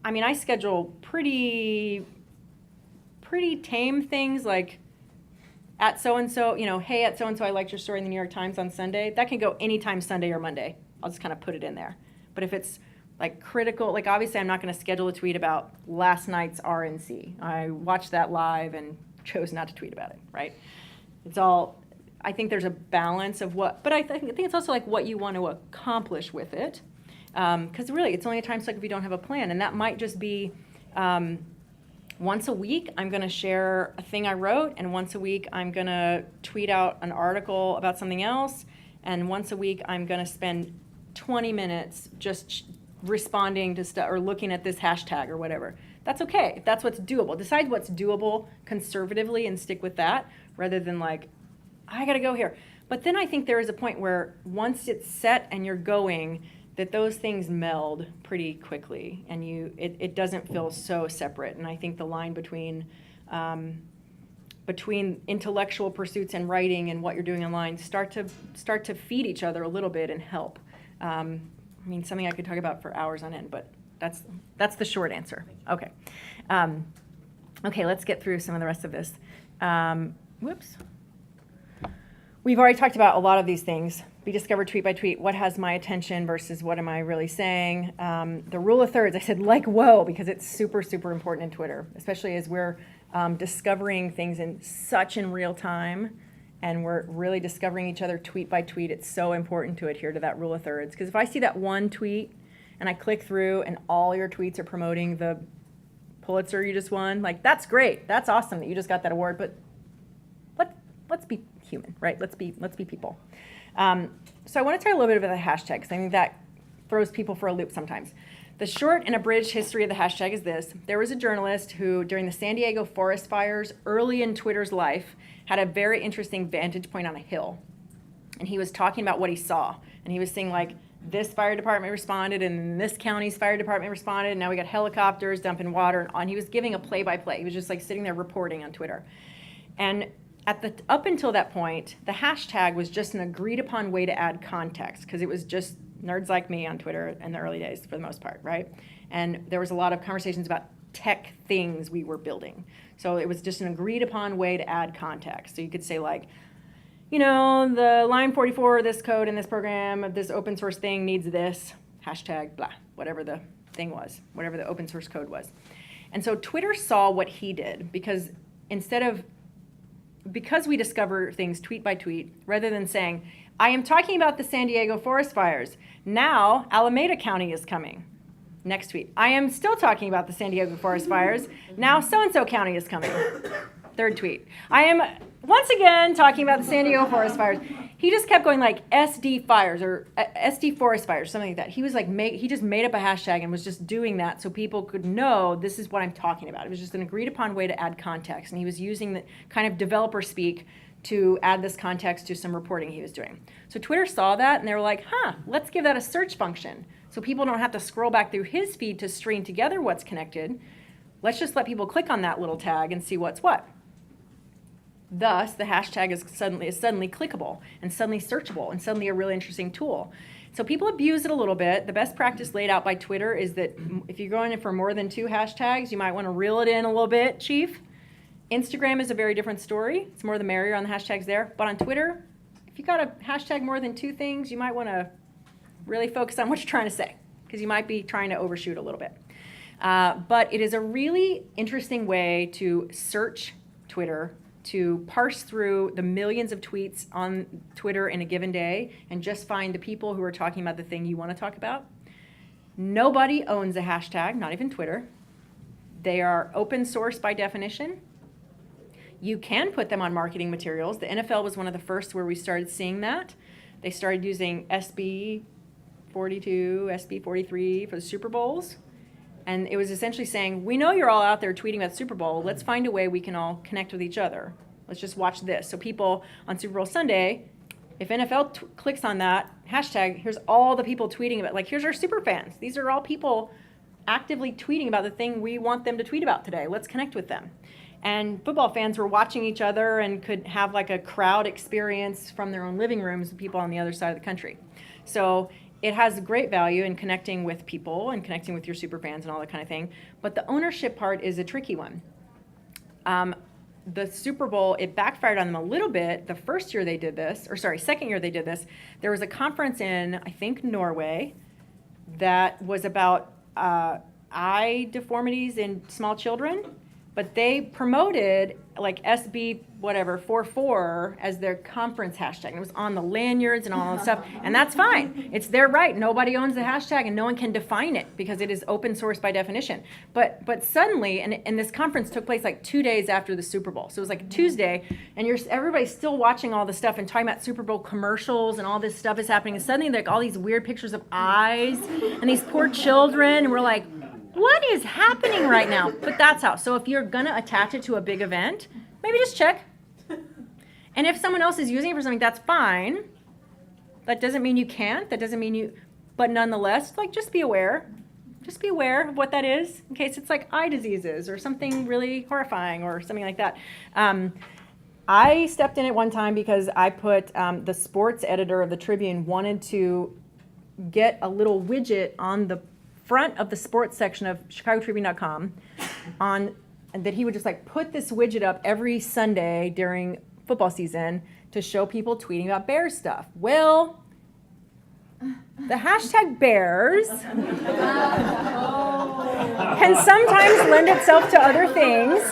S1: I mean, I schedule pretty tame things like at so-and-so, you know, hey, at so-and-so, I liked your story in the New York Times on Sunday. That can go anytime Sunday or Monday. I'll just kind of put it in there. But if it's like critical, like obviously I'm not going to schedule a tweet about last night's RNC. I watched that live and chose not to tweet about it, right? It's all, I think there's a balance of what, but I think it's also like what you want to accomplish with it. Because really, it's only a time suck if you don't have a plan. And that might just be once a week, I'm going to share a thing I wrote. And once a week, I'm going to tweet out an article about something else. And once a week, I'm going to spend 20 minutes just responding to stuff or looking at this hashtag or whatever. That's okay. If that's what's doable. Decide what's doable conservatively and stick with that rather than like, I got to go here. But then I think there is a point where once it's set and you're going, that those things meld pretty quickly and it doesn't feel so separate. And I think the line between intellectual pursuits and writing and what you're doing online start to feed each other a little bit and help. I mean, something I could talk about for hours on end, but that's the short answer. Okay. Okay, let's get through some of the rest of this. Whoops. We've already talked about a lot of these things. Be discovered tweet by tweet. What has my attention versus what am I really saying? The rule of thirds, I said like whoa, because it's super, super important in Twitter, especially as we're discovering things in real time and we're really discovering each other tweet by tweet. It's so important to adhere to that rule of thirds. Because if I see that one tweet and I click through and all your tweets are promoting the Pulitzer you just won, like that's great. That's awesome that you just got that award, but let's be human, right? Let's be people. So I want to talk a little bit about the hashtag because I think that throws people for a loop sometimes. The short and abridged history of the hashtag is this. There was a journalist who, during the San Diego forest fires, early in Twitter's life, had a very interesting vantage point on a hill. And he was talking about what he saw. And he was saying, like, this fire department responded, and this county's fire department responded, and now we got helicopters dumping water. And he was giving a play-by-play. He was just, like, sitting there reporting on Twitter. And up until that point, the hashtag was just an agreed-upon way to add context, because it was just nerds like me on Twitter in the early days, for the most part, right? And there was a lot of conversations about tech things we were building. So it was just an agreed-upon way to add context. So you could say, like, you know, the line 44, this code in this program of this open source thing needs this, hashtag blah, whatever the thing was, whatever the open source code was. And so Twitter saw what he did, because we discover things tweet by tweet, rather than saying, I am talking about the San Diego forest fires. Now Alameda County is coming. Next tweet. I am still talking about the San Diego forest fires. Now so-and-so county is coming. Third tweet. I am once again talking about the San Diego forest fires. He just kept going like SD fires or SD forest fires, something like that. He was like, he just made up a hashtag and was just doing that so people could know this is what I'm talking about. It was just an agreed upon way to add context. And he was using the kind of developer speak to add this context to some reporting he was doing. So Twitter saw that and they were like, let's give that a search function. So people don't have to scroll back through his feed to string together what's connected. Let's just let people click on that little tag and see what's what. Thus, the hashtag is suddenly clickable and suddenly searchable and suddenly a really interesting tool. So people abuse it a little bit. The best practice laid out by Twitter is that if you're going in for more than 2 hashtags, you might want to reel it in a little bit, chief. Instagram is a very different story. It's more the merrier on the hashtags there. But on Twitter, if you got a hashtag more than 2 things, you might want to really focus on what you're trying to say, because you might be trying to overshoot a little bit. But it is a really interesting way to search Twitter, to parse through the millions of tweets on Twitter in a given day and just find the people who are talking about the thing you want to talk about. Nobody owns a hashtag, not even Twitter. They are open source by definition. You can put them on marketing materials. The NFL was one of the first where we started seeing that. They started using SB 42, SB 43 for the Super Bowls. And it was essentially saying, we know you're all out there tweeting about the Super Bowl. Let's find a way we can all connect with each other. Let's just watch this. So people on Super Bowl Sunday, if NFL clicks on that hashtag, here's all the people tweeting about, like, here's our super fans. These are all people actively tweeting about the thing we want them to tweet about today. Let's connect with them. And football fans were watching each other and could have like a crowd experience from their own living rooms with people on the other side of the country. So it has great value in connecting with people and connecting with your super fans and all that kind of thing. But the ownership part is a tricky one. The Super Bowl, it backfired on them a little bit. The first year they did this, or sorry, second year they did this, there was a conference in, I think, Norway that was about eye deformities in small children, but they promoted like SB whatever 44 as their conference hashtag. And it was on the lanyards and all that stuff, and that's fine. It's their right. Nobody owns the hashtag, and no one can define it because it is open source by definition. But suddenly, and this conference took place like 2 days after the Super Bowl, so it was like Tuesday, and everybody's still watching all this stuff and talking about Super Bowl commercials and all this stuff is happening, and suddenly like all these weird pictures of eyes and these poor children, and we're like, what is happening right now? But that's how. So if you're gonna attach it to a big event, maybe just check. And if someone else is using it for something, that's fine. That doesn't mean you can't. That doesn't mean you, but nonetheless, like just be aware. Just be aware of what that is in case it's like eye diseases or something really horrifying or something like that. I stepped in at one time because I put the sports editor of the Tribune wanted to get a little widget on the front of the sports section of chicagotribune.com on that he would just like put this widget up every Sunday during football season to show people tweeting about Bears stuff. Well, the hashtag Bears can sometimes lend itself to other things.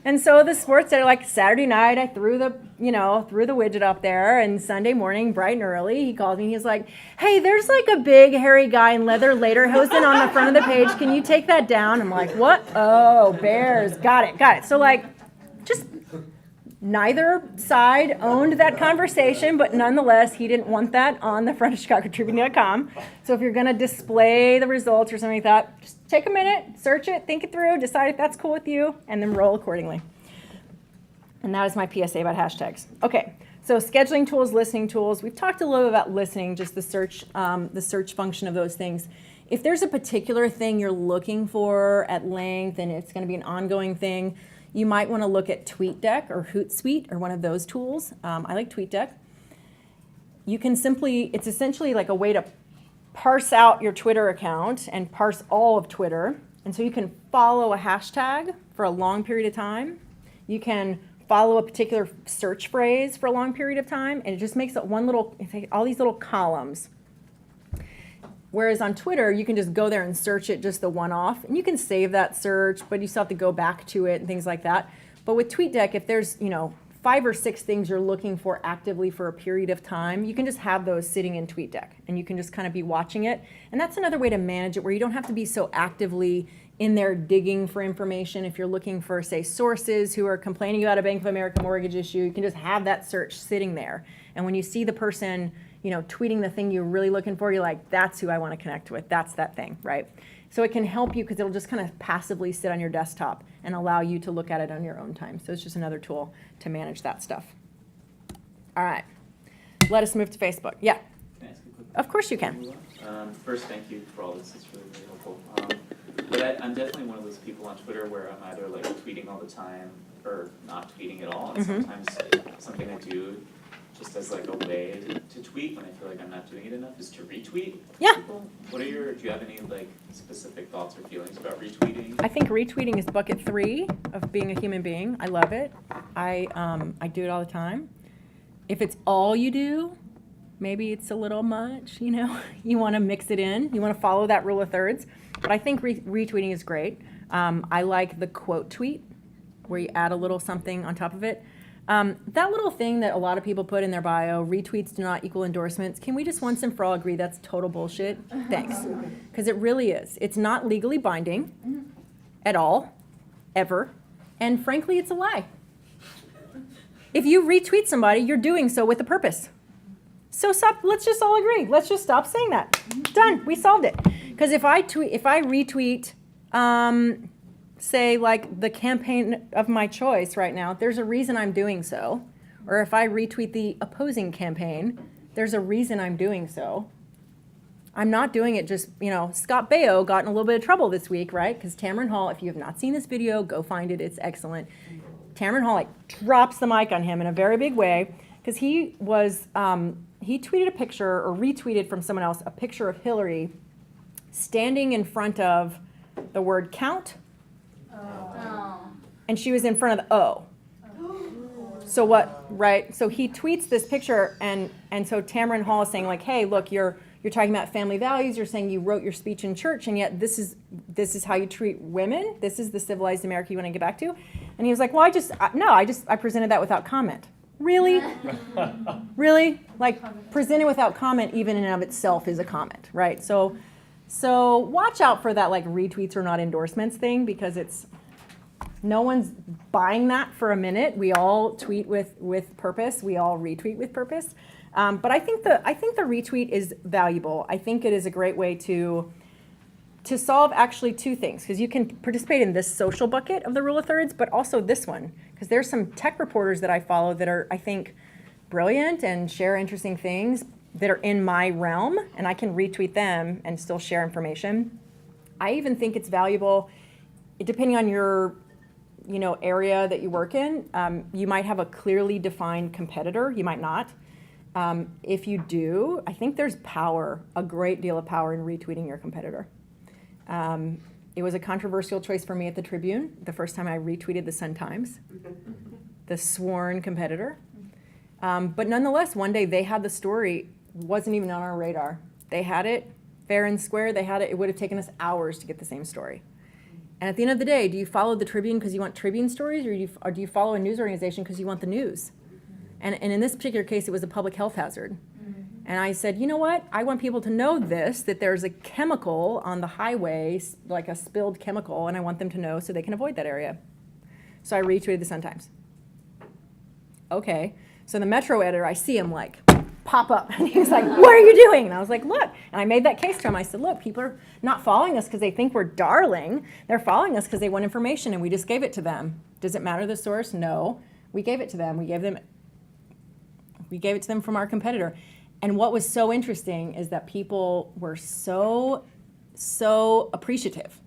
S1: And so the sports editor, like Saturday night, I threw the widget up there, and Sunday morning, bright and early, he called me and he's like, hey, there's like a big hairy guy in leather lederhosen on the front of the page. Can you take that down? I'm like, what? Oh, Bears. Got it. So like, just neither side owned that conversation, but nonetheless, he didn't want that on the front of chicagotribune.com. So if you're going to display the results or something like that, just take a minute, search it, think it through, decide if that's cool with you, and then roll accordingly. And that is my PSA about hashtags. Okay, so scheduling tools, listening tools. We've talked a little bit about listening, just the search function of those things. If there's a particular thing you're looking for at length and it's going to be an ongoing thing, you might want to look at TweetDeck or Hootsuite or one of those tools. I like TweetDeck. You can it's essentially like a way to parse out your Twitter account and parse all of Twitter. And so you can follow a hashtag for a long period of time. You can follow a particular search phrase for a long period of time, and it just makes it all these little columns. Whereas on Twitter, you can just go there and search it just the one-off, and you can save that search, but you still have to go back to it and things like that. But with TweetDeck, if there's 5 or 6 things you're looking for actively for a period of time, you can just have those sitting in TweetDeck, and you can just kind of be watching it. And that's another way to manage it, where you don't have to be so actively in there digging for information. If you're looking for, say, sources who are complaining about a Bank of America mortgage issue, you can just have that search sitting there. And when you see the person tweeting the thing you're really looking for, you're like, that's who I want to connect with. That's that thing, right? So it can help you because it'll just kind of passively sit on your desktop and allow you to look at it on your own time. So it's just another tool to manage that stuff. All right. Let us move to Facebook. Yeah.
S13: Can I ask a quick question?
S1: Of course you can.
S13: First, thank you for all this. It's really, really helpful. But I'm definitely one of those people on Twitter where I'm either like tweeting all the time or not tweeting at all. And sometimes something I do just as like a way to tweet when I feel like I'm not doing it enough is to retweet people. Do you have any like specific thoughts or feelings about retweeting?
S1: I think retweeting is bucket 3 of being a human being. I love it. I do it all the time. If it's all you do, maybe it's a little much, You want to mix it in. You want to follow that rule of thirds. But I think retweeting is great. I like the quote tweet where you add a little something on top of it. That little thing that a lot of people put in their bio, retweets do not equal endorsements, can we just once and for all agree that's total bullshit? Thanks. Because it really is. It's not legally binding at all, ever. And frankly, it's a lie. If you retweet somebody, you're doing so with a purpose. So let's just all agree. Let's just stop saying that. Done. We solved it. Because if I retweet, say like the campaign of my choice right now, there's a reason I'm doing so. Or if I retweet the opposing campaign, there's a reason I'm doing so. I'm not doing it just, Scott Baio got in a little bit of trouble this week, right? Because Tamron Hall, if you have not seen this video, go find it. It's excellent. Tamron Hall drops the mic on him in a very big way because he tweeted a picture or retweeted from someone else a picture of Hillary standing in front of the word count, and she was in front of the O. So what, right? So he tweets this picture, and so Tamron Hall is saying hey, look, you're talking about family values. You're saying you wrote your speech in church, and yet this is how you treat women. This is the civilized America you want to get back to. And he was like, well, I presented that without comment. Really? Really? Presented without comment, even in and of itself, is a comment, right? So watch out for that retweets or not endorsements thing, because no one's buying that for a minute. We all tweet with purpose. We all retweet with purpose. But I think the retweet is valuable. I think it is a great way to solve actually two things, because you can participate in this social bucket of the rule of thirds, but also this one, because there's some tech reporters that I follow that are, I think, brilliant and share interesting things that are in my realm, and I can retweet them and still share information. I even think it's valuable, depending on your area that you work in. You might have a clearly defined competitor. You might not. If you do, I think there's power, a great deal of power in retweeting your competitor. It was a controversial choice for me at the Tribune the first time I retweeted the Sun-Times, the sworn competitor. But nonetheless, one day they had the story, wasn't even on our radar. They had it fair and square. They had it. It would have taken us hours to get the same story. And at the end of the day, do you follow the Tribune because you want Tribune stories, or do you follow a news organization because you want the news? And in this particular case, it was a public health hazard. And I said, you know what? I want people to know that there's a chemical on the highway, like a spilled chemical, and I want them to know so they can avoid that area. So I retweeted the Sun-Times. Okay. So the Metro editor, I see him pop up, and he was like, what are you doing? And I was like, look. And I made that case to him. I said, look, people are not following us because they think we're darling. They're following us because they want information, and we just gave it to them. Does it matter the source? No. We gave it to them. We gave it to them from our competitor. And what was so interesting is that people were so appreciative.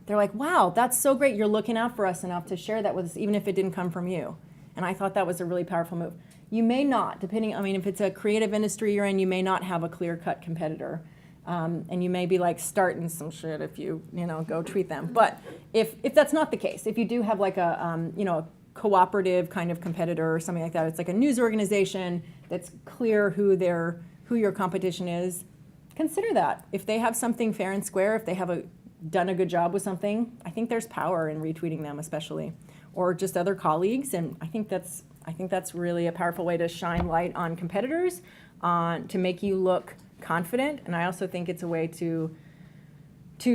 S1: They're like, wow, that's so great. You're looking out for us enough to share that with us, even if it didn't come from you. And I thought that was a really powerful move. You may not, if it's a creative industry you're in, you may not have a clear-cut competitor. And you may be starting some shit if you go tweet them. But if that's not the case, if you do have a cooperative kind of competitor or something like that, it's like a news organization that's clear who your competition is, consider that. If they have something fair and square, if they have done a good job with something, I think there's power in retweeting them, especially, or just other colleagues. And I think that's really a powerful way to shine light on competitors, to make you look confident. And I also think it's a way to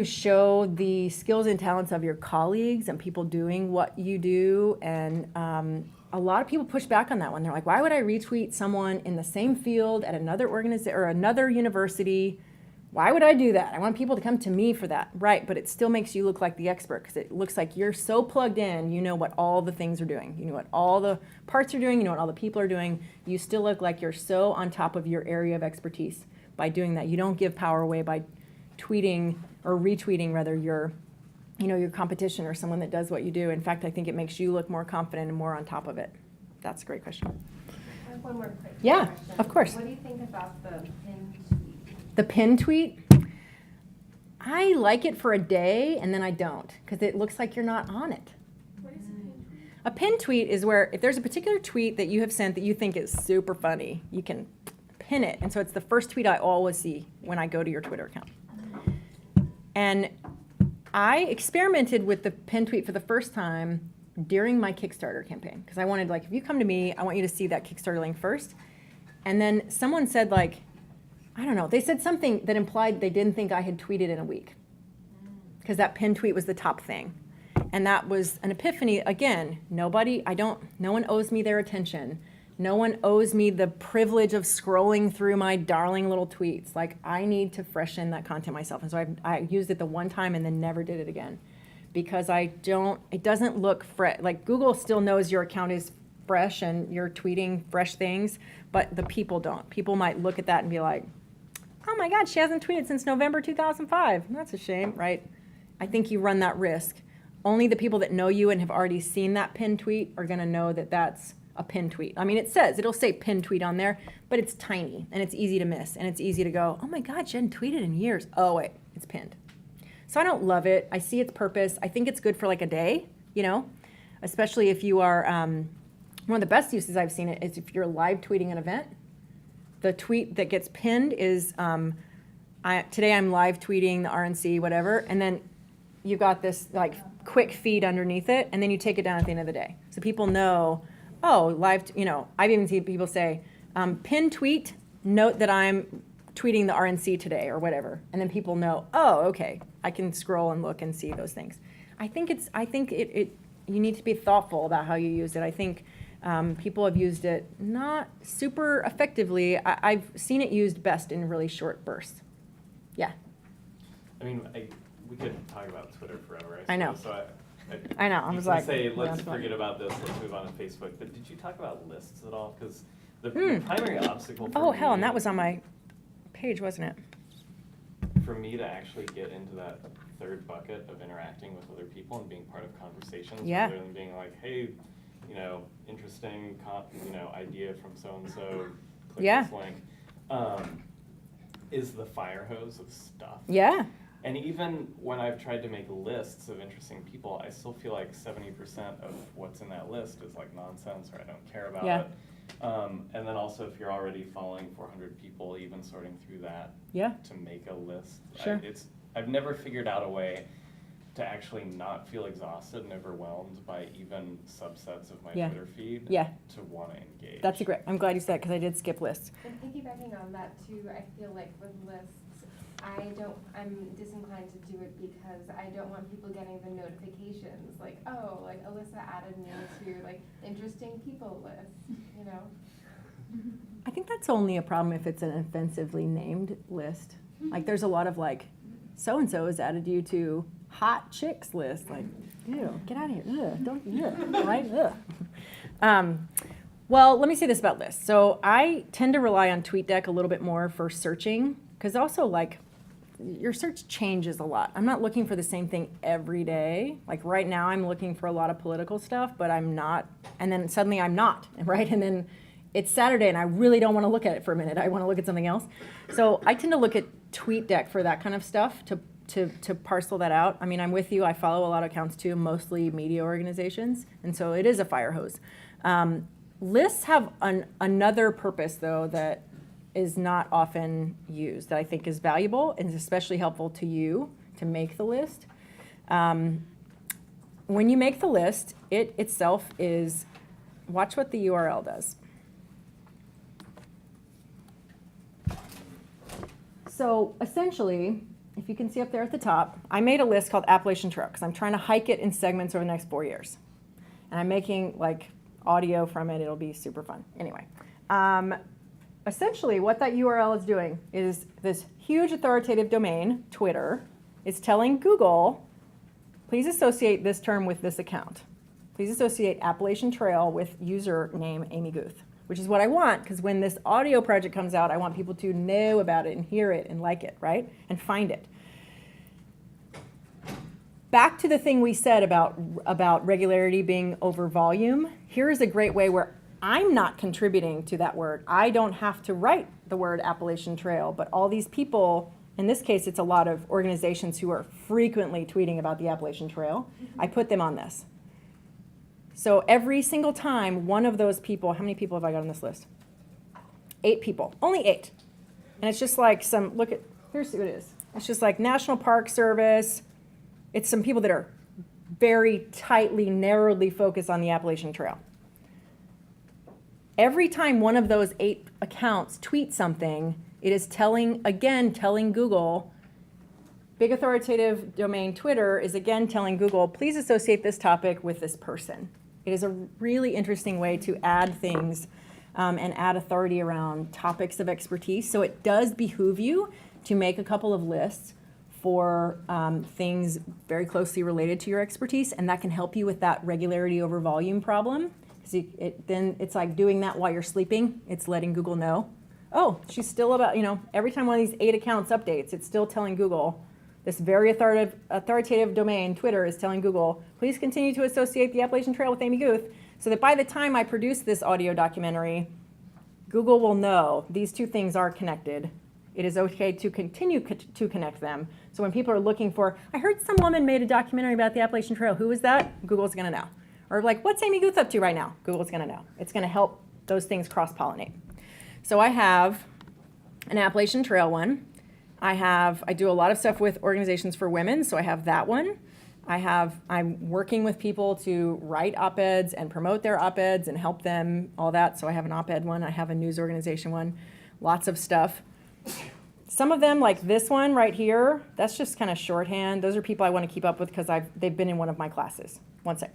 S1: show the skills and talents of your colleagues and people doing what you do. And a lot of people push back on that one. They're like, why would I retweet someone in the same field at another organization or another university? Why would I do that? I want people to come to me for that. Right, but it still makes you look like the expert, because it looks like you're so plugged in, you know what all the things are doing. You know what all the parts are doing, you know what all the people are doing. You still look like you're so on top of your area of expertise by doing that. You don't give power away by tweeting or retweeting rather your competition or someone that does what you do. In fact, I think it makes you look more confident and more on top of it. That's a great question.
S2: I have one more quick
S1: Yeah,
S2: question.
S1: of course.
S2: What do you think about the pinned tweet?
S1: The pin tweet? I like it for a day and then I don't, because it looks like you're not on it.
S10: What is
S1: A pin tweet is where if there's a particular tweet that you have sent that you think is super funny, you can pin it. And so it's the first tweet I always see when I go to your Twitter account. And I experimented with the pin tweet for the first time during my Kickstarter campaign, because I wanted, if you come to me, I want you to see that Kickstarter link first. And then someone said, I don't know, they said something that implied they didn't think I had tweeted in a week, because that pin tweet was the top thing. And that was an epiphany. Again, no one owes me their attention. No one owes me the privilege of scrolling through my darling little tweets. I need to freshen that content myself. And so I used it the one time and then never did it again, because it doesn't look fresh. Google still knows your account is fresh and you're tweeting fresh things, but the people don't. People might look at that and be like, oh my God, she hasn't tweeted since November 2005. That's a shame, right? I think you run that risk. Only the people that know you and have already seen that pinned tweet are going to know that that's a pinned tweet. I mean, it'll say pinned tweet on there, but it's tiny and it's easy to miss and it's easy to go, oh my God, she hadn't tweeted in years. Oh wait, it's pinned. So I don't love it. I see its purpose. I think it's good for like a day, especially if you are, one of the best uses I've seen it is if you're live tweeting an event. The tweet that gets pinned is, today I'm live tweeting the RNC, whatever, and then you got this like quick feed underneath it, and then you take it down at the end of the day. So people know, oh, I've even seen people say, pin tweet, note that I'm tweeting the RNC today or whatever. And then people know, oh, okay, I can scroll and look and see those things. I think you need to be thoughtful about how you use it. I think people have used it not super effectively. I've seen it used best in really short bursts. Yeah.
S14: I mean, we could talk about Twitter forever.
S1: I know.
S14: So
S1: I know. I was like,
S14: say, let's forget about this. Let's move on to Facebook. But did you talk about lists at all? Because the primary obstacle for me,
S1: and that was on my page, wasn't it?
S14: For me to actually get into that third bucket of interacting with other people and being part of conversations, rather than being like, hey, interesting, idea from so and so. Click this link. Is the fire hose of stuff.
S1: Yeah.
S14: And even when I've tried to make lists of interesting people, I still feel like 70% of what's in that list is like nonsense or I don't care about it. And then also if you're already following 400 people, even sorting through that to make a list.
S1: Sure.
S14: I've never figured out a way to actually not feel exhausted and overwhelmed by even subsets of my Twitter feed to want to engage.
S1: That's I'm glad you said that because I did skip lists.
S2: And piggybacking on that too, I feel like with lists, I'm disinclined to do it because I don't want people getting the notifications like, oh, like Alyssa added me to like interesting people list,
S1: I think that's only a problem if it's an offensively named list. Like there's a lot of like, so-and-so has added you to hot chicks list. Like, ew, get out of here. Ugh, don't, right? Ugh. Well, let me say this about lists. So I tend to rely on TweetDeck a little bit more for searching because also like your search changes a lot. I'm not looking for the same thing every day. Like right now I'm looking for a lot of political stuff, but I'm not. And then suddenly I'm not, right? And then it's Saturday and I really don't want to look at it for a minute. I want to look at something else. So I tend to look at TweetDeck for that kind of stuff to parcel that out. I mean, I'm with you. I follow a lot of accounts too, mostly media organizations. And so it is a fire hose. Lists have another purpose though that is not often used that I think is valuable and is especially helpful to you to make the list. When you make the list, it itself is, watch what the URL does. So essentially, if you can see up there at the top, I made a list called Appalachian Trail because I'm trying to hike it in segments over the next 4 years. And I'm making like audio from it. It'll be super fun. Anyway, essentially what that URL is doing is this huge authoritative domain, Twitter, is telling Google, please associate this term with this account. Please associate Appalachian Trail with username Amy Guth, which is what I want because when this audio project comes out, I want people to know about it and hear it and like it, right? And find it. Back to the thing we said about regularity being over volume, here is a great way where I'm not contributing to that word. I don't have to write the word Appalachian Trail, but all these people, in this case, it's a lot of organizations who are frequently tweeting about the Appalachian Trail. I put them on this. So every single time one of those people, how many people have I got on this list? 8 people, only 8. And it's just like here's who it is. It's just like National Park Service. It's some people that are very tightly, narrowly focused on the Appalachian Trail. Every time one of those 8 accounts tweets something, it is telling Google, big authoritative domain Twitter is again telling Google, please associate this topic with this person. It is a really interesting way to add things and add authority around topics of expertise. So it does behoove you to make a couple of lists for things very closely related to your expertise, and that can help you with that regularity over volume problem. Then it's like doing that while you're sleeping. It's letting Google know. oh, she's still about, every time one of these 8 accounts updates, it's still telling Google, this very authoritative domain, Twitter, is telling Google, please continue to associate the Appalachian Trail with Amy Guth, so that by the time I produce this audio documentary, Google will know these 2 things are connected. It is okay to continue to connect them. So when people are looking for, I heard some woman made a documentary about the Appalachian Trail. Who is that? Google's going to know. Or like, what's Amy Guth up to right now? Google's going to know. It's going to help those things cross-pollinate. So I have an Appalachian Trail one. I do a lot of stuff with organizations for women, so I have that one. I'm working with people to write op-eds and promote their op-eds and help them, all that. So I have an op-ed one. I have a news organization one. Lots of stuff. Some of them, like this one right here, that's just kind of shorthand. Those are people I want to keep up with because they've been in one of my classes. One sec.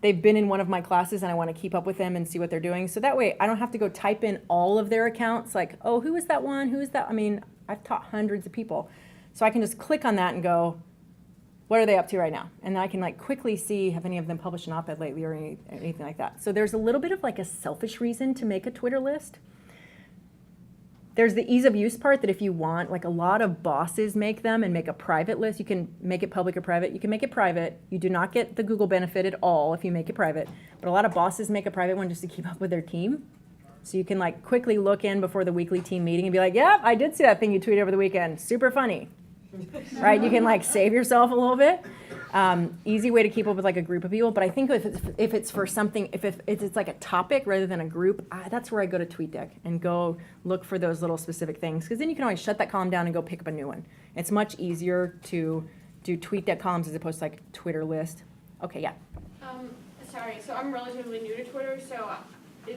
S1: They've been in one of my classes and I want to keep up with them and see what they're doing. So that way I don't have to go type in all of their accounts like, oh, who is that one? Who is that? I mean, I've taught hundreds of people. So I can just click on that and go, what are they up to right now? And then I can like quickly see, have any of them published an op-ed lately or anything like that. So there's a little bit of like a selfish reason to make a Twitter list. There's the ease of use part that if you want, like a lot of bosses make them and make a private list. You can make it public or private. You can make it private. You do not get the Google benefit at all if you make it private. But a lot of bosses make a private one just to keep up with their team. So you can like quickly look in before the weekly team meeting and be like, yeah, I did see that thing you tweeted over the weekend. Super funny. Right? You can like save yourself a little bit. Easy way to keep up with like a group of people. But I think if it's for something, if it's like a topic rather than a group, that's where I go to TweetDeck and go look for those little specific things. Because then you can always shut that column down and go pick up a new one. It's much easier to do TweetDeck columns as opposed to like Twitter list. Okay, yeah.
S10: Sorry, so I'm relatively new to Twitter, so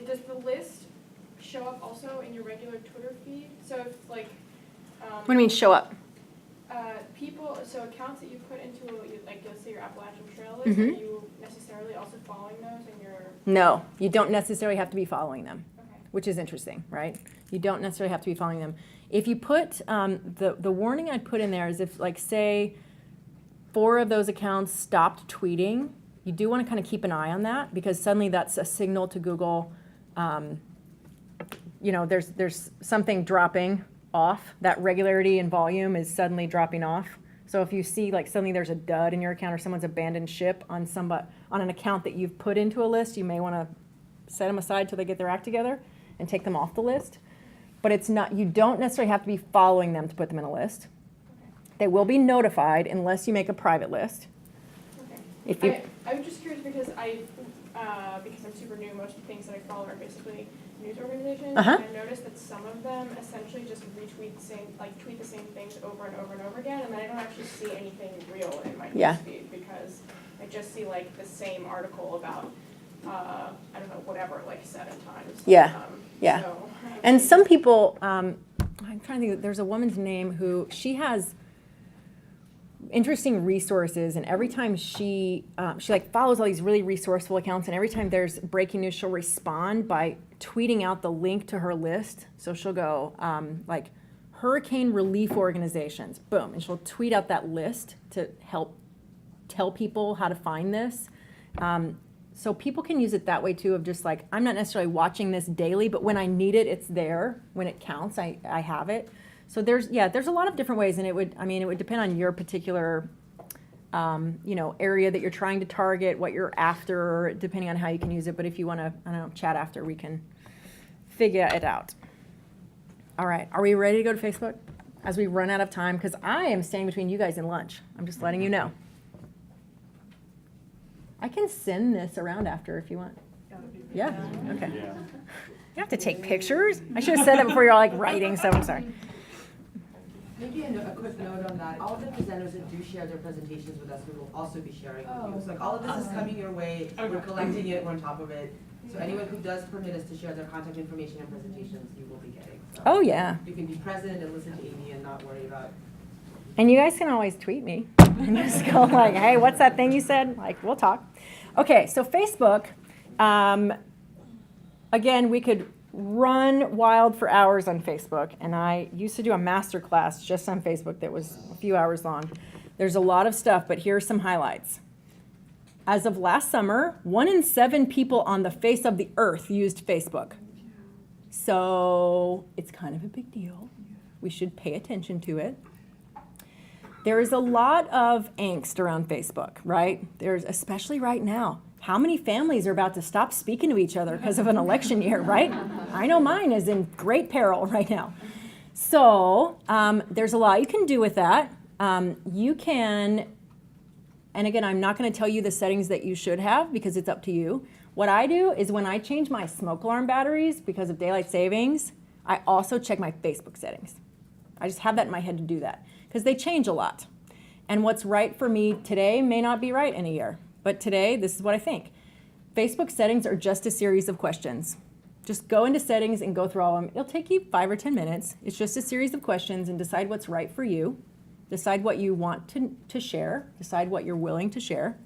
S10: does the list show up also in your regular Twitter feed? So if like...
S1: What do you mean show up?
S10: Accounts that you put into, like, let's say your Appalachian Trail list,
S1: Mm-hmm.
S10: are you necessarily also following those in your...
S1: No, you don't necessarily have to be following them,
S10: Okay.
S1: which is interesting, right? You don't necessarily have to be following them. If you put, the warning I'd put in there is if, like, say, 4 of those accounts stopped tweeting, you do want to kind of keep an eye on that because suddenly that's a signal to Google, there's something dropping off. That regularity and volume is suddenly dropping off. So if you see like suddenly there's a dud in your account or someone's abandoned ship on an account that you've put into a list, you may want to set them aside till they get their act together and take them off the list. But you don't necessarily have to be following them to put them in a list. They will be notified unless you make a private list.
S10: Okay. I'm just curious because I'm super new, most of the things that I follow are basically news organizations,
S1: Uh-huh.
S10: and I've noticed that some of them essentially just tweet the same things over and over and over again, and then I don't actually see anything real in my newsfeed because I just see like the same article about I don't know, whatever, like 7 times.
S1: Yeah.
S10: Yeah.
S1: And some people, I'm trying to think, there's a woman's name who, she has interesting resources, and every time she like follows all these really resourceful accounts, and every time there's breaking news, she'll respond by tweeting out the link to her list. So she'll go like hurricane relief organizations, boom, and she'll tweet out that list to help tell people how to find this. So people can use it that way too, of just like, I'm not necessarily watching this daily, but when I need it, it's there. When it counts, I have it. So there's a lot of different ways, and it would depend on your particular, area that you're trying to target, what you're after, depending on how you can use it. But if you want to, chat after, we can figure it out. All right, are we ready to go to Facebook as we run out of time? Because I am standing between you guys and lunch. I'm just letting you know. I can send this around after if you want. Yeah, okay.
S14: Yeah.
S1: You have to take pictures. I should have said that before you're all like writing, so I'm sorry.
S15: Maybe a quick note on that. All of the presenters that do share their presentations with us, we will also be sharing with you. So like all of this is coming your way. We're collecting it. We're on top of it. So anyone who does permit us to share their contact information and presentations, you will be getting. So
S1: Oh, yeah.
S15: you can be present and listen to Amy and not worry about.
S1: And you guys can always tweet me and just go like, hey, what's that thing you said? Like, we'll talk. Okay, so Facebook, again, we could run wild for hours on Facebook, and I used to do a master class just on Facebook that was a few hours long. There's a lot of stuff, but here are some highlights. As of last summer, 1 in 7 people on the face of the earth used Facebook. So it's kind of a big deal. We should pay attention to it. There is a lot of angst around Facebook, right? There's, especially right now. How many families are about to stop speaking to each other because of an election year, right? I know mine is in great peril right now. So there's a lot you can do with that. You can, and again, I'm not going to tell you the settings that you should have because it's up to you. What I do is when I change my smoke alarm batteries because of daylight savings, I also check my Facebook settings. I just have that in my head to do that because they change a lot. And what's right for me today may not be right in a year. But today, this is what I think. Facebook settings are just a series of questions. Just go into settings and go through all of them. It'll take you 5 or 10 minutes. It's just a series of questions and decide what's right for you. Decide what you want to share. Decide what you're willing to share.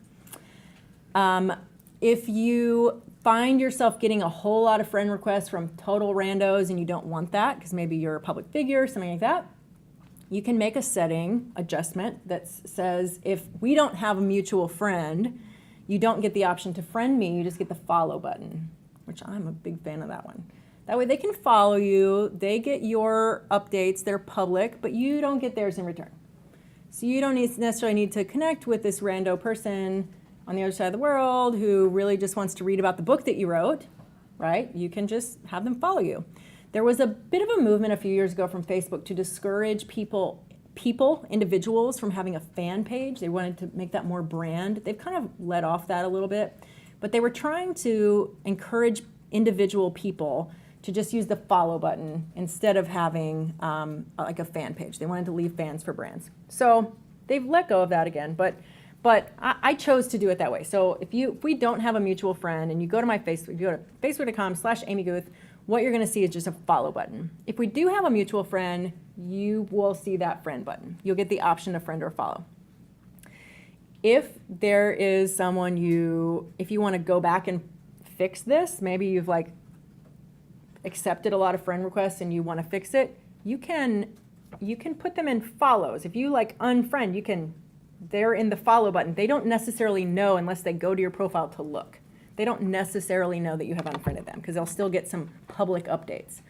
S1: If you find yourself getting a whole lot of friend requests from total randos and you don't want that, because maybe you're a public figure or something like that, you can make a setting adjustment that says if we don't have a mutual friend, you don't get the option to friend me, you just get the follow button, which I'm a big fan of that one. That way they can follow you, they get your updates, they're public, but you don't get theirs in return. So you don't necessarily need to connect with this rando person on the other side of the world who really just wants to read about the book that you wrote, right? You can just have them follow you. There was a bit of a movement a few years ago from Facebook to discourage individuals from having a fan page. They wanted to make that more brand. They've kind of let off that a little bit, but they were trying to encourage individual people to just use the follow button instead of having like a fan page. They wanted to leave fans for brands. So they've let go of that again, but I chose to do it that way. So if we don't have a mutual friend and you go to my Facebook, you go to facebook.com/Amy Guth, what you're going to see is just a follow button. If we do have a mutual friend, you will see that friend button. You'll get the option to friend or follow. If there is someone if you want to go back and fix this, maybe you've like accepted a lot of friend requests and you want to fix it, you can put them in follows. If you like unfriend, they're in the follow button. They don't necessarily know unless they go to your profile to look. They don't necessarily know that you have unfriended them because they'll still get some public updates.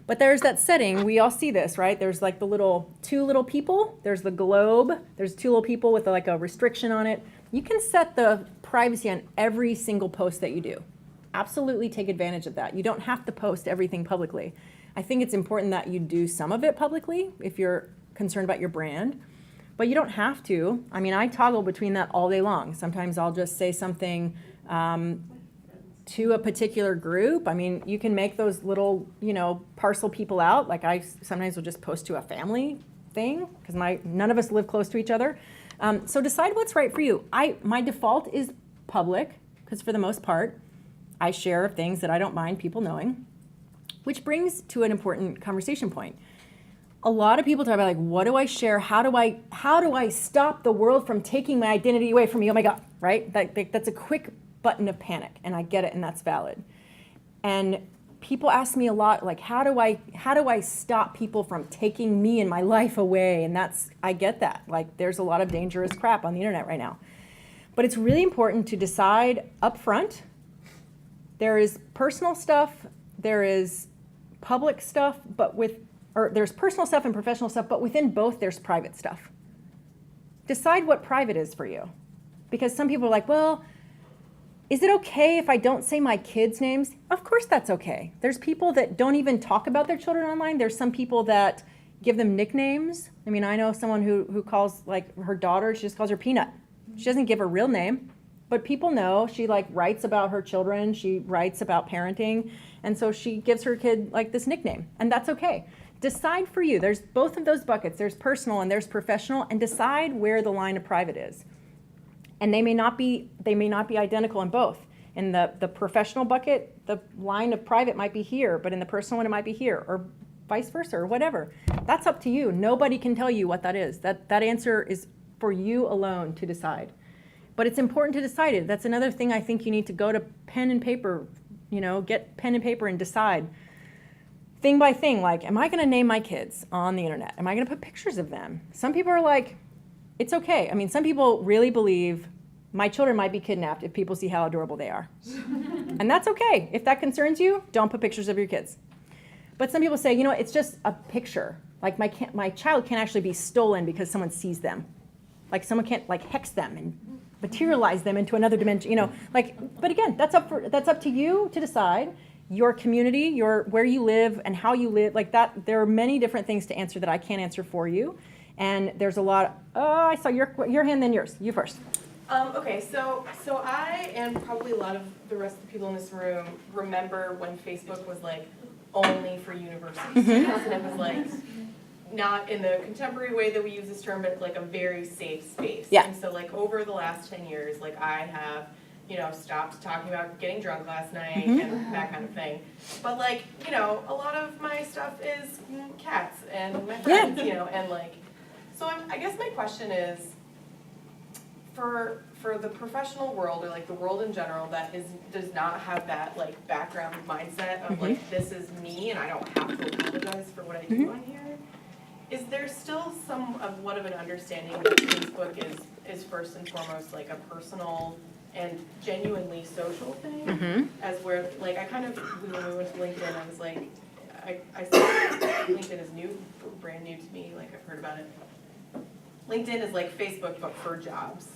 S1: But there's that setting, we all see this, right? There's like the two little people, there's the globe, there's 2 little people with like a restriction on it. You can set the privacy on every single post that you do. Absolutely take advantage of that. You don't have to post everything publicly. I think it's important that you do some of it publicly if you're concerned about your brand, but you don't have to. I mean, I toggle between that all day long. Sometimes I'll just say something to a particular group. I mean, you can make those little, parcel people out. Like I sometimes will just post to a family thing because none of us live close to each other. So decide what's right for you. My default is public because for the most part, I share things that I don't mind people knowing, which brings to an important conversation point. A lot of people talk about like, what do I share? How do I stop the world from taking my identity away from me? Oh my God, right? That's a quick button of panic, and I get it, and that's valid. And people ask me a lot, like, how do I stop people from taking me and my life away? And I get that. Like, there's a lot of dangerous crap on the internet right now. But it's really important to decide up front. There is personal stuff, there is public stuff, there's personal stuff and professional stuff, but within both there's private stuff. Decide what private is for you. Because some people are like, well, is it okay if I don't say my kids' names? Of course that's okay. There's people that don't even talk about their children online. There's some people that give them nicknames. I mean, I know someone who calls like her daughter, she just calls her Peanut. She doesn't give her real name, but people know she like writes about her children, she writes about parenting, and so she gives her kid like this nickname, and that's okay. Decide for you. There's both of those buckets. There's personal and there's professional, and decide where the line of private is. And they may not be identical in both. In the professional bucket, the line of private might be here, but in the personal one it might be here, or vice versa, or whatever. That's up to you. Nobody can tell you what that is. That answer is for you alone to decide. But it's important to decide it. That's another thing I think you need to go to pen and paper, get pen and paper and decide. Thing by thing, like, am I going to name my kids on the internet? Am I going to put pictures of them? Some people are like, it's okay. I mean, some people really believe my children might be kidnapped if people see how adorable they are. And that's okay. If that concerns you, don't put pictures of your kids. But some people say, you know, it's just a picture. Like my child can't actually be stolen because someone sees them. Like someone can't like hex them and materialize them into another dimension, you know, like, but again, that's up to you to decide your community, where you live and how you live, like that. There are many different things to answer that I can't answer for you. And there's a lot, I saw your hand, then yours. You first.
S6: Okay, so I and probably a lot of the rest of the people in this room remember when Facebook was like only for university students, and it was like not in the contemporary way that we use this term, but like a very safe space.
S1: Yeah.
S6: And so like over the last 10 years, like I have, you know, stopped talking about getting drunk last night and that kind of thing. But like, you know, a lot of my stuff is cats and my friends, you know, and like, so I guess my question is, for the professional world or like the world in general that does not have that like background mindset of like this is me and I don't have to apologize for what I do on here, is there still somewhat of an understanding that Facebook is first and foremost like a personal and genuinely social thing? As where like I kind of when we went to LinkedIn, I was like I saw LinkedIn is brand new to me, like I've heard about it. LinkedIn is like Facebook, but for jobs.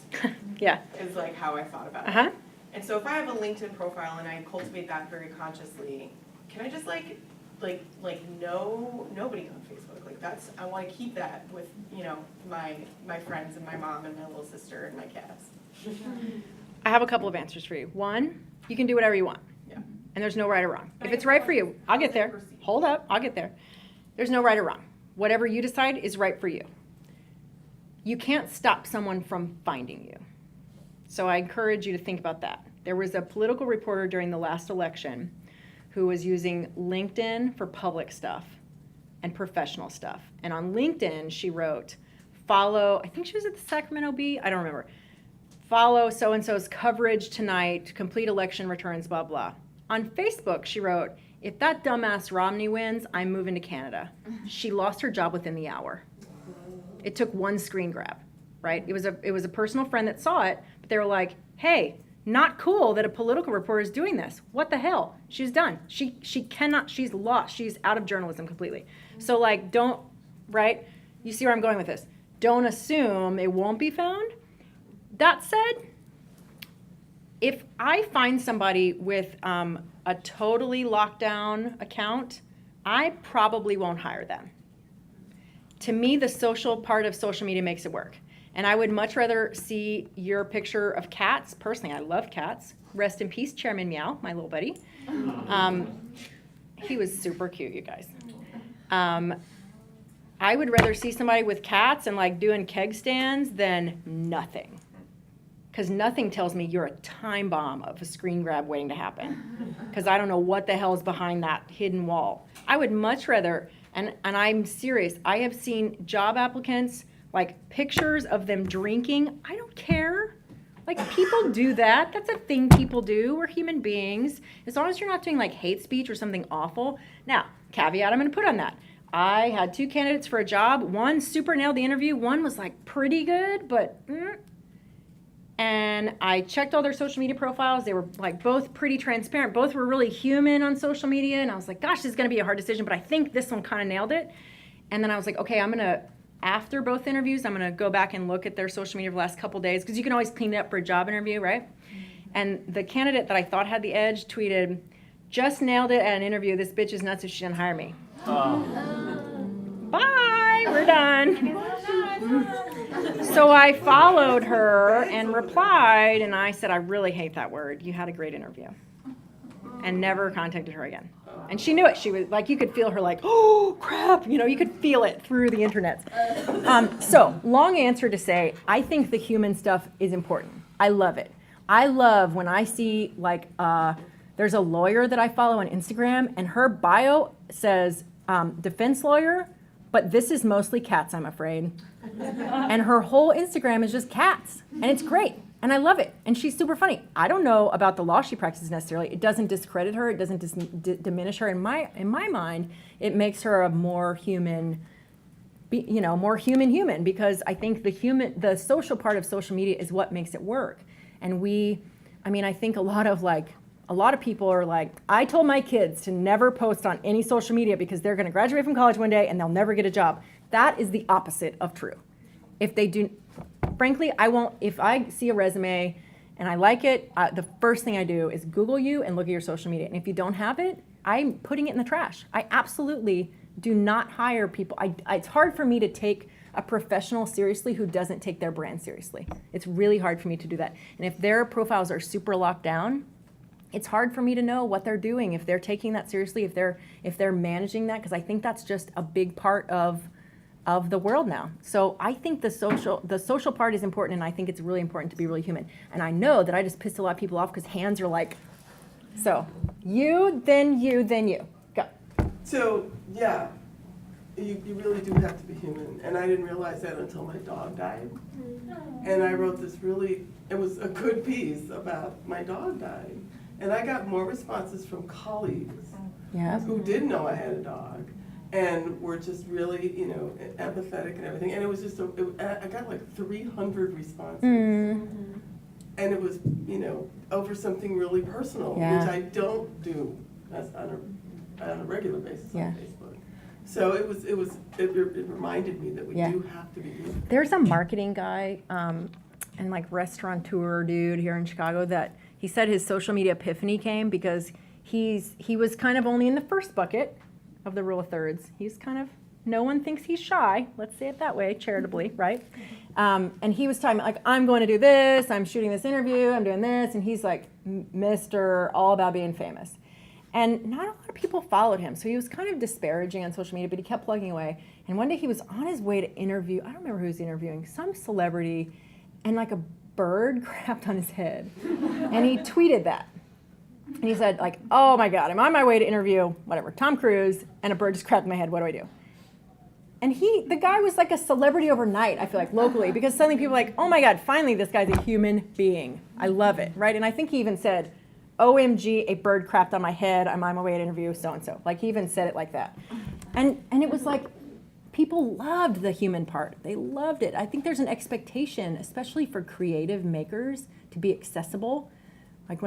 S1: Yeah.
S6: Is like how I thought about it. And so if I have a LinkedIn profile and I cultivate that very consciously, can I just like know nobody on Facebook? Like I want to keep that with, you know, my friends and my mom and my little sister and my cats.
S1: I have a couple of answers for you. One, you can do whatever you want.
S6: Yeah.
S1: And there's no right or wrong. If it's right for you, I'll get there. Hold up, I'll get there. There's no right or wrong. Whatever you decide is right for you. You can't stop someone from finding you. So I encourage you to think about that. There was a political reporter during the last election who was using LinkedIn for public stuff and professional stuff. And on LinkedIn, she wrote, follow, I think she was at the Sacramento Bee, I don't remember. Follow so-and-so's coverage tonight, complete election returns, blah, blah. On Facebook, she wrote, if that dumbass Romney wins, I'm moving to Canada. She lost her job within the hour. It took one screen grab, right? It was a personal friend that saw it, but they were like, hey, not cool that a political reporter is doing this. What the hell? She's done. She cannot, she's lost. She's out of journalism completely. So like, don't, right? You see where I'm going with this. Don't assume it won't be found. That said, if I find somebody with a totally locked down account, I probably won't hire them. To me, the social part of social media makes it work. And I would much rather see your picture of cats. Personally, I love cats. Rest in peace, Chairman Meow, my little buddy. He was super cute, you guys. I would rather see somebody with cats and like doing keg stands than nothing. Because nothing tells me you're a time bomb of a screen grab waiting to happen. Because I don't know what the hell is behind that hidden wall. I would much rather, and I'm serious, I have seen job applicants, like pictures of them drinking. I don't care. Like people do that. That's a thing people do. We're human beings. As long as you're not doing like hate speech or something awful. Now, caveat I'm going to put on that. I had 2 candidates for a job. One super nailed the interview. One was like pretty good, but and I checked all their social media profiles. They were like both pretty transparent. Both were really human on social media. And I was like, gosh, this is going to be a hard decision, but I think this one kind of nailed it. And then I was like, okay, after both interviews, I'm going to go back and look at their social media for the last couple days, because you can always clean it up for a job interview, right? And the candidate that I thought had the edge tweeted, just nailed it at an interview. This bitch is nuts if she didn't hire me. Bye, we're done. So I followed her and replied, and I said, I really hate that word. You had a great interview. And never contacted her again. And she knew it. She was like, you could feel her like, oh, crap. You know, you could feel it through the internet. So long answer to say, I think the human stuff is important. I love it. I love when I see like, there's a lawyer that I follow on Instagram, and her bio says defense lawyer, but this is mostly cats, I'm afraid. And her whole Instagram is just cats, and it's great, and I love it, and she's super funny. I don't know about the law she practices necessarily. It doesn't discredit her. It doesn't diminish her. In my mind, it makes her a more human, more human, because I think the social part of social media is what makes it work. And I think a lot a lot of people are like, I told my kids to never post on any social media because they're going to graduate from college one day and they'll never get a job. That is the opposite of true. If they do, frankly, I won't, if I see a resume and I like it, the first thing I do is Google you and look at your social media. And if you don't have it, I'm putting it in the trash. I absolutely do not hire people. It's hard for me to take a professional seriously who doesn't take their brand seriously. It's really hard for me to do that. And if their profiles are super locked down, it's hard for me to know what they're doing, if they're taking that seriously, if they're managing that, because I think that's just a big part of the world now. So I think the social part is important, and I think it's really important to be really human. And I know that I just pissed a lot of people off because hands are like, so you, then you, then you. Go.
S16: So, yeah, you really do have to be human. And I didn't realize that until my dog died. And I wrote this it was a good piece about my dog dying. And I got more responses from colleagues who didn't know I had a dog and were just really, empathetic and everything. And it was just, I got like 300 responses. Mm-hmm. And it was, over something really personal, which I don't do on a regular basis on Facebook. So it reminded me that we do have to be human.
S1: There's a marketing guy and like restaurateur dude here in Chicago that he said his social media epiphany came because he was kind of only in the first bucket of the rule of thirds. He's kind of, no one thinks he's shy, let's say it that way, charitably, right? And he was talking about, like, I'm going to do this, I'm shooting this interview, I'm doing this, and he's like, Mr. all about being famous. And not a lot of people followed him, so he was kind of disparaging on social media, but he kept plugging away. And one day he was on his way to interview, I don't remember who he was interviewing, some celebrity, and like a bird crapped on his head. And he tweeted that. And he said, like, oh my God, I'm on my way to interview, whatever, Tom Cruise, and a bird just crapped in my head, what do I do? And the guy was like a celebrity overnight, I feel like, locally, because suddenly people were like, oh my God, finally this guy's a human being. I love it, right? And I think he even said, OMG, a bird crapped on my head, I'm on my way to interview so-and-so. Like, he even said it like that. And it was like, people loved the human part. They loved it. I think there's an expectation, especially for creative makers, to be accessible. Like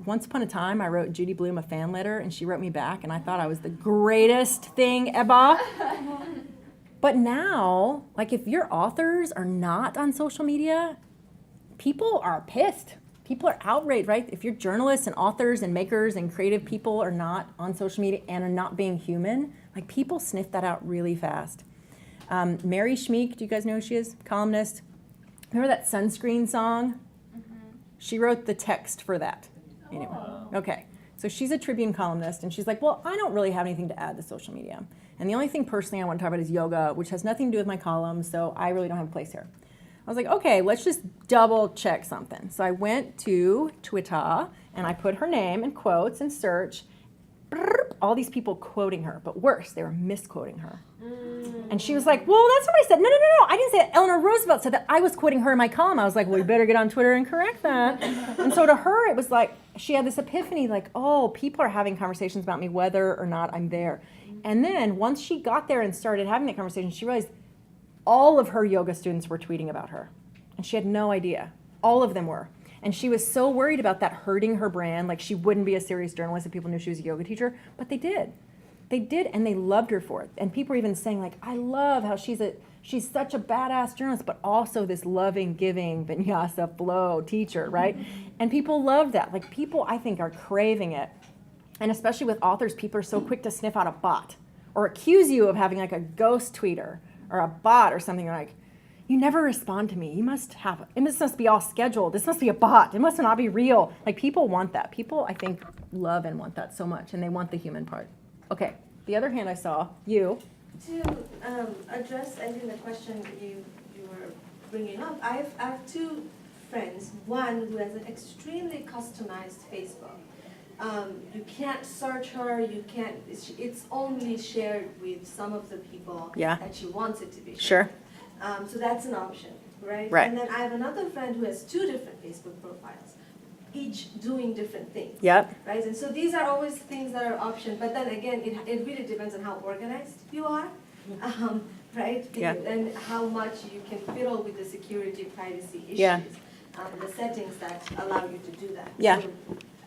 S1: once upon a time, I wrote Judy Blume a fan letter, and she wrote me back, and I thought I was the greatest thing ever. But now, like, if your authors are not on social media, people are pissed. People are outraged, right? If your journalists and authors and makers and creative people are not on social media and are not being human, like, people sniff that out really fast. Mary Schmeek, do you guys know who she is? Columnist. Remember that Sunscreen song? She wrote the text for that. Anyway, okay. So she's a Tribune columnist, and she's like, well, I don't really have anything to add to social media. And the only thing personally I want to talk about is yoga, which has nothing to do with my column, so I really don't have a place here. I was like, okay, let's just double check something. So I went to Twitter, and I put her name in quotes and search. All these people quoting her, but worse, they were misquoting her. And she was like, well, that's what I said. No, I didn't say that. Eleanor Roosevelt said that. I was quoting her in my column. I was like, well, you better get on Twitter and correct that. And so to her, it was like, she had this epiphany, like, oh, people are having conversations about me whether or not I'm there. And then once she got there and started having that conversation, she realized all of her yoga students were tweeting about her. And she had no idea. All of them were. And she was so worried about that hurting her brand, like she wouldn't be a serious journalist if people knew she was a yoga teacher, but they did. They did, and they loved her for it. And people were even saying, like, I love how she's such a badass journalist, but also this loving, giving, vinyasa flow teacher, right? And people love that. Like, people, I think, are craving it. And especially with authors, people are so quick to sniff out a bot or accuse you of having like a ghost tweeter or a bot or something. You're like, you never respond to me. You must have, this must be all scheduled. This must be a bot. It must not be real. Like, people want that. People, I think, love and want that so much, and they want the human part. Okay, the other hand I saw, you.
S17: To address, I think, the question you were bringing up, I have two friends. One who has an extremely customized Facebook. You can't search her, you can't, it's only shared with some of the people that she wants it to be shared.
S1: Sure.
S17: So that's an option, right?
S1: Right.
S17: And then I have another friend who has two different Facebook profiles, each doing different things.
S1: Yep.
S17: Right? And so these are always things that are options, but then again, it really depends on how organized you are, right?
S1: Yeah.
S17: And how much you can fiddle with the security, privacy issues.
S1: Yeah.
S17: The settings that allow you to do that.
S1: Yeah.
S17: So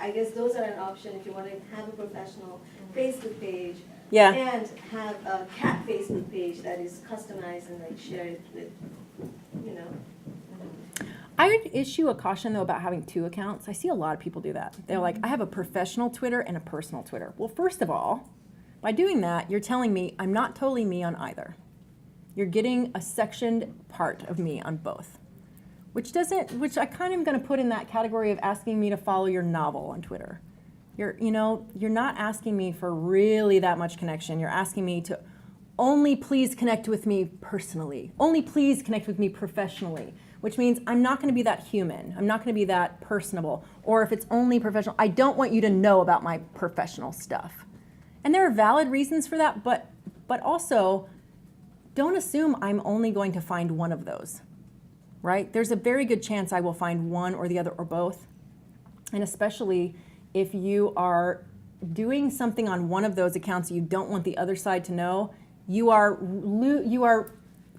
S17: I guess those are an option if you want to have a professional Facebook page.
S1: Yeah.
S17: And have a cat Facebook page that is customized and like share it with, you know.
S1: I would issue a caution though about having 2 accounts. I see a lot of people do that. They're like, I have a professional Twitter and a personal Twitter. Well, first of all, by doing that, you're telling me I'm not totally me on either. You're getting a sectioned part of me on both. Which I kind of am going to put in that category of asking me to follow your novel on Twitter. You're not asking me for really that much connection. You're asking me to only please connect with me personally. Only please connect with me professionally, which means I'm not going to be that human. I'm not going to be that personable. Or if it's only professional, I don't want you to know about my professional stuff. And there are valid reasons for that, but also don't assume I'm only going to find one of those, right? There's a very good chance I will find one or the other or both. And especially if you are doing something on one of those accounts you don't want the other side to know, you are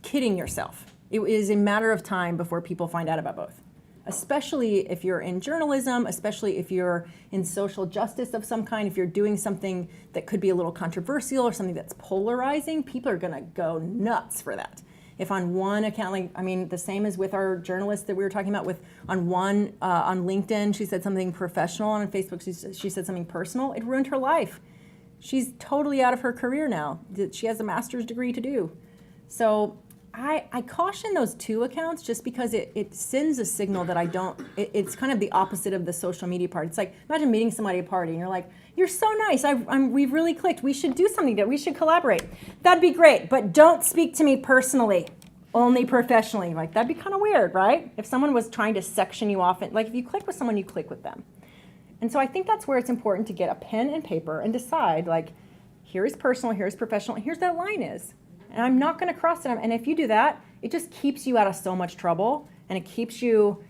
S1: kidding yourself. It is a matter of time before people find out about both. Especially if you're in journalism, especially if you're in social justice of some kind, if you're doing something that could be a little controversial or something that's polarizing, people are gonna go nuts for that. If on one account, the same as with our journalist that we were talking about on LinkedIn, she said something professional, on Facebook she said something personal, it ruined her life. She's totally out of her career now. She has a master's degree to do. So I caution those 2 accounts just because it sends a signal that it's kind of the opposite of the social media part. It's like, imagine meeting somebody at a party and you're like, you're so nice, we've really clicked, we should do something together, we should collaborate. That'd be great, but don't speak to me personally, only professionally. Like, that'd be kind of weird, right? If someone was trying to section you off, like if you click with someone, you click with them. And so I think that's where it's important to get a pen and paper and decide, like, here is personal, here's professional, and here's that line is. And I'm not going to cross it. And if you do that, it just keeps you out of so much trouble, and it keeps you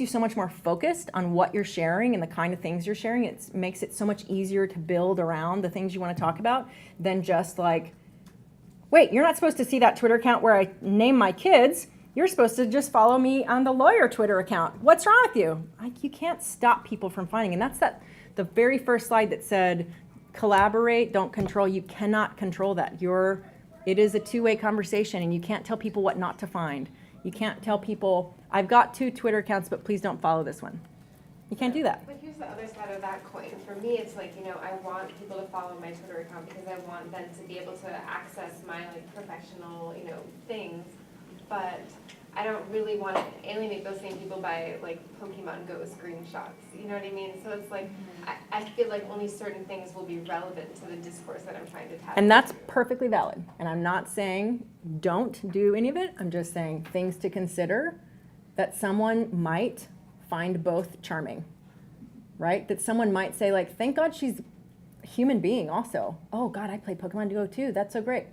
S1: so much more focused on what you're sharing and the kind of things you're sharing. It makes it so much easier to build around the things you want to talk about than just like, wait, you're not supposed to see that Twitter account where I name my kids. You're supposed to just follow me on the lawyer Twitter account. What's wrong with you? You can't stop people from finding. And that's the very first slide that said, collaborate, don't control. You cannot control that. It is a 2-way conversation, and you can't tell people what not to find. You can't tell people, I've got 2 Twitter accounts, but please don't follow this one. You can't do that.
S2: But here's the other side of that coin. For me, it's like, I want people to follow my Twitter account because I want them to be able to access my professional, things. But I don't really want to alienate those same people by Pokemon Go screenshots. You know what I mean? So it's like, I feel like only certain things will be relevant to the discourse that I'm trying to tap
S1: And that's
S2: into.
S1: perfectly valid. And I'm not saying don't do any of it. I'm just saying things to consider that someone might find both charming, right? That someone might say, thank God she's a human being also. Oh God, I play Pokemon Go too. That's so great.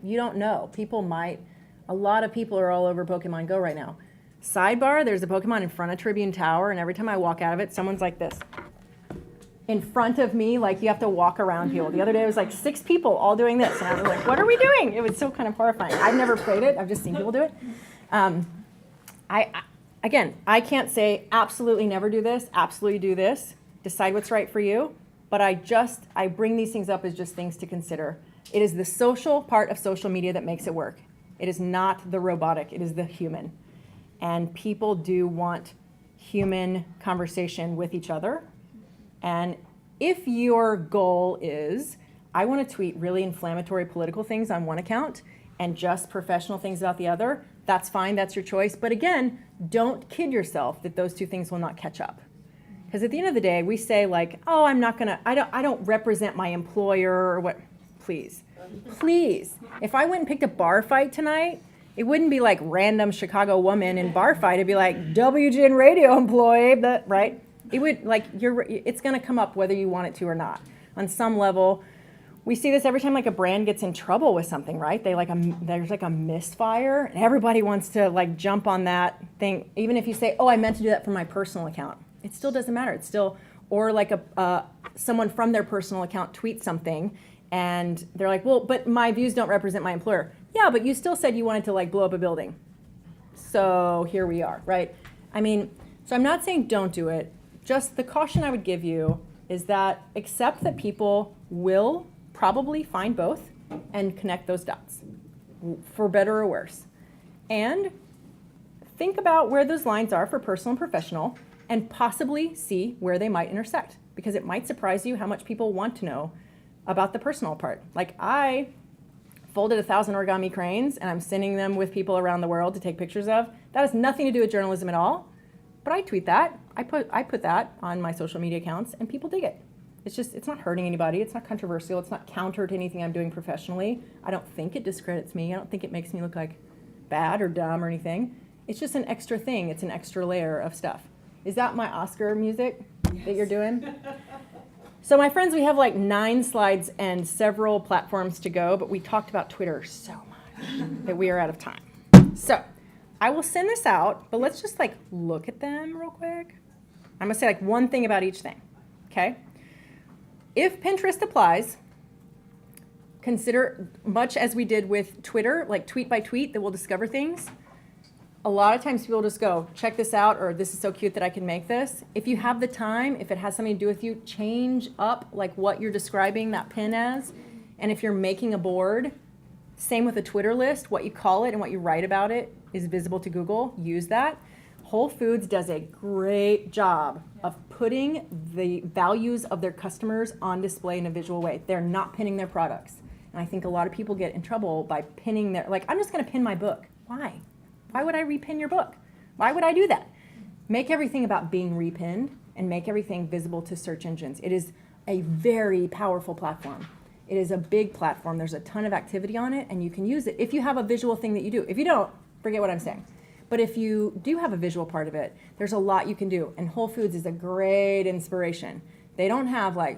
S1: You don't know. A lot of people are all over Pokemon Go right now. Sidebar, there's a Pokemon in front of Tribune Tower, and every time I walk out of it, someone's like this. In front of me, you have to walk around people. The other day, it was 6 people all doing this, and I was like, what are we doing? It was so kind of horrifying. I've never played it. I've just seen people do it. I can't say absolutely never do this, absolutely do this, decide what's right for you, but I bring these things up as just things to consider. It is the social part of social media that makes it work. It is not the robotic, it is the human. And people do want human conversation with each other. And if your goal is, I want to tweet really inflammatory political things on one account and just professional things about the other, that's fine, that's your choice. But again, don't kid yourself that those 2 things will not catch up. Because at the end of the day, we say oh, I don't represent my employer or what. Please. If I went and picked a bar fight tonight, it wouldn't be random Chicago woman in bar fight. It'd be WGN radio employee, right? It would it's going to come up whether you want it to or not. On some level, we see this every time a brand gets in trouble with something, right? There's a misfire, and everybody wants to jump on that thing. Even if you say, oh, I meant to do that from my personal account, it still doesn't matter. It's still, or someone from their personal account tweets something. And they're like, well, but my views don't represent my employer. Yeah, but you still said you wanted to blow up a building. So here we are, right? So I'm not saying don't do it. just the caution I would give you is that accept that people will probably find both and connect those dots, for better or worse. And think about where those lines are for personal and professional, and possibly see where they might intersect, because it might surprise you how much people want to know about the personal part. Like, I folded 1,000 origami cranes and I'm sending them with people around the world to take pictures of. That has nothing to do with journalism at all, but I tweet that. I put that on my social media accounts and people dig it. It's not hurting anybody. It's not controversial. It's not counter to anything I'm doing professionally. I don't think it discredits me. I don't think it makes me look like bad or dumb or anything. It's just an extra thing. It's an extra layer of stuff. Is that my Oscar music that you're doing? So my friends, we have like 9 slides and several platforms to go, but we talked about Twitter so much that we are out of time. So I will send this out, but let's just like look at them real quick. I'm gonna say like one thing about each thing, okay? If Pinterest applies, consider, much as we did with Twitter, like tweet by tweet that we'll discover things. A lot of times people just go, check this out, or this is so cute that I can make this. If you have the time, if it has something to do with you, change up like what you're describing that pin as. And if you're making a board, same with a Twitter list, what you call it and what you write about it is visible to Google. Use that. Whole Foods does a great job of putting the values of their customers on display in a visual way. They're not pinning their products. And I think a lot of people get in trouble by pinning their, like, I'm just gonna pin my book. Why? Why would I repin your book? Why would I do that? Make everything about being repinned and make everything visible to search engines. It is a very powerful platform. It is a big platform. There's a ton of activity on it, and you can use it if you have a visual thing that you do. If you don't, forget what I'm saying. But if you do have a visual part of it, there's a lot you can do. And Whole Foods is a great inspiration. They don't have like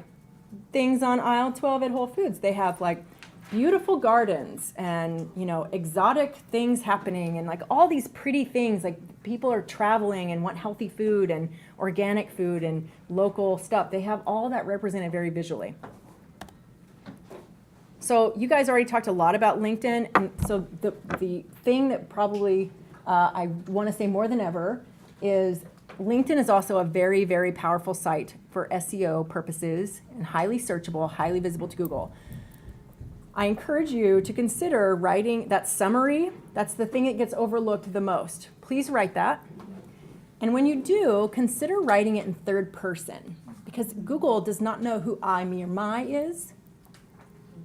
S1: things on aisle 12 at Whole Foods. They have like beautiful gardens and, you know, exotic things happening and like all these pretty things. Like people are traveling and want healthy food and organic food and local stuff. They have all that represented very visually. So you guys already talked a lot about LinkedIn. And so the thing that probably I want to say more than ever is LinkedIn is also a very, very powerful site for SEO purposes and highly searchable, highly visible to Google. I encourage you to consider writing that summary. That's the thing that gets overlooked the most. Please write that. And when you do, consider writing it in third person, because Google does not know who I, me, or my is.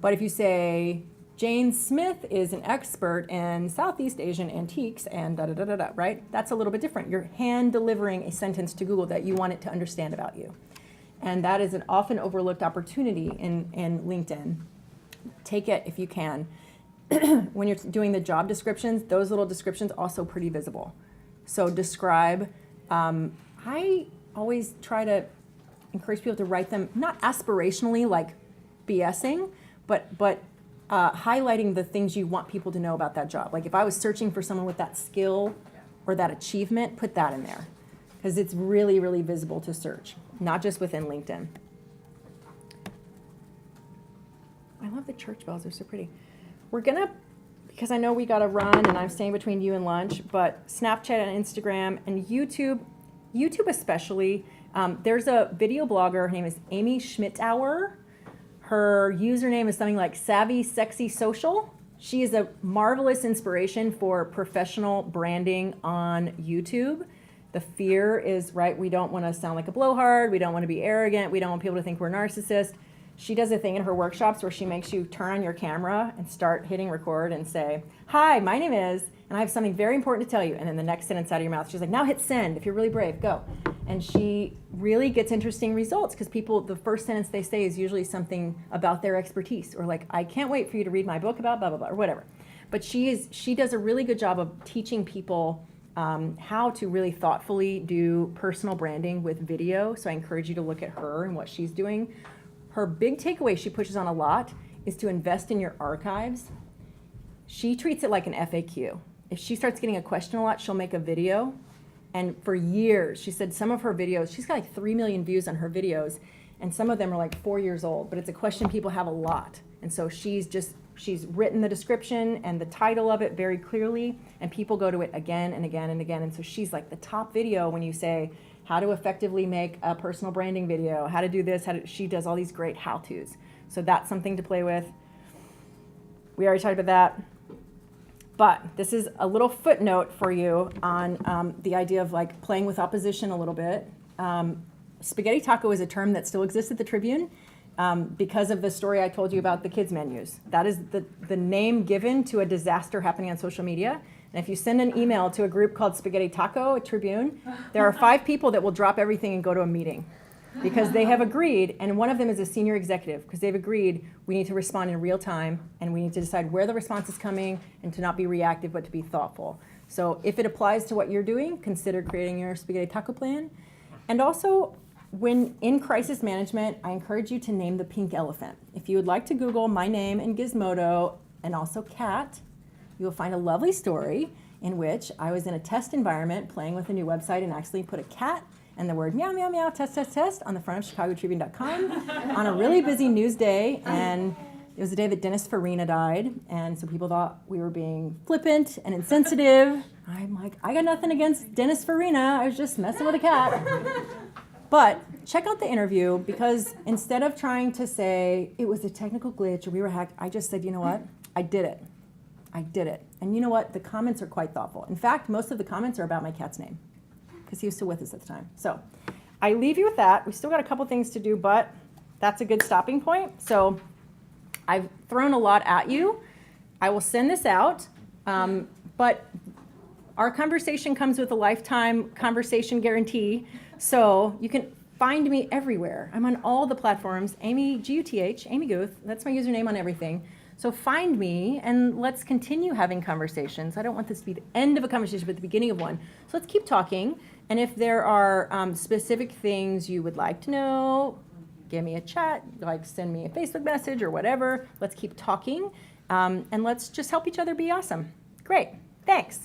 S1: But if you say, Jane Smith is an expert in Southeast Asian antiques and da-da-da-da-da, right? That's a little bit different. You're hand delivering a sentence to Google that you want it to understand about you. And that is an often overlooked opportunity in LinkedIn. Take it if you can. When you're doing the job descriptions, those little descriptions also pretty visible. So describe. I always try to encourage people to write them, not aspirationally like BSing, but highlighting the things you want people to know about that job. Like if I was searching for someone with that skill or that achievement, put that in there. Because it's really, really visible to search, not just within LinkedIn. I love the church bells, they're so pretty. We're gonna, because I know we gotta run and I'm staying between you and lunch, but Snapchat and Instagram and YouTube especially, there's a video blogger, her name is Amy Schmittauer. Her username is something like Savvy Sexy Social. She is a marvelous inspiration for professional branding on YouTube. The fear is, right, we don't want to sound like a blowhard, we don't want to be arrogant, we don't want people to think we're narcissists. She does a thing in her workshops where she makes you turn on your camera and start hitting record and say, hi, my name is, and I have something very important to tell you. And then the next sentence out of your mouth, she's like, now hit send if you're really brave, go. And she really gets interesting results because people, the first sentence they say is usually something about their expertise or like, I can't wait for you to read my book about blah, blah, blah, or whatever. But she does a really good job of teaching people how to really thoughtfully do personal branding with video. So I encourage you to look at her and what she's doing. Her big takeaway she pushes on a lot is to invest in your archives. She treats it like an FAQ. If she starts getting a question a lot, she'll make a video. And for years, she said some of her videos, she's got like 3 million views on her videos, and some of them are like 4 years old, but it's a question people have a lot. And so she's just She's written the description and the title of it very clearly, and people go to it again and again and again. And so she's like the top video when you say how to effectively make a personal branding video, how to do this, she does all these great how-tos. So that's something to play with. We already talked about that. But this is a little footnote for you on the idea of like playing with opposition a little bit. Spaghetti taco is a term that still exists at the Tribune because of the story I told you about the kids' menus. That is the name given to a disaster happening on social media. And if you send an email to a group called Spaghetti Taco at Tribune, there are 5 people that will drop everything and go to a meeting because they have agreed, and one of them is a senior executive, because they've agreed we need to respond in real time and we need to decide where the response is coming and to not be reactive but to be thoughtful. So if it applies to what you're doing, consider creating your Spaghetti Taco plan. And also, when in crisis management, I encourage you to name the pink elephant. If you would like to Google my name and Gizmodo and also cat, you will find a lovely story in which I was in a test environment playing with a new website and actually put a cat and the word meow, meow, meow, test, test, test on the front of ChicagoTribune.com on a really busy news day. And it was the day that Dennis Farina died. And so people thought we were being flippant and insensitive. I'm like, I got nothing against Dennis Farina. I was just messing with a cat. But check out the interview, because instead of trying to say it was a technical glitch or we were hacked, I just said, you know what? I did it. I did it. And you know what? The comments are quite thoughtful. In fact, most of the comments are about my cat's name, because he was still with us at the time. So I leave you with that. We still got a couple things to do, but that's a good stopping point. So I've thrown a lot at you. I will send this out, but our conversation comes with a lifetime conversation guarantee. So you can find me everywhere. I'm on all the platforms. Amy, Guth, Amy Guth. That's my username on everything. So find me and let's continue having conversations. I don't want this to be the end of a conversation, but the beginning of one. So let's keep talking. And if there are specific things you would like to know, give me a chat, like send me a Facebook message or whatever. Let's keep talking. And let's just help each other be awesome. Great. Thanks.